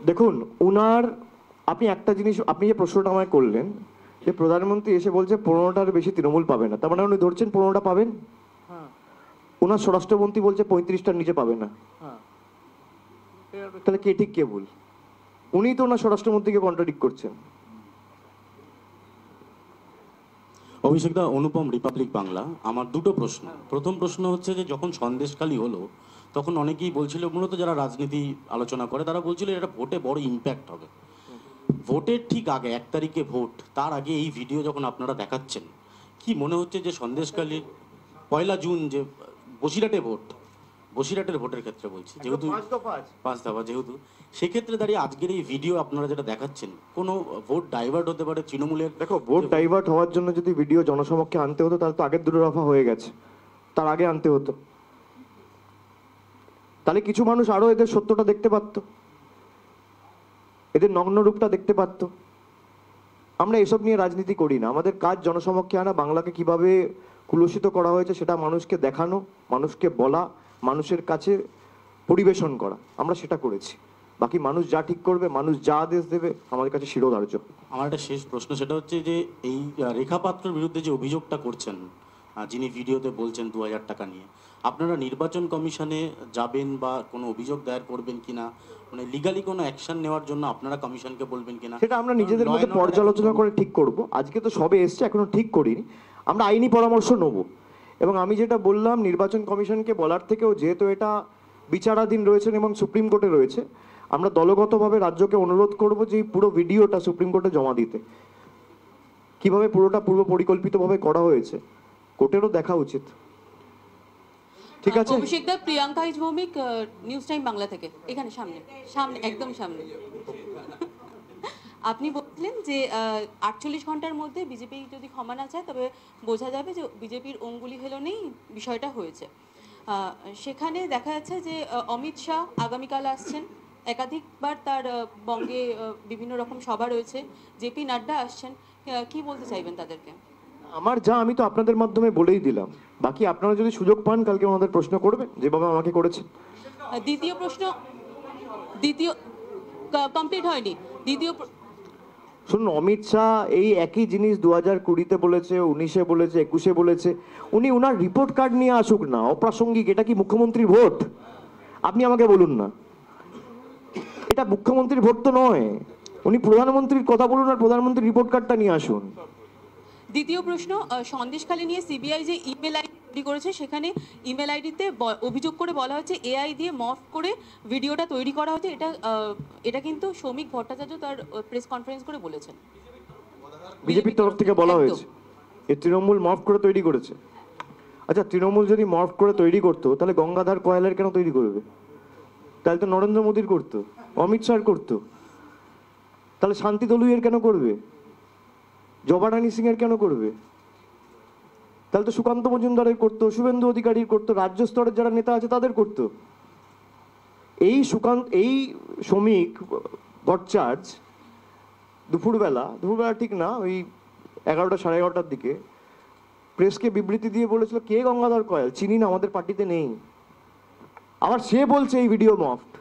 দেখুন উনার, আপনি একটা জিনিস, আপনি যে প্রশ্নটা আমায় করলেন যে প্রধানমন্ত্রী এসে বলছে 15টার বেশি তৃণমূল পাবে না, তার মানে উনি ধরছেন 15টা পাবেন। হ্যাঁ ওনার স্বরাষ্ট্রমন্ত্রী বলছে 35টার নিচে পাবে না, হ্যাঁ তাহলে কে ঠিক কে ভুল? উনিই তো ওনার স্বরাষ্ট্রমন্ত্রীকে কন্ট্রাডিক্ট করছেন। অভিষেক দা, অনুপম, রিপাবলিক বাংলা। আমার দুটো প্রশ্ন। প্রথম প্রশ্ন হচ্ছে যে যখন সন্দেশখালী হলো তখন অনেকেই বলছিল, মূলত যারা রাজনীতি আলোচনা করে তারা বলছিল এটা ভোটে বড় ইম্প্যাক্ট হবে। ভোটের ঠিক আগে 1 তারিখে ভোট, তার আগে এই ভিডিও যখন আপনারা দেখাচ্ছেন, কি মনে হচ্ছে যে সন্দেশখালীর 1 জুন যে বসিরহাটে ভোট, বসিরহাটের ভোটের ক্ষেত্রে বলছি, যেহেতু 5 দফা, যেহেতু সেক্ষেত্রে দাঁড়িয়ে আজকের এই ভিডিও আপনারা যেটা দেখাচ্ছেন, কোনো ভোট ডাইভার্ট হতে পারে তৃণমূলের? দেখো, ভোট ডাইভার্ট হওয়ার জন্য যদি ভিডিও জনসমক্ষে আনতে হতো তাহলে তো আগের 2 দফা হয়ে গেছে, তার আগে আনতে হতো। তাহলে কিছু মানুষ আরো এদের সত্যটা দেখতে পারতো, এদের নগ্ন রূপটা দেখতে পারতো। আমরা এসব নিয়ে রাজনীতি করি না, আমাদের কাজ জনসমক্ষে আনা, বাংলাকে কিভাবে কুলসিত করা হয়েছে সেটা মানুষকে দেখানো, মানুষকে বলা, মানুষের কাছে পরিবেশন করা, আমরা সেটা করেছি। বাকি মানুষ যা ঠিক করবে, মানুষ যা আদেশ দেবে, আমাদের কাছে শিরোধার্য। আমার একটা শেষ প্রশ্ন, সেটা হচ্ছে যে এই রেখা পাত্রর বিরুদ্ধে যে অভিযোগটা করছেন, যিনি ভিডিওতে বলছেন 2000 টাকা নিয়ে, আপনারা নির্বাচন কমিশনে যাবেন বা কোনো অভিযোগ দায়ের করবেন কিনা, মানে লিগালি কোনো অ্যাকশন নেওয়ার জন্য আপনারা কমিশনকে বলবেন কিনা? সেটা আমরা নিজেদের মধ্যে পর্যালোচনা করে ঠিক করব। আজকে তো সবে এসছে, এখনো ঠিক করিনি, আমরা আইনি পরামর্শ নেব। এবং আমি যেটা বললাম, নির্বাচন কমিশনকে বলার থেকেও, যেহেতু এটা বিচারাধীন রয়েছেন এবং সুপ্রিম কোর্টে রয়েছে, আমরা দলগতভাবে রাজ্যকে অনুরোধ করব যে এই পুরো ভিডিওটা সুপ্রিম কোর্টে জমা দিতে। কিভাবে পুরোটা পূর্ব পরিকল্পিতভাবে করা হয়েছে কোর্টেরও দেখা উচিত। ঠিক আছে? Abhishek da, Priyanka is Bhowmik, News Time Bangla থেকে, এখানে সামনে সামনে একদম সামনে। আপনি বললেন যে 48 ঘন্টার মধ্যে বিজেপি যদি ক্ষমা না চায় তবে বোঝা যাবে যে বিজেপির অঙ্গুলি হেলনেই বিষয়টা হয়েছে। সেখানে দেখা যাচ্ছে যে অমিত শাহ আগামীকাল আসছেন, একাধিকবার তার বঙ্গে বিভিন্ন রকম সভা রয়েছে, জেপি নাড্ডা আসছেন, কি বলতে চাইবেন তাদেরকে? আমার যা, আমি তো আপনাদের মাধ্যমে বলেই দিলাম, বাকি আপনারা যদি সুযোগ পান কালকে ওনাদের প্রশ্ন করবেন যেভাবে আমাকে করেছেন। দ্বিতীয় প্রশ্ন, কমপ্লিট হয়নি। শুনুন, অমিত শাহ এই একই জিনিস 2020-তে বলেছে, 19-এ বলেছে, 21-এ বলেছে। উনি ওনার রিপোর্ট কার্ড নিয়ে আসুক না, অপ্রাসঙ্গিক। এটা কি মুখ্যমন্ত্রীর ভোট? আপনি আমাকে বলুন না, এটা মুখ্যমন্ত্রীর ভোট তো নয়। উনি প্রধানমন্ত্রীর কথা বলুন আর প্রধানমন্ত্রীর রিপোর্ট কার্ডটা নিয়ে আসুন। দ্বিতীয় প্রশ্ন, সন্দেশখালী নিয়ে সিবিআই যে ইমেল আইডি তৈরি করেছে, সেখানে ইমেল আইডিতে অভিযোগ করে বলা হচ্ছে এআই দিয়ে মফ করে ভিডিওটা তৈরি করা হয়েছে। এটা কিন্তু সৌমিক ভট্টাচার্য তার প্রেস কনফারেন্স করে বলেছেন, বিজেপির তরফ থেকে বলা হয়েছে এই তৃণমূল মফ করে তৈরি করেছে। আচ্ছা, তৃণমূল যদি মফ করে তৈরি করতো তাহলে গঙ্গাধর কয়ালের কেন তৈরি করবে? তাহলে তো নরেন্দ্র মোদীর করতো, অমিত শাহ করতো। তাহলে শান্তি দলুইয়ের কেন করবে? জবারানী সিং এর কেন করবে? তাহলে তো সুকান্ত মজুমদারের করতো, শুভেন্দু অধিকারীর করতো, রাজ্য স্তরের যারা নেতা আছে তাদের করতো। এই শ্রমিক ভট্টাচার্য দুপুরবেলা ঠিক না, ওই 11টা সাড়ে 11টার দিকে প্রেসকে বিবৃতি দিয়ে বলেছিল কে গঙ্গাধর কয়াল, চিনি না, আমাদের পার্টিতে নেই। আবার সে বলছে এই ভিডিও মফট।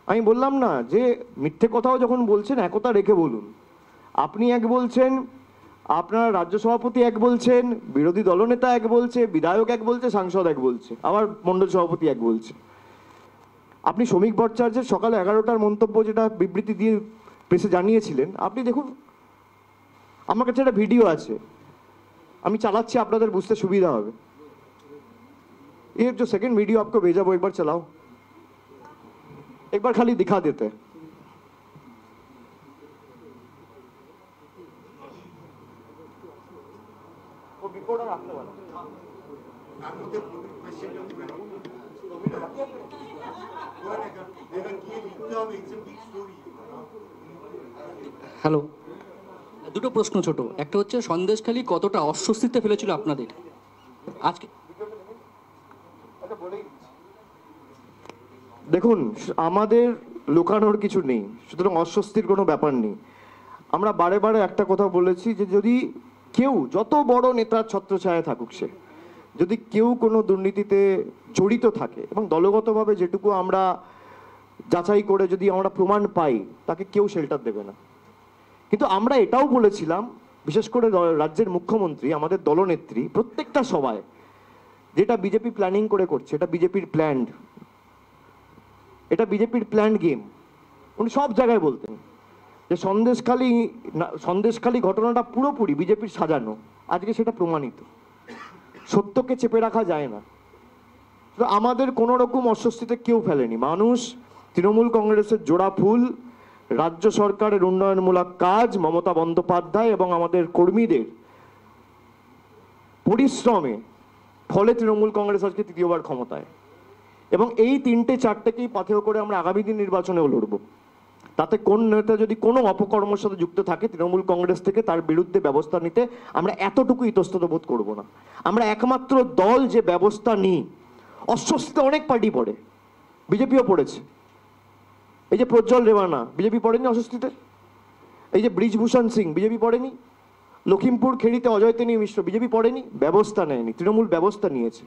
আমি বললাম না যে মিথ্যে কথাও যখন বলছেন একতা রেখে বলুন। আপনি এক বলছেন, আপনার রাজ্য সভাপতি এক বলছেন, বিরোধী দলনেতা এক বলছে, বিধায়ক এক বলছে, সাংসদ এক বলছে, আবার মণ্ডল সভাপতি এক বলছে। আপনি শ্রমিক ভট্টাচার্যের সকালে 11টার মন্তব্য যেটা বিবৃতি দিয়ে প্রেসে জানিয়েছিলেন, আপনি দেখুন, আমার কাছে একটা ভিডিও আছে, আমি চালাচ্ছি, আপনাদের বুঝতে সুবিধা হবে। ये जो सेकंड वीडियो आपको भेजा वो एक बार चलाओ, एक बार खाली दिखा देते हैं। वो रिकॉर्डर आपने वाला হ্যালো, দুটো প্রশ্ন ছোট। একটা হচ্ছে সন্দেশখালী কতটা অস্বস্তিতে ফেলেছিল আপনাদের আজকে? দেখুন, আমাদের লুকানোর কিছু নেই, সুতরাং অস্বস্তির কোনো ব্যাপার নেই। আমরা বারে বারে একটা কথা বলেছি যে যদি কেউ যত বড় নেতার ছত্রছায়ায় থাকুক সে, যদি কেউ কোনো দুর্নীতিতে জড়িত থাকে এবং দলগতভাবে যেটুকু আমরা যাচাই করে যদি আমরা প্রমাণ পাই, তাকে কেউ শেল্টার দেবে না। কিন্তু আমরা এটাও বলেছিলাম, বিশেষ করে রাজ্যের মুখ্যমন্ত্রী, আমাদের দলনেত্রী প্রত্যেকটা সভায়, যেটা বিজেপি প্ল্যানিং করে করছে, এটা বিজেপির প্ল্যান্ড, এটা বিজেপির প্ল্যান্ড গেম। উনি সব জায়গায় বলতেন যে সন্দেশখালী ঘটনাটা পুরোপুরি বিজেপির সাজানো। আজকে সেটা প্রমাণিত। সত্যকে চেপে রাখা যায় না। তো আমাদের কোনো রকম অস্বস্তিতে কেউ ফেলেনি। মানুষ তৃণমূল কংগ্রেসের জোড়া ফুল, রাজ্য সরকারের উন্নয়নমূলক কাজ, মমতা বন্দ্যোপাধ্যায় এবং আমাদের কর্মীদের পরিশ্রমে ফলে তৃণমূল কংগ্রেস আজকে তৃতীয়বার ক্ষমতায়। এবং এই তিনটে চারটেকেই পাথেয় করে আমরা আগামী দিন নির্বাচনেও লড়ব। তাতে কোন নেতা যদি কোনো অপকর্মের সাথে যুক্ত থাকে তৃণমূল কংগ্রেস থেকে তার বিরুদ্ধে ব্যবস্থা নিতে আমরা এতটুকু ইতস্তত বোধ করব না। আমরা একমাত্র দল যে ব্যবস্থা নিই। অস্বস্তিতে অনেক পার্টি পড়ে, বিজেপিও পড়েছে। এই যে প্রজ্জ্বল রেওয়ানা, বিজেপি পড়েনি অস্বস্তিতে? এই যে ব্রিজভূষণ সিং, বিজেপি পড়েনি? লখিমপুর খেড়িতে অজয় তেনী মিশ্র, বিজেপি পড়েনি? ব্যবস্থা নেয়নি, তৃণমূল ব্যবস্থা নিয়েছে।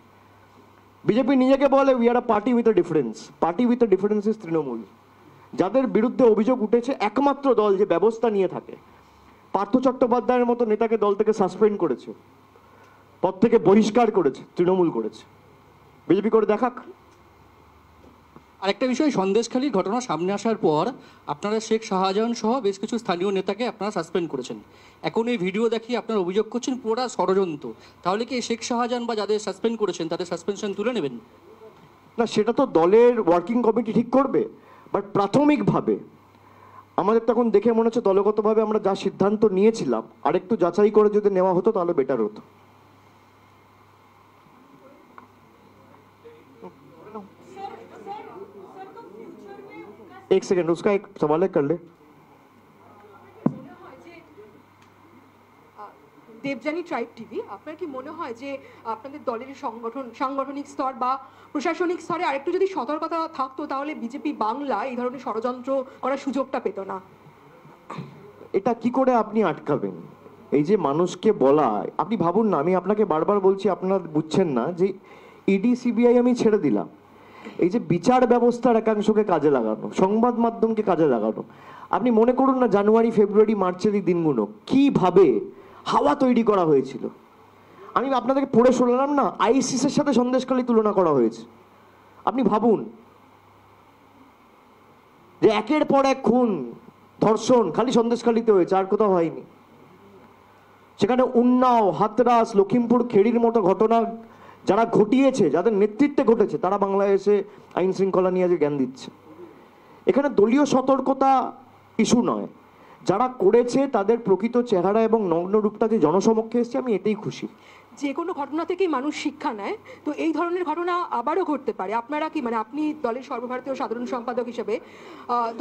বিজেপি নিজেকে বলে we are a party with a difference. Party with a difference is Trinamool. যাদের বিরুদ্ধে অভিযোগ উঠেছে, একমাত্র দল যে ব্যবস্থা নিয়ে থাকে। পার্থ চট্টোপাধ্যায়ের মতো নেতাকে দল থেকে সাসপেন্ড করেছে, পদ থেকে বহিষ্কার করেছে, তৃণমূল করেছে। বিজেপি করে দেখাক। আরেকটা বিষয়, সন্দেশখালীর ঘটনা সামনে আসার পর আপনারা শেখ শাহজাহান সহ বেশ কিছু স্থানীয় নেতাকে আপনারা সাসপেন্ড করেছেন। এখন এই ভিডিও দেখিয়ে আপনারা অভিযোগ করছেন পুরোটা ষড়যন্ত্র। তাহলে কি শেখ শাহজাহান বা যাদের সাসপেন্ড করেছেন তাদের সাসপেনশন তুলে নেবেন? না, সেটা তো দলের ওয়ার্কিং কমিটি ঠিক করবে। বাট প্রাথমিকভাবে আমাদের তখন দেখে মনে হচ্ছে দলগতভাবে আমরা যা সিদ্ধান্ত নিয়েছিলাম আরেকটু যাচাই করে যদি নেওয়া হতো তাহলে বেটার হতো। एक सेकंड, उसका एक सवाल है, कर ले। দেবযানী ট্রাইব টিভি, আপনার কি মনে হয় যে আপনাদের দলের সাংগঠনিক স্তর বা প্রশাসনিক স্তরে আরেকটু যদি সতর্কতা থাকতো তাহলে বিজেপি বাংলা এই ধরনের ষড়যন্ত্র করার সুযোগটা পেত না? এটা কি করে আপনি আটকাবেন? এই যে মানুষকে বলা, আপনি ভাবুন না, আমি আপনাকে বারবার বলছি, আপনারা বুঝছেন না যে ইডি সিবিআই আমি ছেড়ে দিলাম। এই যে বিচার ব্যবস্থার একাংশকে কাজে লাগানো, সংবাদ মাধ্যমকে কাজে লাগানো, আপনি মনে করুন না জানুয়ারি ফেব্রুয়ারি মার্চের এই দিনগুলো কিভাবে হাওয়া তৈরি করা হয়েছিল। আমি আপনাদেরকে পড়ে শোনালাম না, আইসিসের সাথে সন্দেশখালী তুলনা করা হয়েছে। আপনি ভাবুন যে একের পর এক খুন ধর্ষণ খালি সন্দেশখালীতে হয়েছে, আর কোথাও হয়নি। সেখানে উন্নাও, হাতরাস, লখিমপুর খেড়ির মতো ঘটনা যারা ঘটিয়েছে, যাদের নেতৃত্বে ঘটেছে, তারা বাংলায় এসে আইন শৃঙ্খলা নিয়ে যে জ্ঞান দিচ্ছে। এখানে দলীয় সতর্কতা ইস্যু নয়, যারা করেছে তাদের প্রকৃত চেহারা এবং নগ্ন রূপটা যে জনসমক্ষে এসছে, আমি এটাই খুশি। যে কোনো ঘটনা থেকেই মানুষ শিক্ষা নেয়, তো এই ধরনের ঘটনা আবারও ঘটতে পারে। আপনারা কি আপনি দলের সর্বভারতীয় সাধারণ সম্পাদক হিসেবে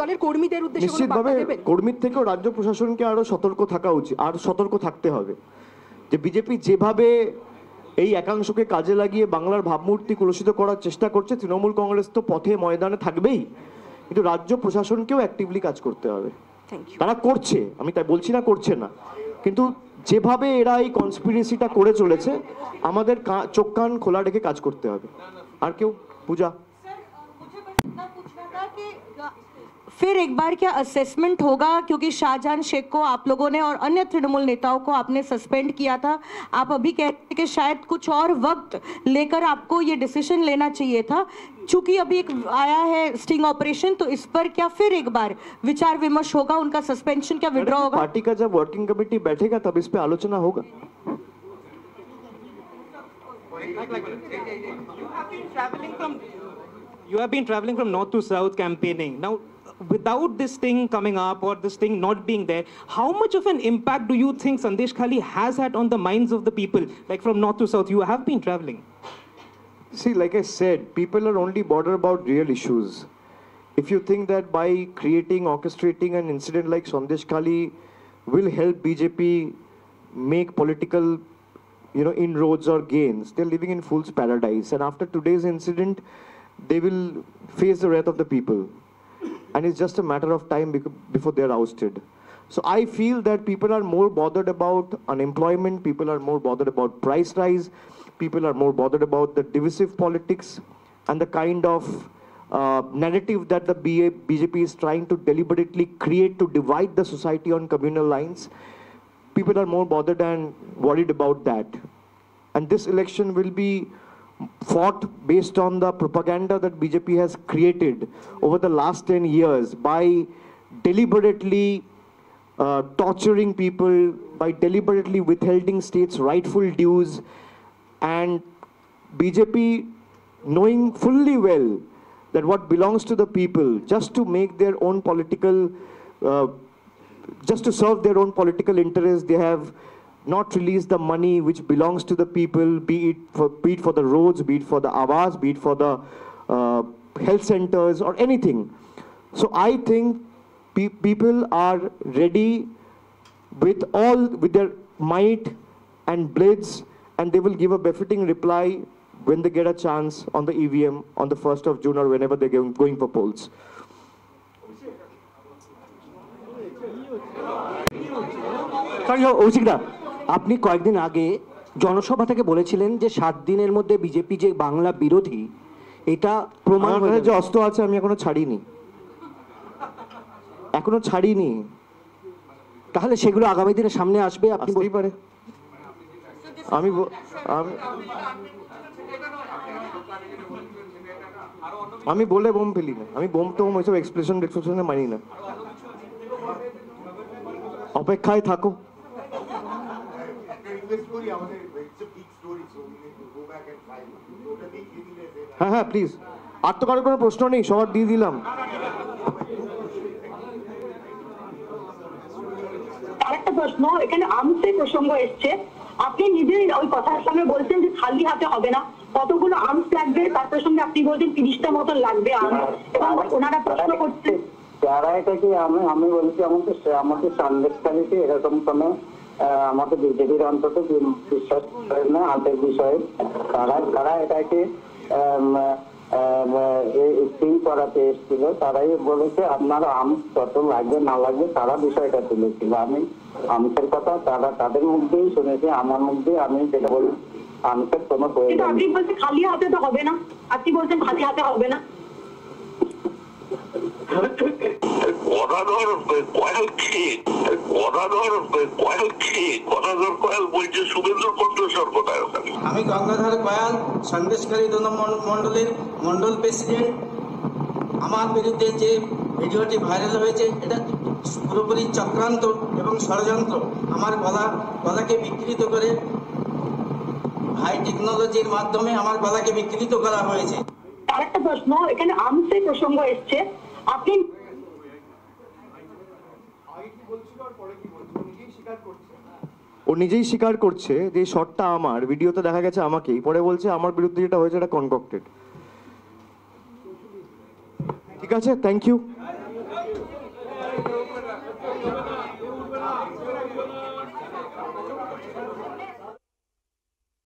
দলের কর্মীদের উদ্দেশ্যে নিশ্চিতভাবে কর্মীর থেকেও রাজ্য প্রশাসনকে আরো সতর্ক থাকা উচিত, আর সতর্ক থাকতে হবে যে বিজেপি যেভাবে এই একাংশকে কাজে লাগিয়ে বাংলার ভাবমূর্তি কলুষিত করার চেষ্টা করছে, তৃণমূল কংগ্রেস তো পথে ময়দানে থাকবেই, কিন্তু রাজ্য প্রশাসনকেও অ্যাক্টিভলি কাজ করতে হবে। তারা করছে, আমি তাই বলছি না করছে না, কিন্তু যেভাবে এরা এই কনস্পিরেসিটা করে চলেছে, আমাদের চোখ কান খোলা রেখে কাজ করতে হবে। আর কেউ? পূজা। फिर एक बार क्या असेसमेंट होगा, क्योंकि शाहजहां शेख को आप लोगों ने और अन्य तृणमूल नेताओं को आपने सस्पेंड किया था। आप अभी कहते हैं कि शायद कुछ और वक्त लेकर आपको ये डिसीजन लेना चाहिए था। चूंकि अभी एक आया है स्टिंग ऑपरेशन, तो इस पर क्या फिर एक बार विचार विमर्श होगा, उनका सस्पेंशन क्या विड्रॉ होगा? पार्टी का जब वर्किंग कमेटी बैठेगा तब इस पे आलोचना होगा। You have been traveling from north to south campaigning. Now, without this thing coming up or this thing not being there, how much of an impact do you think Sandeshkhali has had on the minds of the people, like from north to south? You have been traveling. See, like I said, people are only bothered about real issues. If you think that by orchestrating an incident like Sandeshkhali will help BJP make political, inroads or gains, they're living in fool's paradise. And after today's incident, they will face the wrath of the people. And it's just a matter of time before they're ousted. So I feel that people are more bothered about unemployment, people are more bothered about price rise, people are more bothered about the divisive politics and the kind of narrative that the BJP is trying to deliberately create to divide the society on communal lines. People are more bothered and worried about that. And this election will be fought based on the propaganda that BJP has created over the last 10 years by deliberately torturing people, by deliberately withholding states' rightful dues, and BJP knowing fully well that what belongs to the people, just to make their own political, just to serve their own political interests, they have not released the money which belongs to the people, be it for the roads, be it for the Awas, be it for the health centers or anything. So I think people are ready with their might and blades, and they will give a befitting reply when they get a chance on the EVM on the 1st of June or whenever they're going for polls. অভিষেকদা, আপনি কয়েকদিন আগে জনসভা থেকে বলেছিলেন যে 7 দিনের মধ্যে BJP যে বাংলা বিরোধী, এটা প্রমাণ হয়ে যে অস্ত্র আছে আমি এখনো ছাড়িনি। তাহলে সেগুলো আগামী দিনে সামনে আসবে? আপনি বলতে পারে আমি বলে বোম ফেলি না, আমি বোম টোম ওইসব এক্সপ্রেশনে মানি না। অপেক্ষায় থাকো। হ্যাঁ হ্যাঁ প্লিজ, আর তো কারোর কোনো প্রশ্ন নেই, সবার দিয়ে দিলাম। আরেকটা প্রশ্ন, এখানে আর্মসের প্রসঙ্গ এসছে, আপনি নিজে ওই কথার সঙ্গে বলছেন যে খালি হাতে হবে না, কতগুলো আর্মস লাগবে তার প্রসঙ্গে আপনি বলছেন 30টা মতন লাগবে আর্মস, এবং ওনারা প্রশ্ন করছেন যারা এটা কি আমি বলছি আমাদের সন্দেশকালীতে এরকম কোনো আমাদের বিজেপির অন্তত বিশ্বাস করে না হাতের বিষয়ে, তারা এটাকে স্ক্রিন করাতে এসেছিল, তারাই বলেছে আপনারা আর্মস কত লাগবে না লাগবে তারা বিষয়টা তুলেছিল। আমি আর্মসের কথা তাদের মধ্যেই শুনেছি, আমার মধ্যে আমি যেটা বলি আর্মসের কোনো প্রয়োজন। আপনি বলছেন খালি হাতে তো হবে না, আপনি বলছেন খালি হাতে হবে না। গদাধর কয়াল বলছে শুভেন্দুর কণ্ঠস্বর কোথায়? আমি গঙ্গাধর কয়াল, সন্দেশকারী 2 মন্ডলের মন্ডল প্রেসিডেন্ট। আমার বিরুদ্ধে যে ভিডিওটি ভাইরাল হয়েছে এটা পুরোপুরি চক্রান্ত এবং ষড়যন্ত্র। আমার গলাকে বিকৃত করে হাই টেকনোলজির মাধ্যমে আমার গলাকে বিকৃত করা হয়েছে। আরেকটা প্রশ্ন, এখানে আর্মসের প্রসঙ্গ এসছে, আপনি ও নিজেই স্বীকার করছে যে শটটা আমার, ভিডিওতে দেখা গেছে আমাকেই, পরে বলছে আমার বিরুদ্ধে যেটা হয়েছে এটা কনকক্টেড। ঠিক আছে, থ্যাংক ইউ।